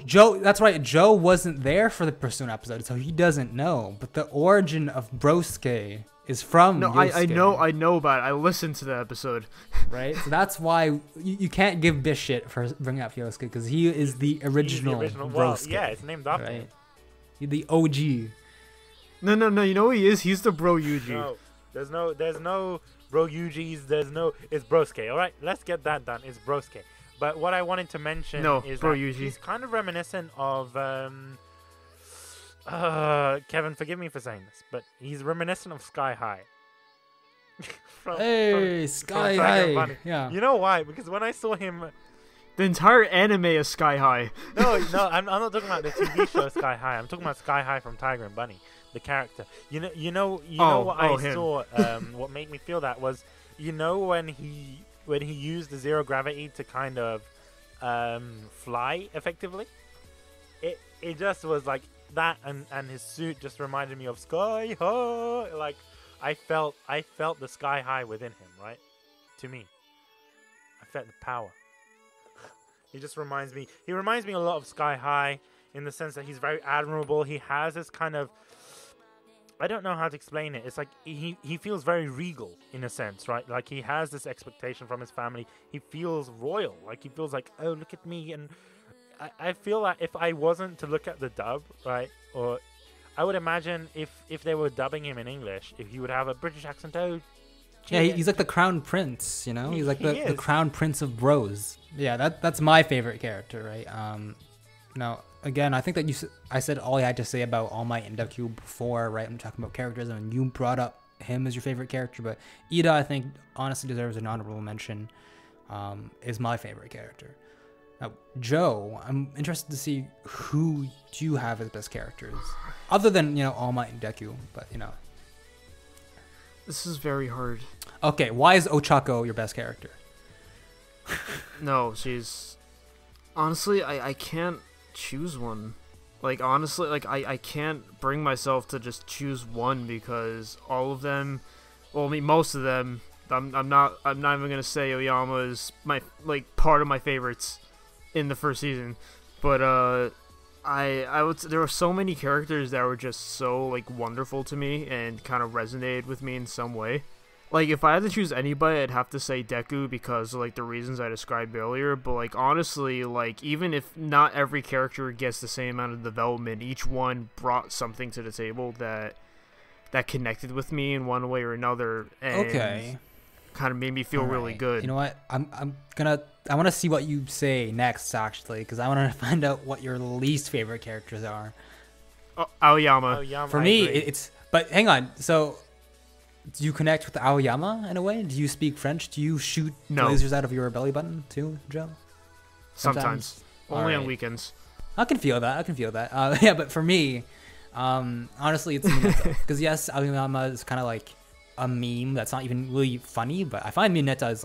Joe? That's right. Joe wasn't there for the Persona episode, so he doesn't know. But the origin of broske is from Yosuke. I know about it. I listened to the episode. Right? So that's why you can't give Bish shit for bringing up Yosuke, because he is the original broske. Well, yeah, it's named after him. He's the OG. No. You know who he is? He's the bro Yuji. No, there's no bro Yujis. It's broske. All right, let's get that done. It's broske. But what I wanted to mention is that he's kind of reminiscent of Kevin, forgive me for saying this, but he's reminiscent of Sky High. Sky High. Yeah. You know why? Because when I saw him, the entire anime is Sky High. No, I'm not talking about the TV show Sky High. I'm talking about Sky High from Tiger and Bunny, the character. You know what I saw. What made me feel that was, when he used the zero gravity to kind of fly effectively. It just was like that, and his suit just reminded me of Sky High. Like I felt the Sky High within him, right? To me, I felt the power. He just reminds me a lot of Sky High in the sense that he's very admirable. He has this kind of, I don't know how to explain it. It's like he feels very regal in a sense, right? Like he has this expectation from his family. He feels royal. Like he feels like, oh, look at me. And I feel like if I wasn't to look at the dub, right, or I would imagine if they were dubbing him in English, if he would have a British accent. Oh, yeah, he's like the crown prince, He's like the crown prince of bros. Yeah, that's my favorite character, right? Now, again, I think that I said all I had to say about All Might and Deku before, right? I'm talking about characters, and you brought up him as your favorite character, but Ida, I think, honestly deserves an honorable mention. Is my favorite character. Now, Joe, I'm interested to see who do you have as best characters, other than All Might and Deku, but This is very hard. Okay, why is Ochako your best character? No, she's... Honestly, I can't choose one. Like, honestly, like, I can't bring myself to just choose one because all of them... Well, I mean, most of them... I'm not even gonna say Oyama is part of my favorites in the first season. But, there were so many characters that were just so wonderful to me and kind of resonated with me in some way. Like if I had to choose anybody, I'd have to say Deku because of the reasons I described earlier. But honestly, even if not every character gets the same amount of development, each one brought something to the table that connected with me in one way or another. And kind of made me feel really good. You know what? I want to see what you say next, actually, because I want to find out what your least favorite characters are. Aoyama. For me, it's... But hang on. So, do you connect with Aoyama in a way? Do you speak French? Do you shoot lasers out of your belly button too, Joe? Sometimes. Only on weekends. I can feel that. Yeah, but for me, honestly, it's Mineta. Because yes, Aoyama is kind of like a meme that's not even really funny, but I find Mineta is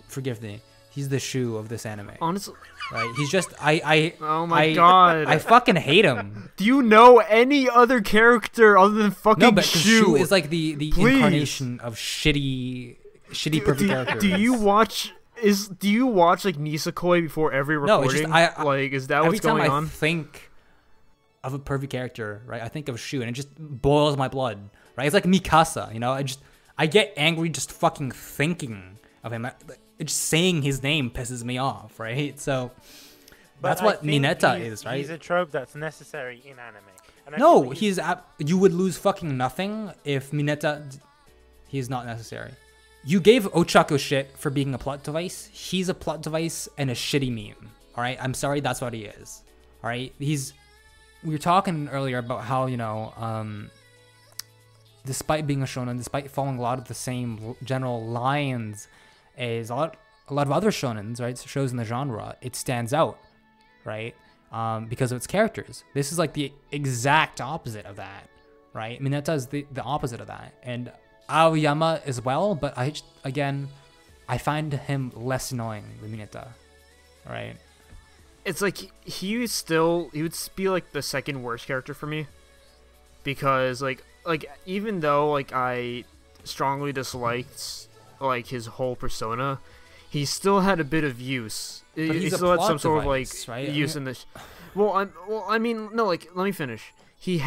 forgive me, he's the shoe of this anime. Honestly, right? He's just oh my god, I fucking hate him. Do you know any other character other than fucking No, but Shu? Shu is like the incarnation of shitty perfect characters. Do you watch Nisekoi before every recording? No, it's just is that what's going on? I think of a pervy character, right, I think of Shu, and it just boils my blood, right? It's like Mikasa, you know. I get angry just fucking thinking of him. Just saying his name pisses me off, right? So that's what Mineta is, right? He's a trope that's necessary in anime. And no, you would lose fucking nothing if Mineta. He's not necessary. You gave Ochaku shit for being a plot device. He's a plot device and a shitty meme. All right, I'm sorry, that's what he is. All right, we were talking earlier about how, you know, despite being a shonen, despite following a lot of the same general lines as a lot of other shonens, right, shows in the genre, it stands out, right, because of its characters. This is like the exact opposite of that, right? Mineta is the opposite of that, and Aoyama as well, but I find him less annoying than Mineta, right? It's like he would be like the second worst character for me, because like even though like I strongly disliked like his whole persona, he still had a bit of use. He still had some sort of like use in this. I mean, no, like let me finish. He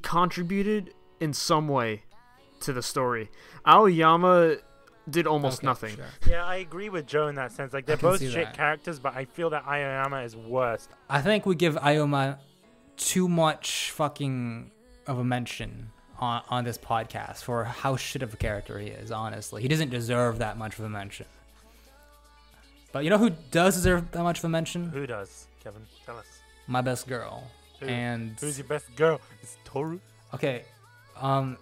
contributed in some way to the story. Aoyama did almost nothing. Sure. Yeah, I agree with Joe in that sense. Like, they're both shit characters, but I feel that Aoyama is worse. I think we give Aoyama too much fucking of a mention on this podcast for how shit of a character he is, honestly. He doesn't deserve that much of a mention. But you know who does deserve that much of a mention? Who does, Kevin? Tell us. My best girl. Who's your best girl? It's Toru? Okay. Man,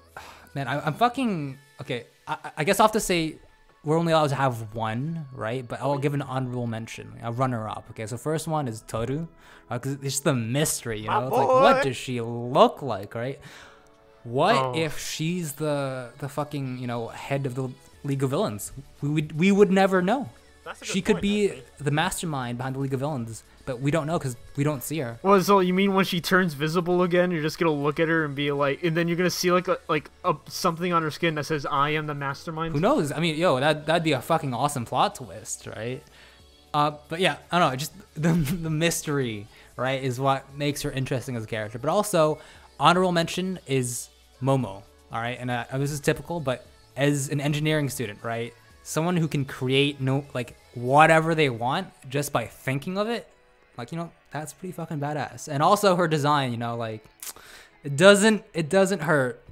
I'm fucking... Okay, I guess I'll have to say we're only allowed to have one, right? But I'll give an honorable mention, a runner-up. Okay, so first one is Toru. Because it's just the mystery, you know? It's like, what does she look like, right? What if she's the fucking, you know, head of the League of Villains? We would never know. She could be the mastermind behind the League of Villains, but we don't know because we don't see her. Well, so you mean when she turns visible again, you're just gonna look at her and be like, and then you're gonna see like something on her skin that says, "I am the mastermind." Who knows? I mean, that'd be a fucking awesome plot twist, right? But yeah, I don't know. Just the mystery, right, is what makes her interesting as a character. But also, honorable mention is Momo. All right, and this is typical, but as an engineering student, right? Someone who can create whatever they want just by thinking of it, like, you know, that's pretty fucking badass. And also her design, you know, like, it doesn't hurt.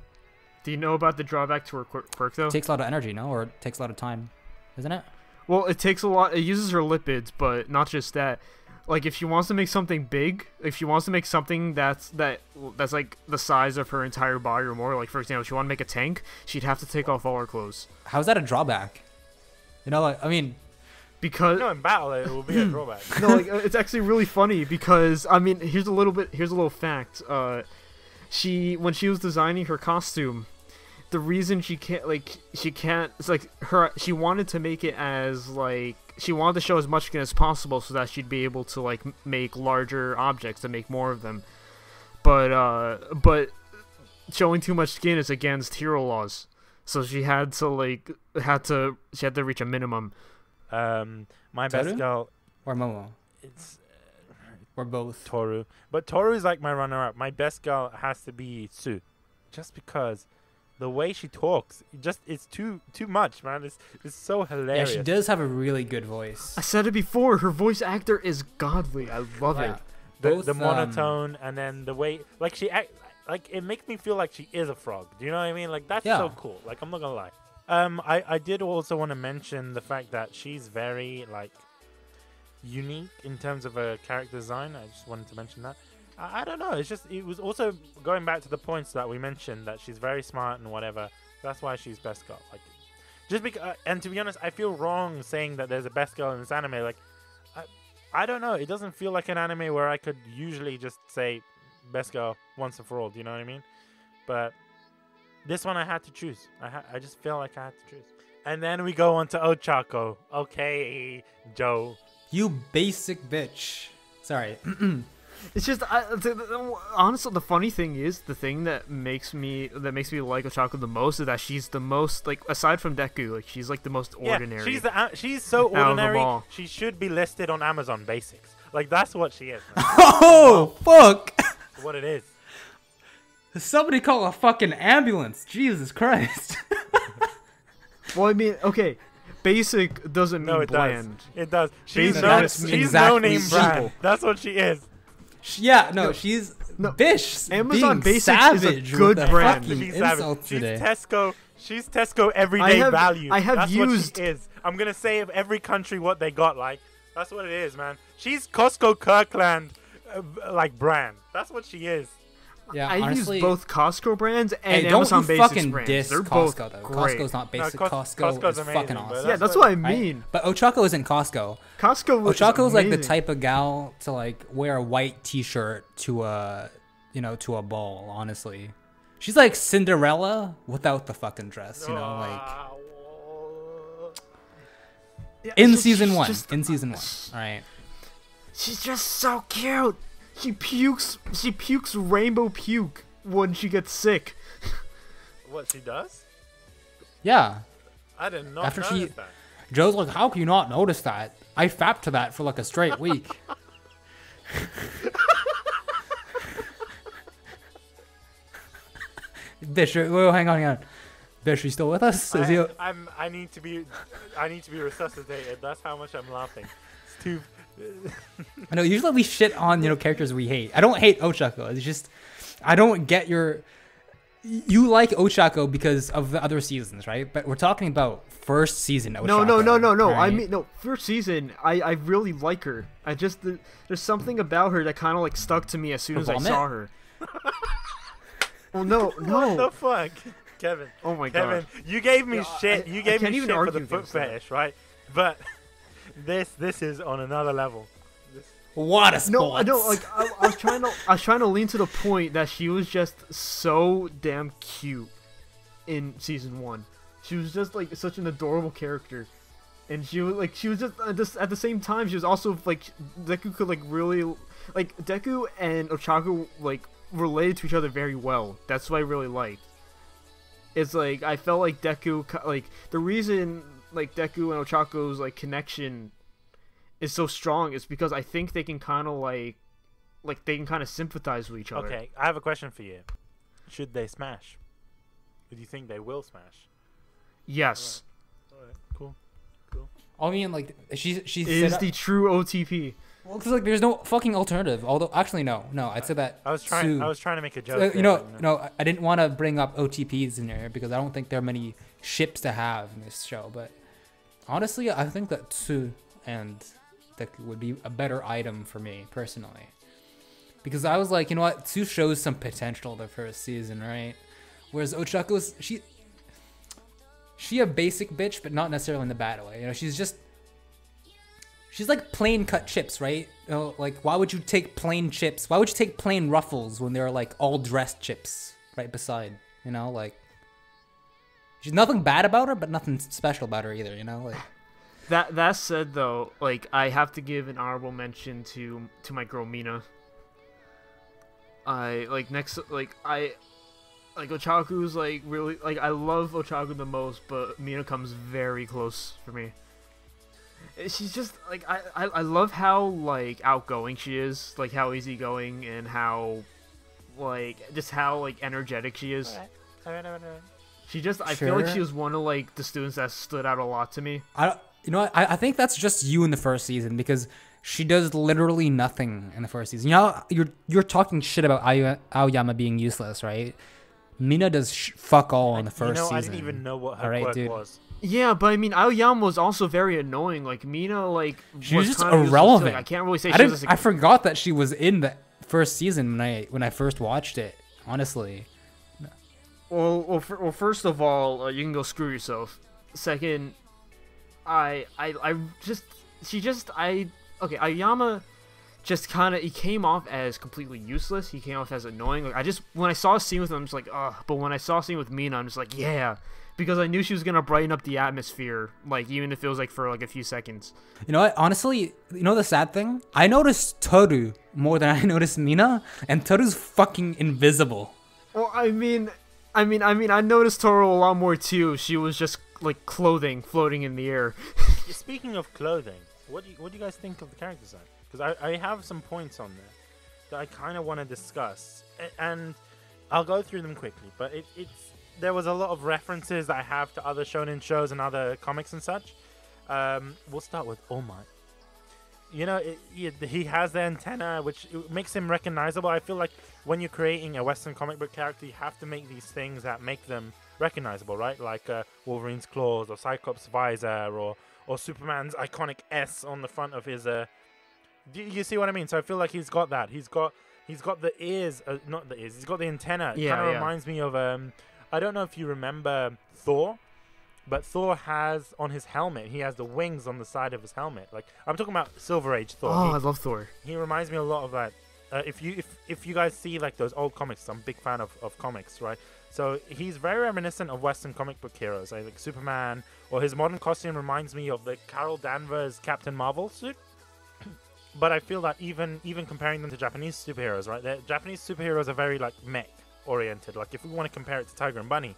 Do you know about the drawback to her quirk though? It takes a lot of energy, no? Or it takes a lot of time, isn't it? Well, it takes a lot. It uses her lipids, but not just that. Like, if she wants to make something big, if she wants to make something that's like the size of her entire body or more, like for example, if she want to make a tank, she'd have to take off all her clothes. How is that a drawback? You know, like, I mean, because in battle it will be a drawback. No, like, it's actually really funny because I mean, here's a little fact. When she was designing her costume, the reason she can't, it's like she wanted to make it as like, she wanted to show as much skin as possible so that she'd be able to like make larger objects and make more of them. But showing too much skin is against hero laws. So she had to reach a minimum. My best girl or Momo. It's or both. Toru, but Toru is like my runner-up. My best girl has to be Tsu, just because the way she talks, it's too much, man. It's so hilarious. Yeah, she does have a really good voice. I said it before. Her voice actor is godly. I love it. The monotone and then the way like she act. Like, it makes me feel like she is a frog. Do you know what I mean? Like, that's so cool. Like, I'm not gonna lie. I did also want to mention the fact that she's very, like, unique in terms of her character design. I just wanted to mention that. I don't know. It was also going back to the points that we mentioned, that she's very smart and whatever. That's why she's best girl. Like, just because, and to be honest, I feel wrong saying that there's a best girl in this anime. Like, I don't know. It doesn't feel like an anime where I could usually just say best girl once and for all. Do you know what I mean? But this one I had to choose. I just feel like I had to choose. And then we go on to Ochako. Okay, Joe. You basic bitch. Sorry. It's just honestly, the funny thing is, the thing that makes me like Ochako the most is that she's the most, like, aside from Deku, like, she's like the most ordinary. Yeah, she's so ordinary. She should be listed on Amazon Basics. Like, that's what she is. Oh fuck! what it is. Somebody call a fucking ambulance. Jesus Christ. Well, I mean, okay. Basic doesn't mean bland. It does. She's Exactly no name simple. brand. That's what she is. She's Bish. Amazon being Basics savage is a good with the brand. fucking She's savage. insults She's today. Tesco. She's Tesco everyday value. I have That's used. what she is. I'm gonna say of every country what they got like. That's what it is, man. She's Costco Kirkland, like brand. That's what she is. Yeah, I honestly, use both Costco brands and hey, Amazon don't you Basics fucking brands. diss They're Costco both though. great. Costco's not basic. No, Costco Costco's is amazing, fucking but awesome. Yeah, that's what I Right? mean. But Ochako isn't Costco. Costco was Ochako's like the amazing. type of gal to like wear a white T-shirt to a, to a ball. Honestly, she's like Cinderella without the fucking dress. Yeah, In it's season just- one. just- In season one. All right. She's just so cute. She pukes. She pukes rainbow puke when she gets sick. What she does? Yeah. I did not After notice she- that. Joe's like, how can you not notice that? I fapped to that for like a straight week. Bish, wait, hang on. Bish, you still with us? Is he? I need to be resuscitated. That's how much I'm laughing. It's too. I know. Usually we shit on characters we hate. I don't hate Ochako. It's just I don't get your. You like Ochako because of the other seasons, right? But we're talking about first season Ochako. No. Right? I mean, no. First season, I really like her. I just there's something about her that kind of like stuck to me as soon as I vomit? saw her. Well, no. What the fuck, Kevin? Oh my Kevin, god. you gave me shit. You gave can't me even shit for argue the foot against that. fetish, right? But this is on another level. What a No, sports. I don't like. I was trying to lean to the point that she was just so damn cute in season 1. She was just like such an adorable character, and she was just at the same time she was also like Deku could like really like Deku and Ochaku like related to each other very well. That's what I really liked. It's like I felt like Deku like the reason like Deku and Ochaku's like connection is so strong is because I think they can kind of like they can kind of sympathize with each other. Okay, I have a question for you. Should they smash? Do you think they will smash? Yes. Alright, cool. I mean, like she It is the true OTP. Well, because like there's no fucking alternative. Although actually no, I'd say that. I was trying to make a joke. there, but no, I didn't want to bring up OTPs in there because I don't think there are many ships to have in this show. But honestly, I think that Tsu and Deku would be a better item for me personally, because I was like, you know what, Tsu shows some potential the first season, right? Whereas Ochako's she a basic bitch, but not necessarily in the bad way. She's like plain cut chips, right? Like why would you take plain chips? Why would you take plain Ruffles when they're like all dressed chips right beside? Like she's nothing bad about her, but nothing special about her either. Like That said though, like I have to give an honorable mention to my girl Mina. Ochaku's like really like I love Ochaku the most, but Mina comes very close for me. She's just like I love how like outgoing she is, like how easygoing and how like just how like energetic she is. Alright. She just I feel like she was one of like the students that stood out a lot to me. I think that's just you in the first season because she does literally nothing in the first season. You're talking shit about Aoyama being useless, right? Mina does fuck all in the first season. I didn't even know what her quirk was. Yeah, but I mean, Aoyama was also very annoying. Like Mina, like she was just kinda useless, irrelevant. like, I can't really say I forgot that she was in the first season when I first watched it. Honestly. Well, first of all, you can go screw yourself. Second, Aoyama just kind of, he came off as completely useless. He came off as annoying. Like when I saw a scene with him, I'm just like, ugh. But when I saw a scene with Mina, I'm just like, yeah, because I knew she was gonna brighten up the atmosphere, like even if it was like for like a few seconds. You know what? Honestly, the sad thing? I noticed Toru more than I noticed Mina, and Toru's fucking invisible. Well, I mean, I noticed Toru a lot more too. She was just like clothing floating in the air. Speaking of clothing, what do you guys think of the character design? Because I have some points on there. that I kind of want to discuss, and I'll go through them quickly. But there was a lot of references that I have to other shonen shows and other comics and such. We'll start with All Might. You know, he has the antenna, which makes him recognizable. I feel like when you're creating a Western comic book character, you have to make these things that make them recognizable, right? Like Wolverine's claws, or Cyclops' visor, or Superman's iconic S on the front of his. Do you see what I mean? So I feel like he's got that. He's got the ears, not the ears. He's got the antenna. It kind of reminds me of I don't know if you remember Thor. But Thor has on his helmet, he has the wings on the side of his helmet. Like, I'm talking about Silver Age Thor. Oh, I love Thor. He reminds me a lot of that. If you guys see like those old comics, I'm a big fan of comics, right? So he's very reminiscent of Western comic book heroes, like Superman, or his modern costume reminds me of the Carol Danvers Captain Marvel suit. But I feel that even comparing them to Japanese superheroes, right? The Japanese superheroes are very like mech oriented. Like if we want to compare it to Tiger and Bunny.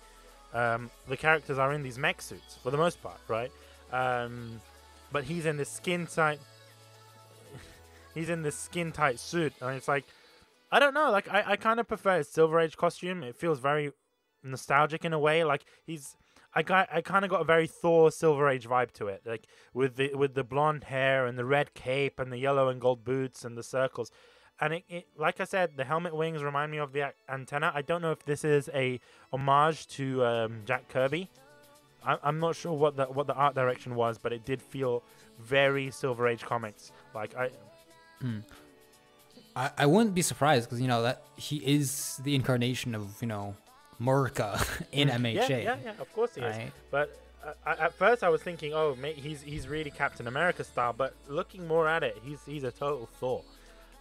The characters are in these mech suits for the most part, right? But he's in this skin tight suit, and it's like, I don't know, like I kind of prefer his Silver Age costume. It feels very nostalgic in a way. Like I kind of got a very Thor Silver Age vibe to it, like with the blonde hair and the red cape and the yellow and gold boots and the circles. And it like I said, the helmet wings remind me of the antenna. I don't know if this is a homage to Jack Kirby. I'm not sure what the art direction was, but it did feel very Silver Age comics. Like I wouldn't be surprised because that he is the incarnation of Murica in MHA. Yeah, of course he is. But at first I was thinking, oh, mate, he's really Captain America style. But looking more at it, he's a total Thor.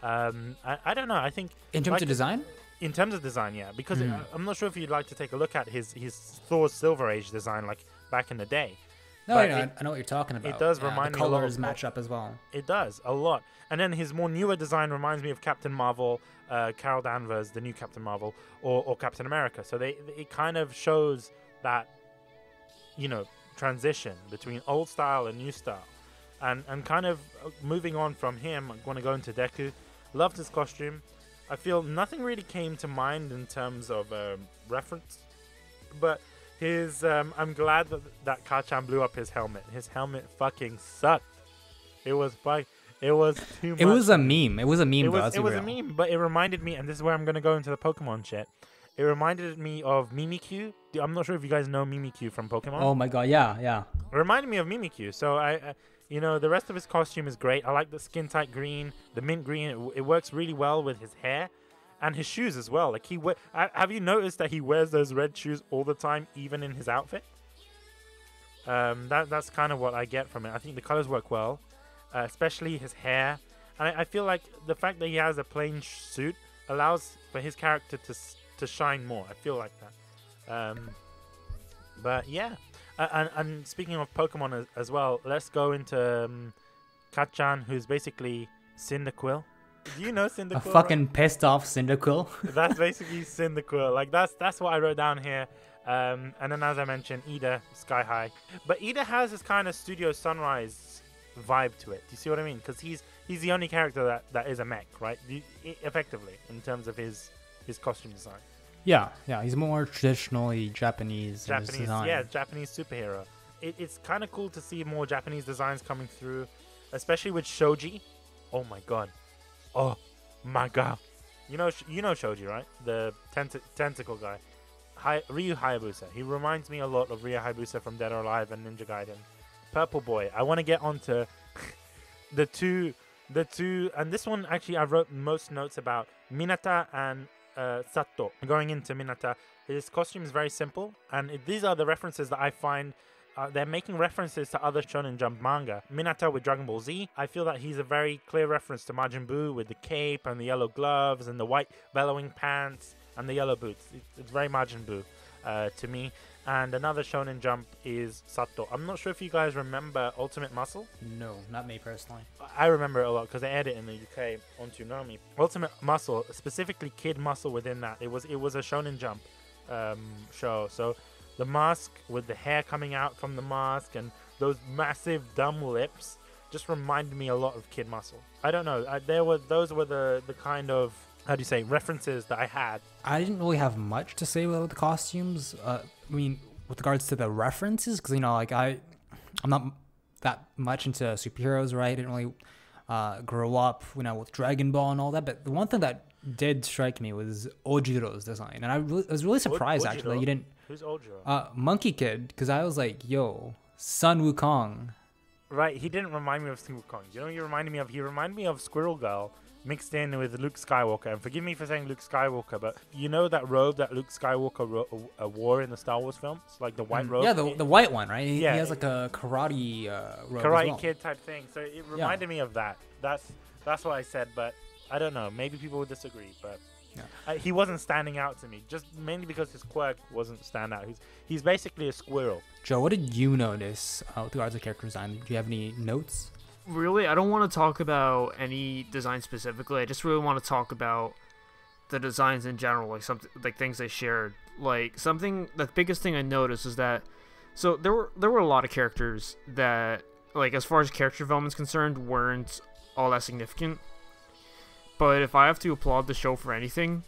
I don't know. I think in terms of design. In terms of design, yeah, because I'm not sure if you'd like to take a look at his Thor's Silver Age design, like back in the day. No, I know what you're talking about. It does remind me a lot. The colors match up as well. It does a lot, and then his more newer design reminds me of Captain Marvel, Carol Danvers, the new Captain Marvel, or Captain America. So it kind of shows that transition between old style and new style. And kind of moving on from him, I'm going to go into Deku. Loved his costume. I feel nothing really came to mind in terms of reference. But his, I'm glad that Kachan blew up his helmet. His helmet fucking sucked. It was too much. It was a meme. It was a meme, though. It was a meme, but it reminded me, and this is where I'm going to go into the Pokemon shit. It reminded me of Mimikyu. I'm not sure if you guys know Mimikyu from Pokemon. Oh my god, yeah. It reminded me of Mimikyu. So the rest of his costume is great. I like the skin tight green, the mint green. It works really well with his hair and his shoes as well. Like have you noticed that he wears those red shoes all the time, even in his outfit? That's kind of what I get from it. I think the colors work well, especially his hair. And I feel like the fact that he has a plain suit allows for his character to shine more. I feel like that. But yeah. And speaking of Pokemon as well, let's go into Kachan, who's basically Cyndaquil. Do you know Cyndaquil? A fucking pissed off Cyndaquil. That's basically Cyndaquil. Like that's what I wrote down here. And then as I mentioned, Ida, Sky High. But Ida has this kind of Studio Sunrise vibe to it. Do you see what I mean? Because he's the only character that is a mech, right? Effectively, in terms of his costume design. Yeah, he's more traditionally Japanese design. Yeah, Japanese superhero. It's kind of cool to see more Japanese designs coming through, especially with Shoji. Oh my god. You know Shoji, right? The tentacle guy. Ryu Hayabusa. He reminds me a lot of Ryu Hayabusa from Dead or Alive and Ninja Gaiden. Purple Boy. I want to get onto the two, and this one actually I wrote most notes about Minata and Sato. Going into Minata, his costume is very simple, and these are the references that I find they're making references to other Shonen Jump manga. Minata with Dragon Ball Z, I feel that he's a very clear reference to Majin Buu with the cape and the yellow gloves and the white bellowing pants and the yellow boots. It's very Majin Buu to me. And another Shonen Jump is Sato. I'm not sure if you guys remember Ultimate Muscle. No, not me personally. I remember it a lot because they aired it in the UK on Toonami. Ultimate Muscle, specifically Kid Muscle within that. It was a Shonen Jump show. So the mask with the hair coming out from the mask and those massive dumb lips just reminded me a lot of Kid Muscle. I don't know. Those were the kind of, how do you say, references that I had. I didn't really have much to say about the costumes. I mean, with regards to the references, because like I'm not that much into superheroes, right? I didn't really grow up, with Dragon Ball and all that. But the one thing that did strike me was Ojiro's design, and I was really surprised actually that you didn't. Who's Ojiro? Monkey Kid, because I was like, yo, Sun Wukong. Right, he didn't remind me of Sun Wukong. You know what he reminded me of? He reminded me of Squirrel Girl mixed in with Luke Skywalker. And forgive me for saying Luke Skywalker, but you know that robe that Luke Skywalker wore in the Star Wars films? Like the white robe? Yeah, the white one, right? He has like a karate robe Karate as well. Kid type thing. So it reminded me of that. That's what I said, but I don't know. Maybe people would disagree, but he wasn't standing out to me, just mainly because his quirk wasn't stand out. He's basically a squirrel. Joe, what did you notice with regards to character design? Do you have any notes? Really, I don't want to talk about any design specifically. I just really want to talk about the designs in general, like something like things they shared. Like the biggest thing I noticed is that there were a lot of characters that, like, as far as character development is concerned, weren't all that significant. But if I have to applaud the show for anything,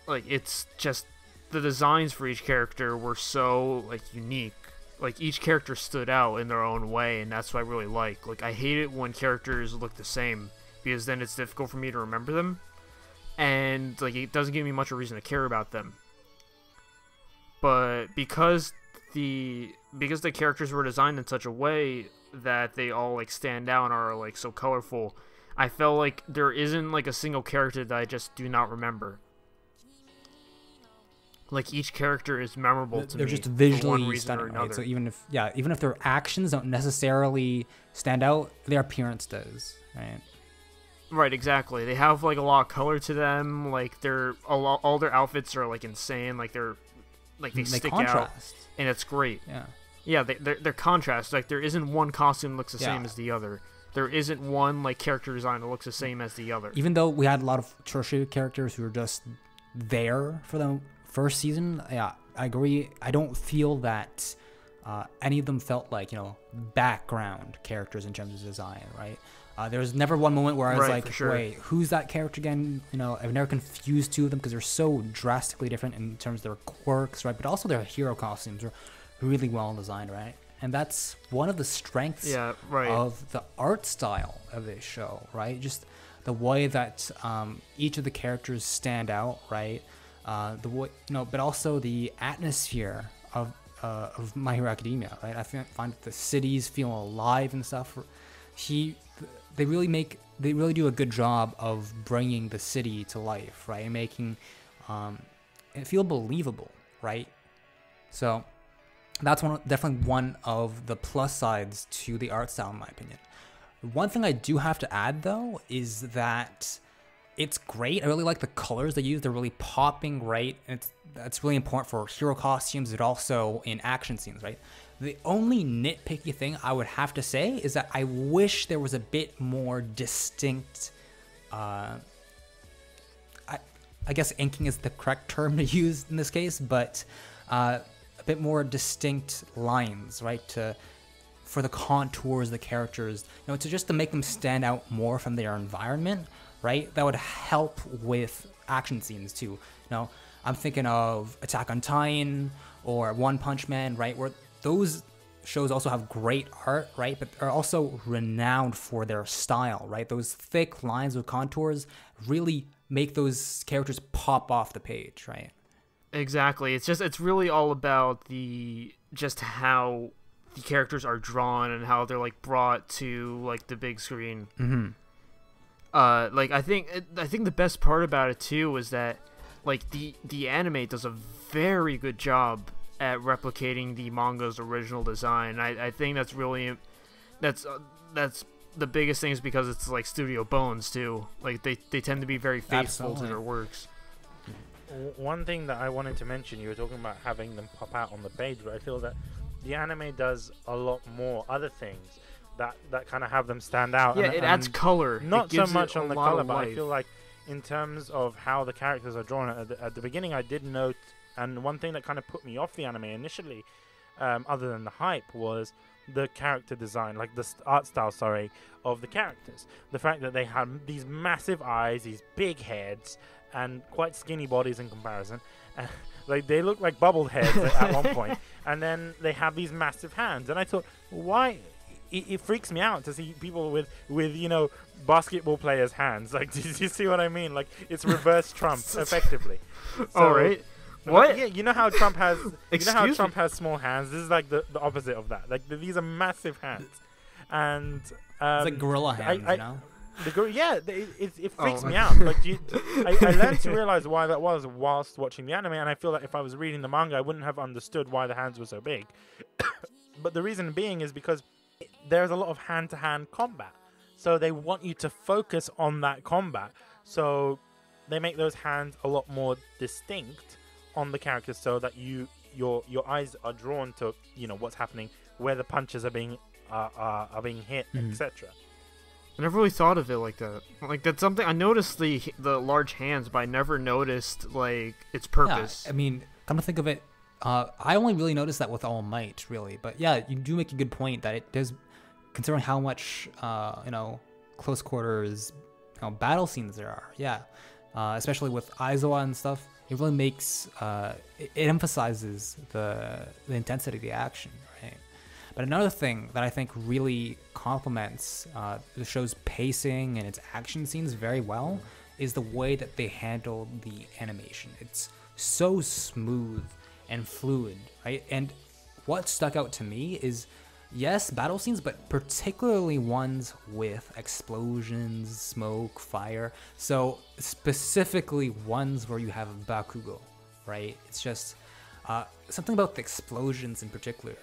like, it's just the designs for each character were so, like, unique. Like, each character stood out in their own way, and that's what I really like. Like, I hate it when characters look the same, because then it's difficult for me to remember them, and, like, it doesn't give me much of a reason to care about them. But because the characters were designed in such a way that they all, like, stand out and are, like, so colorful, I felt like there isn't, like, a single character that I just do not remember. Like, each character is memorable to me. They're just visually for one reason stunning, or another. right? So even if their actions don't necessarily stand out, their appearance does, right? Right, exactly. They have, like, a lot of color to them. Like, all their outfits are, like, insane. Like, they stick out, and it's great. Yeah, they're contrast. Like, there isn't one costume that looks the same as the other. There isn't one, like, character design that looks the same as the other. Even though we had a lot of tertiary characters who were just there for the first season, I agree. I don't feel that any of them felt like, background characters in terms of design, right? There was never one moment where I was like, wait, who's that character again? I've never confused two of them because they're so drastically different in terms of their quirks, right? But also their hero costumes are really well designed, right? And that's one of the strengths of the art style of this show, right? Just the way that each of the characters stand out, right? The way, but also the atmosphere of My Hero Academia, right? I find that the cities feel alive and stuff. They really do a good job of bringing the city to life, right? And making it feel believable, right? So that's definitely one of the plus sides to the art style, in my opinion. One thing I do have to add, though, is that it's great. I really like the colors they use. They're really popping, right? And that's really important for hero costumes, but also in action scenes, right? The only nitpicky thing I would have to say is that I wish there was a bit more distinct, I guess inking is the correct term to use in this case, but a bit more distinct lines, right? For the contours of the characters, just to make them stand out more from their environment, right? That would help with action scenes too. I'm thinking of Attack on Titan or One Punch Man, right? Where those shows also have great art, right? But are also renowned for their style, right? Those thick lines with contours really make those characters pop off the page, right? Exactly. It's really all about just how the characters are drawn and how they're, like, brought to, like, the big screen. Mm-hmm. Like, I think the best part about it too is that, like, the anime does a very good job at replicating the manga's original design. I think that's really that's the biggest thing is because it's, like, Studio Bones too. Like, they tend to be very faithful to their works. One thing that I wanted to mention, you were talking about having them pop out on the page, but I feel that the anime does a lot more other things that kind of have them stand out. Yeah, it adds color. Not so much on the color, but I feel like in terms of how the characters are drawn, at the beginning I did note, and one thing that kind of put me off the anime initially, other than the hype, was the character design, like the art style, sorry, of the characters. The fact that they had these massive eyes, these big heads, and quite skinny bodies in comparison. Like they look like bubble heads at one point, and then they have these massive hands. And I thought, why? It freaks me out to see people with basketball players' hands. Like, do you see what I mean? Like, it's reverse Trump effectively. So, all right. What? Yeah, you know how Trump has Excuse me? small hands. This is like the opposite of that. Like these are massive hands, and It's like gorilla hands, you know? It freaks me out. Like I learned to realize why that was whilst watching the anime, and I feel that if I was reading the manga, I wouldn't have understood why the hands were so big. But the reason being is because there's a lot of hand-to-hand combat, so they want you to focus on that combat. So they make those hands a lot more distinct on the characters, so that your eyes are drawn to what's happening, where the punches are being hit, etc. I never really thought of it like that. Like, that's something I noticed, the large hands, but I never noticed like its purpose. Yeah, I mean, come to think of it, I only really noticed that with All Might, really. But yeah, you do make a good point that it does, considering how much close quarters battle scenes there are. Yeah, especially with Aizawa and stuff, it really makes it emphasizes the intensity of the action, right? But another thing that I think really complements the show's pacing and its action scenes very well is the way that they handle the animation. It's so smooth and fluid, right? And what stuck out to me is, yes, battle scenes, but particularly ones with explosions, smoke, fire. So specifically ones where you have Bakugo, right? It's just something about the explosions in particular,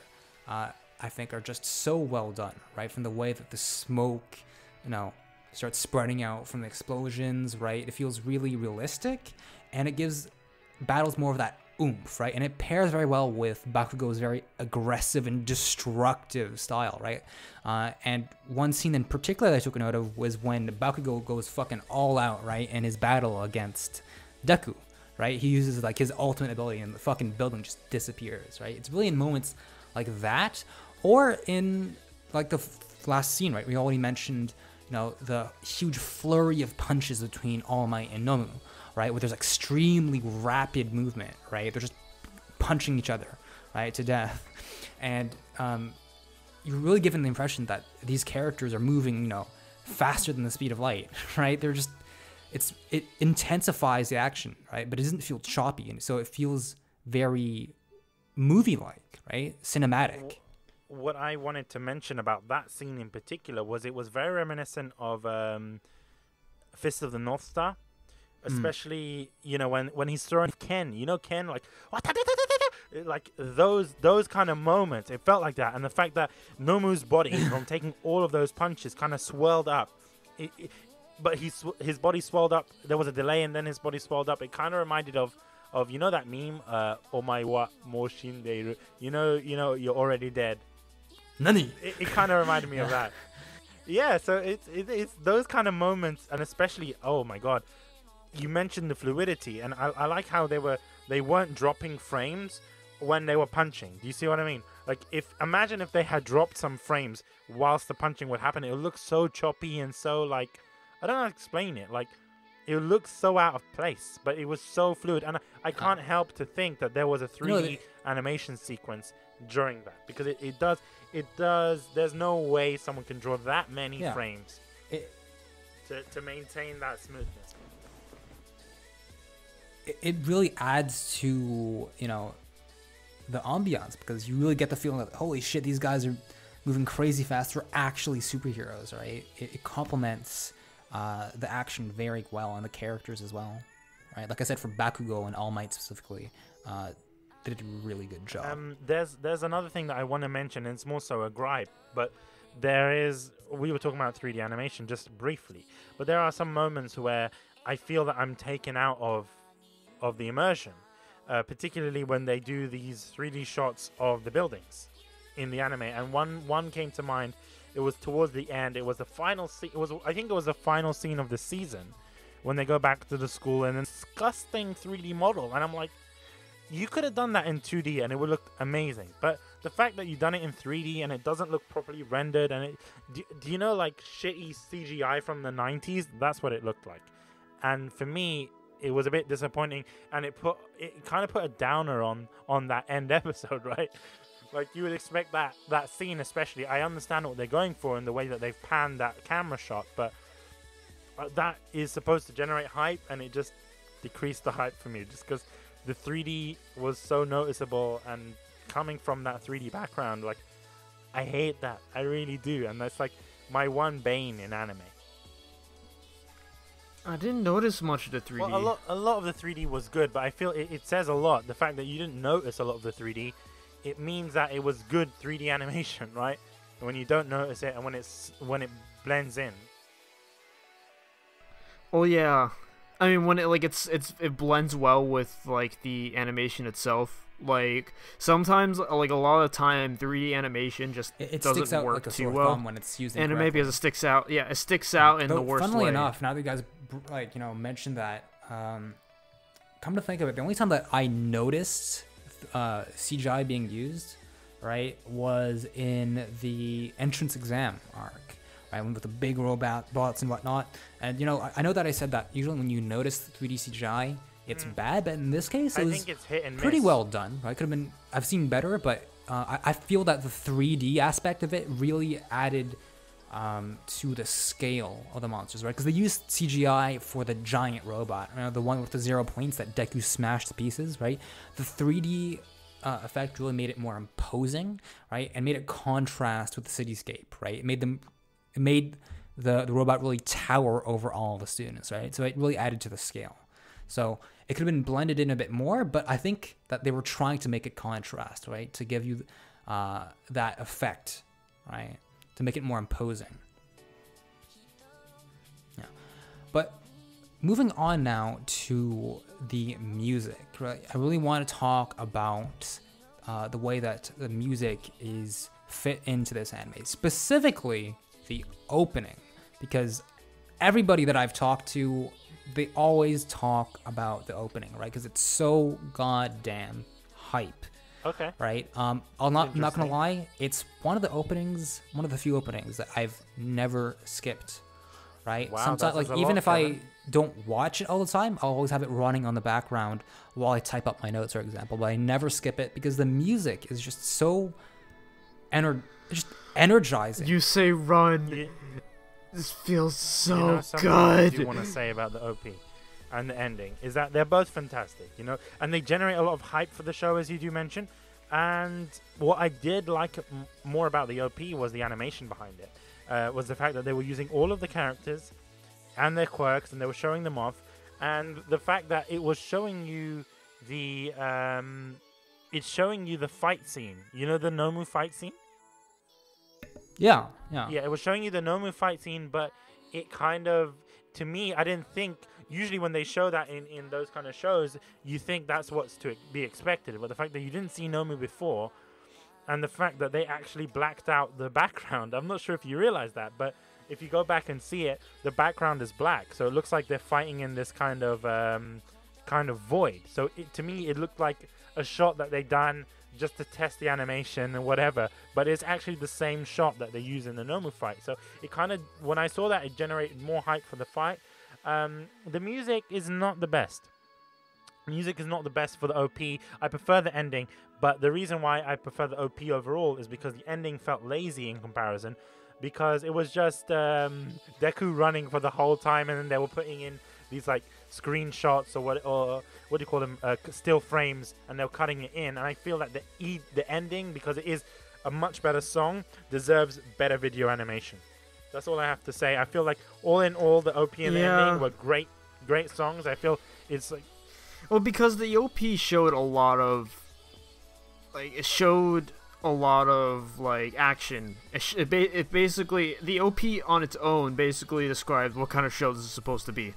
I think are just so well done, right? From the way that the smoke, starts spreading out from the explosions, right? It feels really realistic, and it gives battles more of that oomph, right? And it pairs very well with Bakugo's very aggressive and destructive style, right? And one scene in particular that I took note of was when Bakugo goes fucking all out, right? In his battle against Deku, right? He uses like his ultimate ability and the fucking building just disappears, right? It's really in moments like that, or in like the last scene, right? We already mentioned, the huge flurry of punches between All Might and Nomu, right? Where there's extremely rapid movement, right? They're just punching each other, right, to death. And you're really given the impression that these characters are moving, faster than the speed of light, right? They're just, it intensifies the action, right? But it doesn't feel choppy. And so it feels very movie-like, right? Cinematic. What I wanted to mention about that scene in particular was it was very reminiscent of Fist of the North Star. Especially, when he's throwing Ken, Ken, like those kind of moments. It felt like that, and the fact that Nomu's body from taking all of those punches kind of swelled up. But his body swelled up. There was a delay, and then his body swelled up. It kind of reminded of that meme, "Omae wa mou shindeiru." You're already dead. Nani? It kind of reminded me of that. Yeah, so it's those kind of moments, and especially, oh my god. You mentioned the fluidity, and I like how they weren't dropping frames when they were punching. Do you see what I mean? Like, imagine if they had dropped some frames whilst the punching would happen. It would look so choppy and so, like, I don't know how to explain it. Like, it would look so out of place, but it was so fluid, and I can't help to think that there was a 3D animation sequence during that, because it does. There's no way someone can draw that many frames to maintain that smoothness. It really adds to, the ambiance, because you really get the feeling that, holy shit, these guys are moving crazy fast. They're actually superheroes, right? It complements the action very well, and the characters as well, right? Like I said, for Bakugo and All Might specifically, they did a really good job. There's another thing that I want to mention, and it's more so a gripe, but we were talking about 3D animation just briefly, but there are some moments where I feel that I'm taken out of the immersion, particularly when they do these 3D shots of the buildings in the anime. And one came to mind. It was towards the end. It was the final scene. I think it was the final scene of the season when they go back to the school, and then disgusting 3D model. And I'm like, you could have done that in 2D and it would look amazing. But the fact that you've done it in 3D and it doesn't look properly rendered, and do you know, like, shitty CGI from the 90s? That's what it looked like. And for me, it was a bit disappointing, and it kind of put a downer on that end episode, right? Like, you would expect that scene, especially. I understand what they're going for in the way that they've panned that camera shot, but that is supposed to generate hype, and it just decreased the hype for me, just because the 3D was so noticeable, and coming from that 3D background, like, I hate that. I really do, and that's like my one bane in anime. I didn't notice much of the 3D. Well, a lot of the 3D was good, but I feel it says a lot. The fact that you didn't notice a lot of the 3D, it means that it was good 3D animation, right? And when you don't notice it, and when it blends in. Oh yeah, I mean when it blends well with like the animation itself. Like sometimes, like a lot of the time, 3D animation just it doesn't sticks out work like a too sore well. thumb when it's used And incorrectly. maybe as it sticks out, yeah, it sticks out in the worst way. Funnily enough, now that you guys mentioned that, come to think of it, the only time that I noticed CGI being used, right, was in the entrance exam arc, right, with the big robots and whatnot. And I know that I said that usually when you notice 3D CGI, it's bad, but in this case, it was think it's hit and pretty miss. well done. Right? Could have been. I've seen better, but I feel that the 3D aspect of it really added to the scale of the monsters, right? Because they used CGI for the giant robot, the one with the 0 points that Deku smashed to pieces, right? The 3D effect really made it more imposing, right, and made it contrast with the cityscape, right? It made the robot really tower over all the students, right? So it really added to the scale. So it could have been blended in a bit more, but I think that they were trying to make it contrast, right? To give you that effect, right? To make it more imposing. Yeah. But moving on now to the music, right? I really want to talk about the way that the music is fit into this anime, specifically the opening, because everybody that I've talked to, they always talk about the opening, right? Because it's so goddamn hype. Okay. Right. I'm not gonna lie. It's one of the few openings that I've never skipped. Right. Wow, Sometimes, like, even if I don't watch it all the time, I'll always have it running on the background while I type up my notes, for example. But I never skip it because the music is just so energizing. You say run. This feels so something good. I do want to say about the OP and the ending is that they're both fantastic, and they generate a lot of hype for the show, as you do mention. And what I did like more about the OP was the animation behind it, was the fact that they were using all of the characters and their quirks, and they were showing them off, and the fact that it was showing you the fight scene, the Nomu fight scene. Yeah. Yeah, it was showing you the Nomu fight scene, but it kind of, to me, I didn't think, usually when they show that in those kind of shows, you think that's what's to be expected. But the fact that you didn't see Nomu before, and the fact that they actually blacked out the background, I'm not sure if you realize that, but if you go back and see it, the background is black. So it looks like they're fighting in this kind of void. So to me, it looked like a shot that they done just to test the animation and whatever, but it's actually the same shot that they use in the Nomu fight. So it kind of, when I saw that, it generated more hype for the fight. The music is not the best. Music is not the best for the OP. I prefer the ending, but the reason why I prefer the OP overall is because the ending felt lazy in comparison, because it was just Deku running for the whole time, and then they were putting in these like screenshots or what do you call them, still frames, and they're cutting it in. And I feel that the ending, because it is a much better song, deserves better video animation. That's all I have to say. I feel like all in all, the OP and the ending were great songs. I feel it's like, well, because the OP showed a lot of action. It basically, the OP on its own basically describes what kind of show this is supposed to be.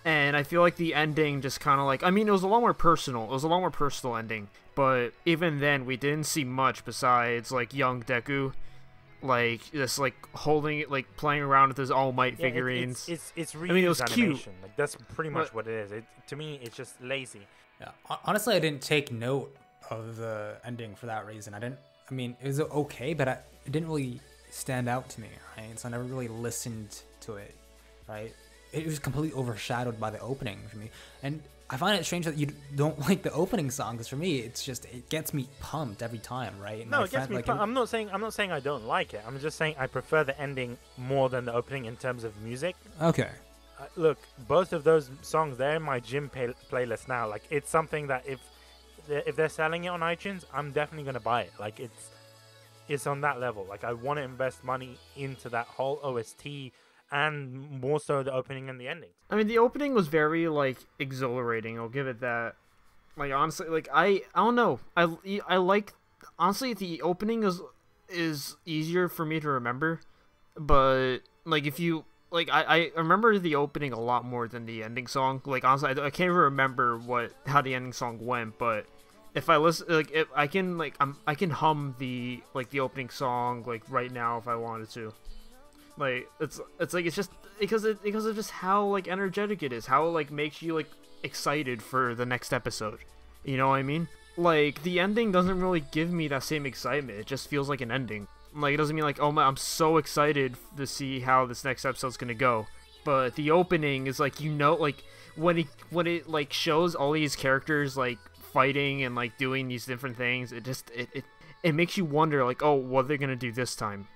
And I feel like the ending just kind of like, I mean, it was a lot more personal. It was a lot more personal ending. But even then, we didn't see much besides, like, young Deku, like, just, like, holding it, like, playing around with his All Might figurines. It's reused I mean, it was animation. cute. Like, that's pretty much what it is. To me, it's just lazy. Yeah. Honestly, I didn't take note of the ending for that reason. I mean, it was okay, but it didn't really stand out to me, right? So I never really listened to it, right? It was completely overshadowed by the opening for me. And I find it strange that you don't like the opening song, because for me, it's just, it gets me pumped every time, right? And no, it gets me pumped. I'm not saying I don't like it. I'm just saying I prefer the ending more than the opening in terms of music. Okay. Look, both of those songs, they're in my gym playlist now. Like, it's something that if they're selling it on iTunes, I'm definitely gonna buy it. Like, it's on that level. Like, I want to invest money into that whole OST, and more so the opening and the ending. I mean, the opening was very, like, exhilarating. I'll give it that. Like, honestly, like, I don't know. I like, honestly, the opening is easier for me to remember, but, like, if you, like, I remember the opening a lot more than the ending song. Like, honestly, I can't even remember how the ending song went, but if I listen, like, if I can, like, I can hum the opening song, like, right now if I wanted to. Like, it's like, it's just because of just how, like, energetic it is, how it, like, makes you, like, excited for the next episode. You know what I mean? Like, the ending doesn't really give me that same excitement. It just feels like an ending. Like, it doesn't mean, like, oh my, I'm so excited to see how this next episode's gonna go. But the opening is, like, you know, like, when it like shows all these characters, like, fighting and, like, doing these different things, it makes you wonder, like, oh, what are they gonna do this time?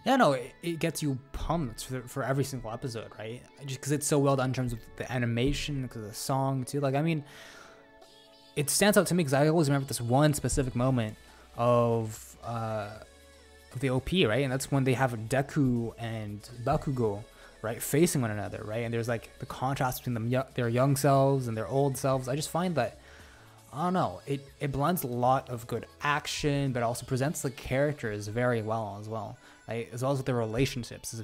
Yeah, no, it gets you pumped for every single episode, right? Just because it's so well done in terms of the animation, because of the song, too. Like, I mean, it stands out to me because I always remember this one specific moment of the OP, right? And that's when they have Deku and Bakugo, right, facing one another, right? And there's, like, the contrast between their young selves and their old selves. I just find that, I don't know, it blends a lot of good action, but also presents the characters very well as well. Right? As well as with their relationships,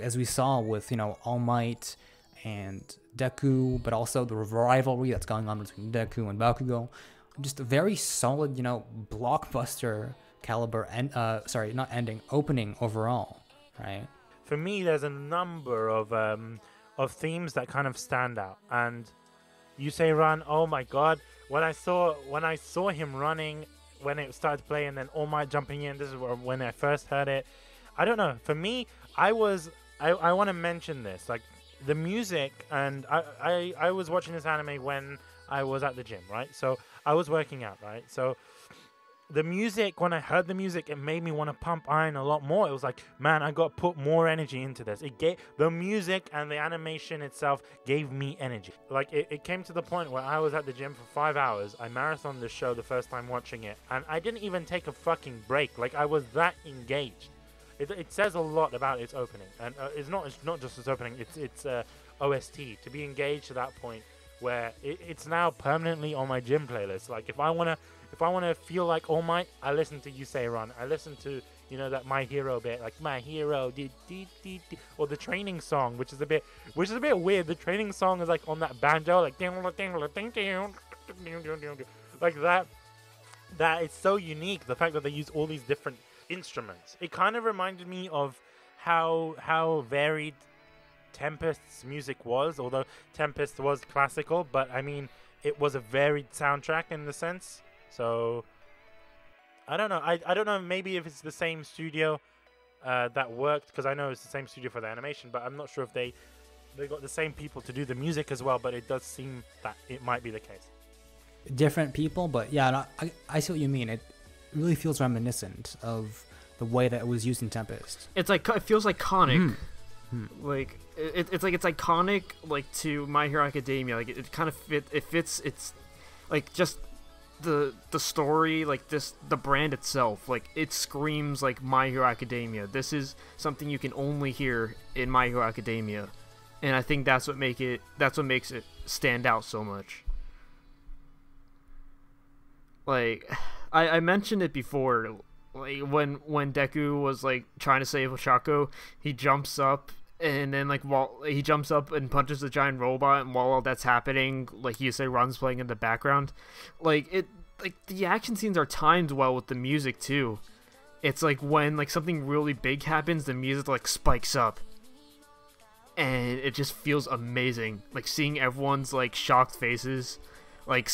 as we saw with, you know, All Might and Deku, but also the rivalry that's going on between Deku and Bakugo. Just a very solid, you know, blockbuster caliber, opening overall, right? For me, there's a number of themes that kind of stand out, and you say run. Oh my God! When I saw him running, when it started playing, and then All Might jumping in, this is when I first heard it. I don't know. For me, I want to mention this, like, the music, and I was watching this anime when I was at the gym, right? So I was working out, right? So the music, when I heard the music, it made me want to pump iron a lot more. It was like, man, I got to put more energy into this. The music and the animation itself gave me energy. Like, it came to the point where I was at the gym for 5 hours. I marathoned the show the first time watching it, and I didn't even take a fucking break. Like, I was that engaged. It says a lot about its opening, and it's not just its opening. It's OST, to be engaged to that point where it's now permanently on my gym playlist. Like, if I wanna feel like All Might, I listen to You Say Run. I listen to, you know, that My Hero bit, like My Hero, or the training song, which is a bit weird. The training song is like on that banjo, like like that. That is so unique. The fact that they use all these different instruments. It kind of reminded me of how varied Tempest's music was, although Tempest was classical, but I mean, it was a varied soundtrack in the sense. So I don't know. I don't know. Maybe if it's the same studio that worked, because I know it's the same studio for the animation, but I'm not sure if they got the same people to do the music as well. But it does seem that it might be the case. Different people, but yeah, no, I see what you mean. It really feels reminiscent of the way that it was used in Tempest. It's like, it feels iconic. Like, it's like, it's iconic, like, to My Hero Academia. Like, it kind of fits. It's like, just the story, like, the brand itself, like, it screams like My Hero Academia. This is something you can only hear in My Hero Academia, and I think that's what makes it stand out so much. Like, I mentioned it before, like, when Deku was, like, trying to save Oshako, he jumps up, and then, like, while he jumps up and punches the giant robot, and while all that's happening, like, you say, Run's playing in the background. Like, the action scenes are timed well with the music too. It's like when, like, something really big happens, the music, like, spikes up, and it just feels amazing. Like, seeing everyone's, like, shocked faces like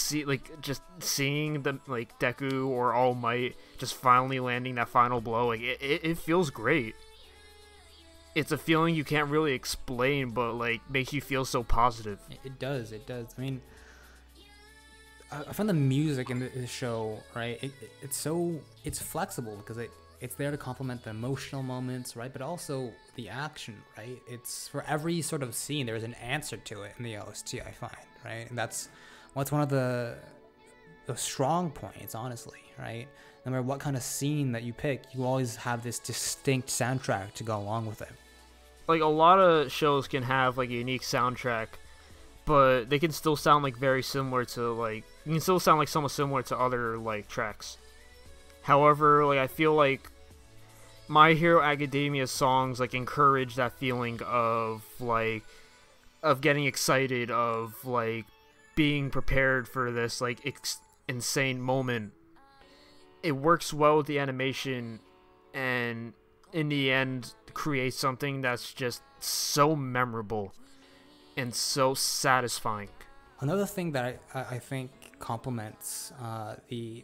just seeing the like Deku or All Might just finally landing that final blow, like it feels great. It's a feeling you can't really explain, but like makes you feel so positive. It does. I mean, I find the music in the show, right? It's flexible because it's there to complement the emotional moments, right? But also the action, right? It's for every sort of scene, there's an answer to it in the OST, I find, right? And that's one of the strong points, honestly, right? No matter what kind of scene that you pick, you always have this distinct soundtrack to go along with it. Like, a lot of shows can have like a unique soundtrack, but they can still sound like very similar to like you can still sound like somewhat similar to other like tracks. However, like I feel like My Hero Academia songs like encourage that feeling of getting excited, of like being prepared for this like insane moment. It works well with the animation, and in the end creates something that's just so memorable and so satisfying. Another thing that I think complements the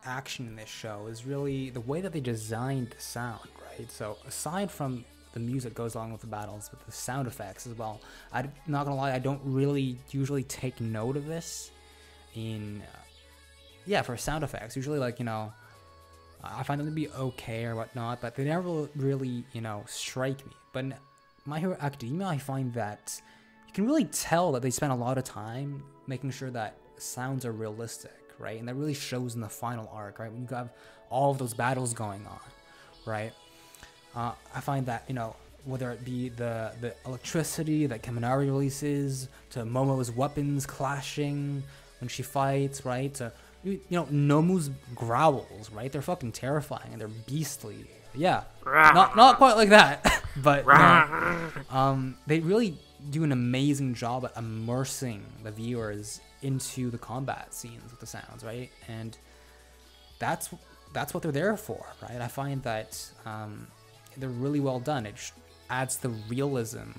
action in this show is really the way that they designed the sound, right? So aside from the music goes along with the battles, with the sound effects as well. I'm not gonna lie, I don't really usually take note of this in for sound effects. Usually, like, you know, I find them to be okay or whatnot, but they never really, you know, strike me. But in My Hero Academia, I find that you can really tell that they spent a lot of time making sure that sounds are realistic, right? And that really shows in the final arc, right? When you have all of those battles going on, right? I find that, you know, whether it be the electricity that Kaminari releases, to Momo's weapons clashing when she fights, right? To, you know, Nomu's growls, right? They're fucking terrifying and they're beastly. Yeah, not quite like that, but you know, they really do an amazing job at immersing the viewers into the combat scenes with the sounds, right? And that's what they're there for, right? I find that they're really well done. It just adds the realism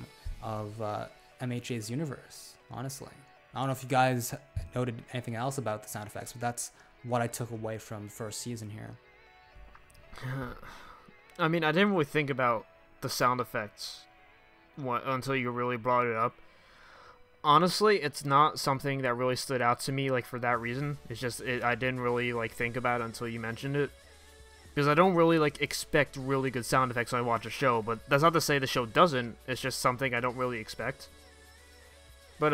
of MHA's universe, honestly. I don't know if you guys noted anything else about the sound effects, but that's what I took away from the first season here. I mean, I didn't really think about the sound effects until you really brought it up. Honestly, it's not something that really stood out to me, like, for that reason. It's just, I didn't really, like, think about it until you mentioned it. Because I don't really, like, expect really good sound effects when I watch a show, but that's not to say the show doesn't. It's just something I don't really expect. But,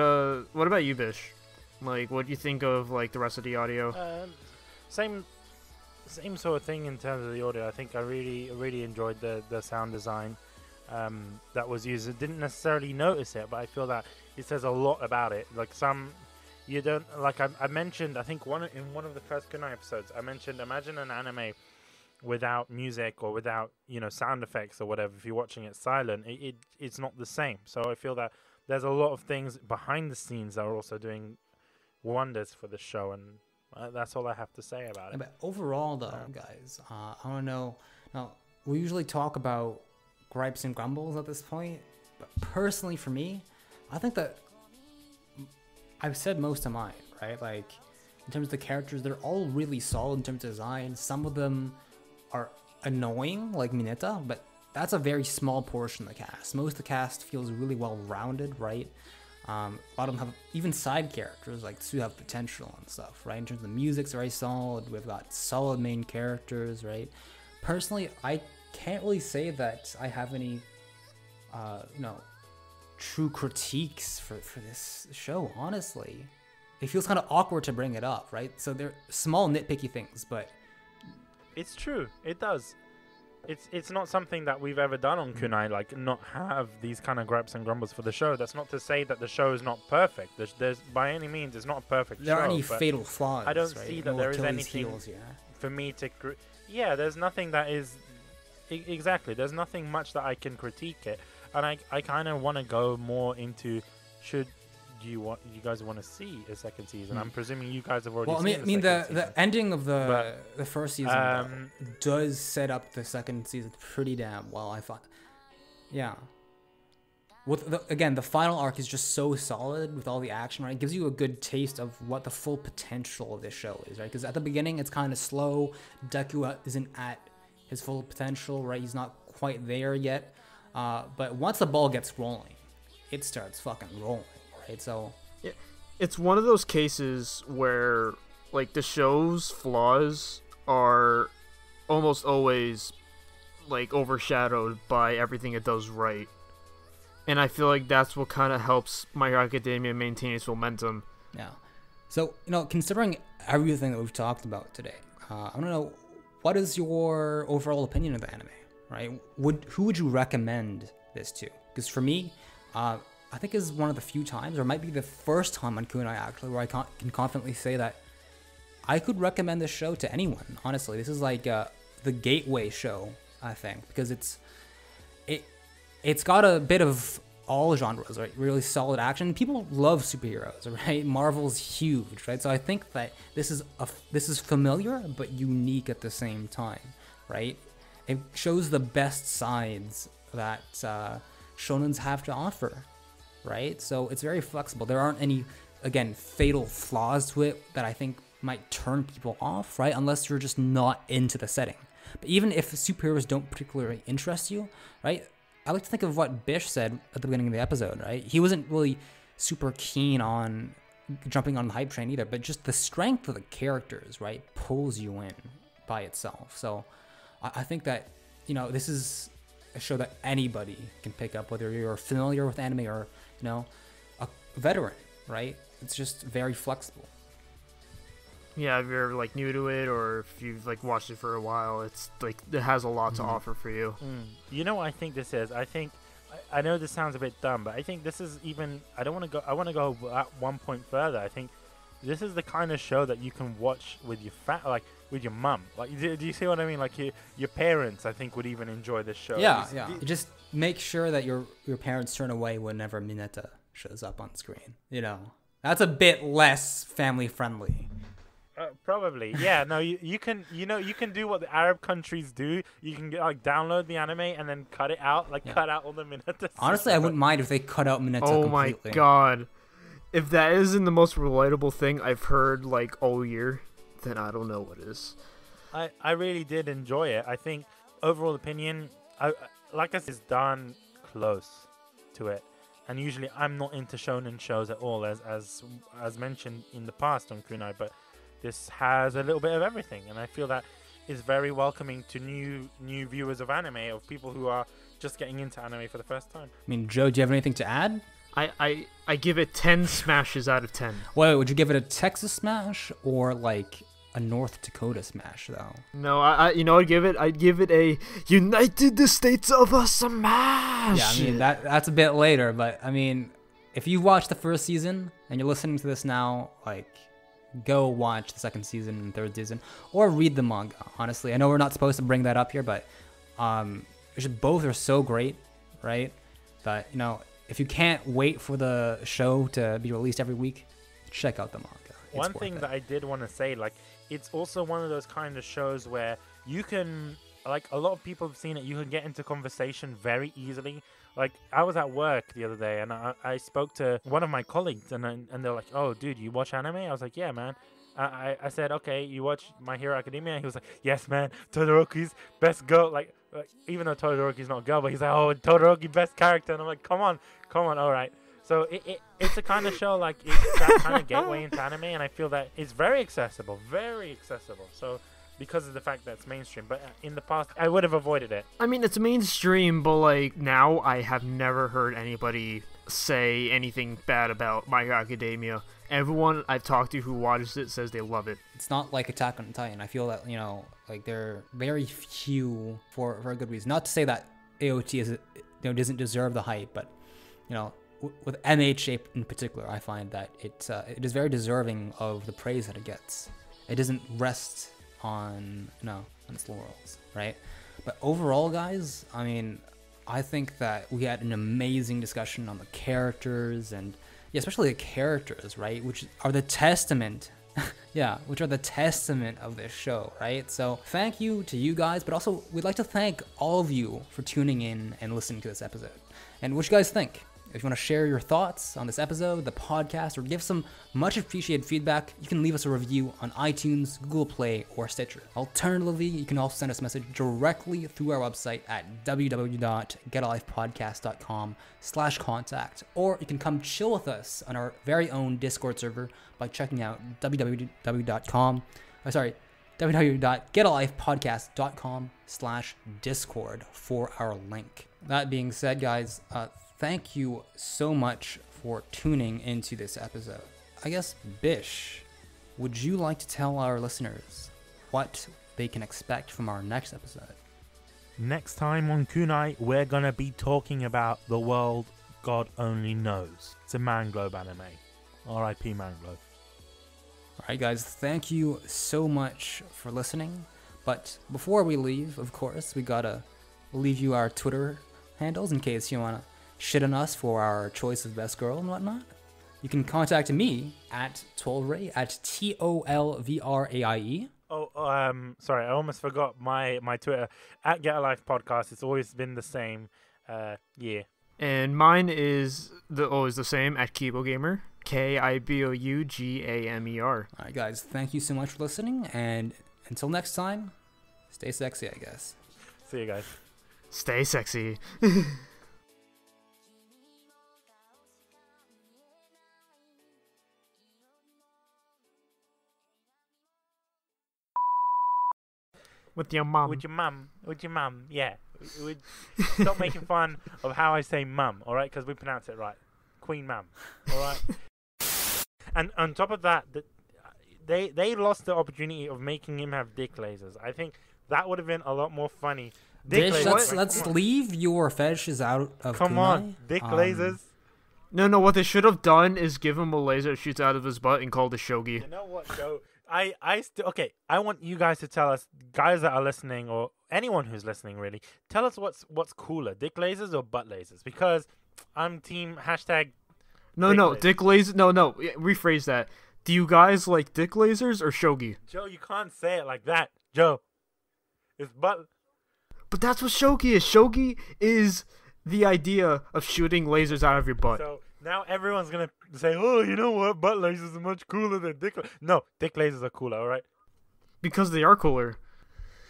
what about you, Bish? Like, what do you think of, like, the rest of the audio? Same sort of thing in terms of the audio. I think I really enjoyed the sound design that was used. I didn't necessarily notice it, but I feel that it says a lot about it. Like, you don't, like I mentioned, I think in one of the first Kunai episodes, I mentioned, imagine an anime without music or without, you know, sound effects or whatever. If you're watching it silent, it's not the same. So I feel that there's a lot of things behind the scenes that are also doing wonders for the show, and that's all I have to say about it. But overall, though, guys, I want to know. Now, we usually talk about gripes and grumbles at this point, but personally, for me, I think that I've said most of mine, right? Like, in terms of the characters, they're all really solid in terms of design. Some of them are annoying, like Mineta, but that's a very small portion of the cast. Most of the cast feels really well-rounded, right? A lot of them have even side characters, like, do have potential and stuff, right? In terms of the music's very solid. We've got solid main characters, right? Personally, I can't really say that I have any, you know, true critiques for this show, honestly. It feels kind of awkward to bring it up, right? So they're small nitpicky things, but it's true. It does. It's not something that we've ever done on Kunai, like, not have these kind of gripes and grumbles for the show. That's not to say that the show is not perfect. There's by any means, it's not a perfect show. There aren't any fatal flaws. I don't right? see that No there is Achilles anything heels, for me to... there's nothing that is... Exactly. There's nothing much that I can critique it. And I kind of want to go more into, should you guys want to see a second season? I'm presuming you guys have already seen the ending of the first season does set up the second season pretty damn well, I find. Yeah. again, the final arc is just so solid with all the action, right? It gives you a good taste of what the full potential of this show is, right? Because at the beginning, it's kind of slow. Deku isn't at his full potential, right? He's not quite there yet. But once the ball gets rolling, it starts fucking rolling, right? So yeah, it's one of those cases where like the show's flaws are almost always like overshadowed by everything it does right. And I feel like that's what kind of helps My Hero Academia maintain its momentum. Yeah. So, considering everything that we've talked about today, I want to know, what is your overall opinion of the anime, right? Who would you recommend this to? Because for me, I think it's one of the few times, or it might be the first time on Kunai actually, where I can confidently say that I could recommend this show to anyone. Honestly, this is like the gateway show, I think, because it's got a bit of all genres, right? Really solid action. People love superheroes, right? Marvel's huge, right? So I think that this is familiar but unique at the same time, right? It shows the best sides that shonens have to offer, right? So it's very flexible. There aren't any, again, fatal flaws to it that I think might turn people off, right? Unless you're just not into the setting. But even if superheroes don't particularly interest you, right? I like to think of what Bish said at the beginning of the episode, right? He wasn't really super keen on jumping on the hype train either, but just the strength of the characters, right, pulls you in by itself. So I think that, this is a show that anybody can pick up, whether you're familiar with anime or, a veteran, right? It's just very flexible. Yeah, if you're like new to it, or if you've like watched it for a while, it's like it has a lot to offer for you. You know what I think this is? I know this sounds a bit dumb, but I think this is even. I want to go at one point further. I think this is the kind of show that you can watch with your with your mum. Like, do you see what I mean? Like your parents, I think, would even enjoy this show. Yeah. Just make sure that your parents turn away whenever Mineta shows up on screen. That's a bit less family friendly. Probably, yeah. No, you can do what the Arab countries do. You can download the anime and then cut it out, cut out all the Mineta. Honestly, I wouldn't mind if they cut out Mineta completely. Oh my god, if that isn't the most relatable thing I've heard all year, then I don't know what is. I really did enjoy it. I think overall opinion, like I said, is done close to it. And usually I'm not into shonen shows at all, as mentioned in the past on Kunai, but this has a little bit of everything, and I feel that is very welcoming to new viewers of anime, of people who are just getting into anime for the first time. I mean, Joe, do you have anything to add? I give it 10 smashes out of 10. Wait, would you give it a Texas smash or like a North Dakota smash though? No, I'd give it a United States of a smash. Yeah, I mean that's a bit later, but I mean, if you watched the first season and you're listening to this now, go watch the second season and third season, or read the manga. Honestly, I know we're not supposed to bring that up here, but both are so great, right? That if you can't wait for the show to be released every week, check out the manga. One thing that I did want to say, it's also one of those kind of shows where you can, a lot of people have seen it, you can get into conversation very easily. I was at work the other day and I spoke to one of my colleagues and they're like, "Oh, dude, you watch anime?" I was like, "Yeah, man." I said, "Okay, you watch My Hero Academia?" He was like, "Yes, man. Todoroki's best girl." Even though Todoroki's not a girl, but he's like, "Oh, Todoroki best character." And I'm like, come on, all right. So it's a kind of show, it's that kind of gateway into anime, and I feel that it's very accessible. So because of the fact that it's mainstream, but in the past I would have avoided it. I mean, it's mainstream, but now I have never heard anybody say anything bad about My Hero Academia. Everyone I've talked to who watches it says they love it. It's not like Attack on Titan. I feel that they're very few for a good reason. Not to say that AOT doesn't deserve the hype, but with MHA in particular, I find that it is very deserving of the praise that it gets. It doesn't rest on its laurels, right? But overall, guys, I mean, I think that we had an amazing discussion on the characters, and especially the characters, right, which are the testament of this show, right? So thank you to you guys, but also we'd like to thank all of you for tuning in and listening to this episode. And what you guys think? If you want to share your thoughts on this episode, the podcast, or give some much appreciated feedback, you can leave us a review on iTunes, Google Play, or Stitcher. Alternatively, you can also send us a message directly through our website at www.getalifepodcast.com/contact, or you can come chill with us on our very own Discord server by checking out www.getalifepodcast.com/discord for our link. That being said, guys, thank you so much for tuning into this episode. I guess, Bish, would you like to tell our listeners what they can expect from our next episode? Next time on Kunai, we're gonna be talking about the world God only knows. It's a Manglobe anime. R.I.P. Manglobe. Alright guys, thank you so much for listening. But before we leave, of course, we gotta leave you our Twitter handles in case you wanna shit on us for our choice of best girl and whatnot. You can contact me at Tolvray, at TOLVRAIE. Sorry, I almost forgot my Twitter at Get a Life Podcast. It's always been the same. Yeah. And mine is always the same at KiboGamer, KIBOUGAMER. Alright guys, thank you so much for listening, and until next time, stay sexy, I guess. See you guys. Stay sexy. With your mum. With your mum, yeah. Stop making fun of how I say mum, alright? Because we pronounce it right. Queen mum, alright? And on top of that, they lost the opportunity of making him have dick lasers. I think that would have been a lot more funny. Dick lasers? Let's leave your fetishes out of Come Kunai. on, dick lasers. No, what they should have done is give him a laser that shoots out of his butt and called it shogi. You know what, Joe? Okay, I want you guys to tell us, guys that are listening, or anyone who's listening really, tell us what's cooler, dick lasers or butt lasers? Because I'm team hashtag. No, dick lasers. No, rephrase that. Do you guys like dick lasers or shogi? Joe, you can't say it like that, Joe. It's butt. But that's what shogi is. Shogi is the idea of shooting lasers out of your butt. So now everyone's gonna say, oh, you know what? Butt lasers are much cooler than dick lasers. No, dick lasers are cooler, alright? Because they are cooler.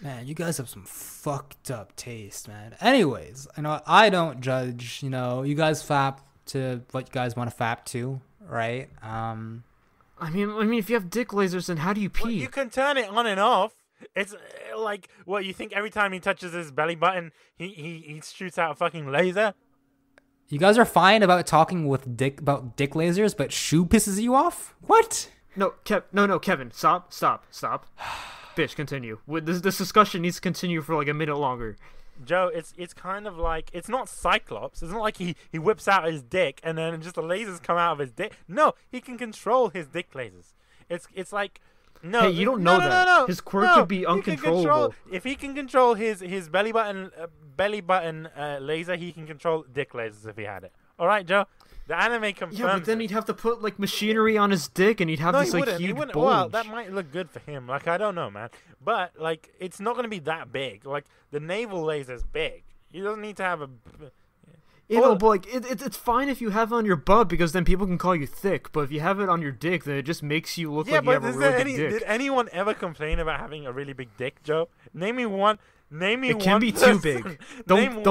Man, you guys have some fucked up taste, man. Anyways, I don't judge, you guys fap to what you guys want to fap to, right? I mean, if you have dick lasers, then how do you pee? Well, you can turn it on and off. It's like, what, you think every time he touches his belly button, he shoots out a fucking laser? You guys are fine about talking about dick lasers, but shoe pisses you off? What? No, Kevin, stop. Bitch, continue. This discussion needs to continue for like a minute longer. Joe, it's kind of like, it's not Cyclops. It's not like he whips out his dick and then just the lasers come out of his dick. No, he can control his dick lasers. It's like, no. Hey, you don't know that. No, his quirk could be uncontrollable. If he can control his belly button laser, he can control dick lasers if he had it. All right, Joe. The anime confirms. Yeah, but then he'd have to put like machinery on his dick, and he'd have this like huge bulge. Well, that might look good for him. Like, I don't know, man. But like, it's not gonna be that big. Like, the navel laser's big. He doesn't need to have a. But like, it's fine if you have it on your butt because then people can call you thick. But if you have it on your dick, then it just makes you look like you have a really big dick. Did anyone ever complain about having a really big dick, Joe? Name me one. It can be too big. Don't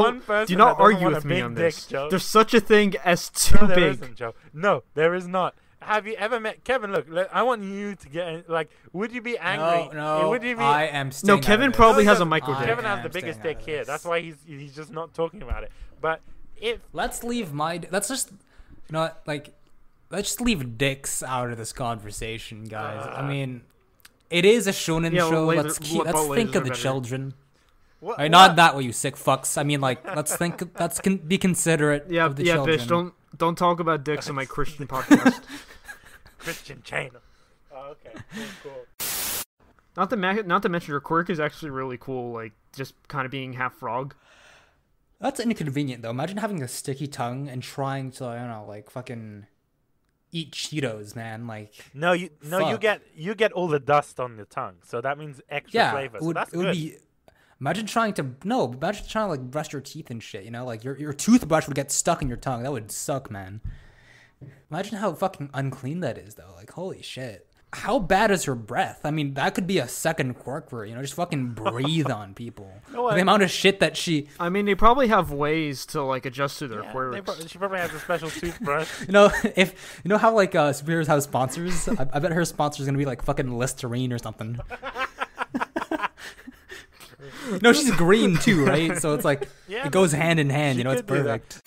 do not argue with me on this. Dick, there's such a thing as too big. Isn't, Joe. No, there is not. Have you ever met Kevin? Look, I want you to get like. Would you be angry? No. Would you be? I am. No, Kevin probably has a micro dick. Kevin has the biggest dick here. That's why he's just not talking about it. But let's leave let's just let's just leave dicks out of this conversation, guys. I mean, it is a shonen show. Let's think of the children. Not that way, you sick fucks. I mean, like, let's be considerate of the children. Yeah, bitch, don't talk about dicks on my Christian podcast. Christian channel. Oh, okay, cool. Not to mention your quirk is actually really cool. Like, just kind of being half frog. That's inconvenient though. Imagine having a sticky tongue and trying to, I don't know, like fucking eat Cheetos, man. Like you get all the dust on the tongue, so that means extra flavor. So that's good. Imagine trying to like brush your teeth and shit, you know? Like your toothbrush would get stuck in your tongue. That would suck, man. Imagine how fucking unclean that is, though. Like, holy shit. How bad is her breath? I mean, that could be a second quirk for her, you know? Just fucking breathe on people. The amount of shit that she... I mean, they probably have ways to, like, adjust to their quirks. She probably has a special toothbrush. You know, you know how, like, superheroes have sponsors? I bet her sponsor is gonna be, like, fucking Listerine or something. No, she's green, too, right? So it's like, it goes hand in hand, you know? It's perfect.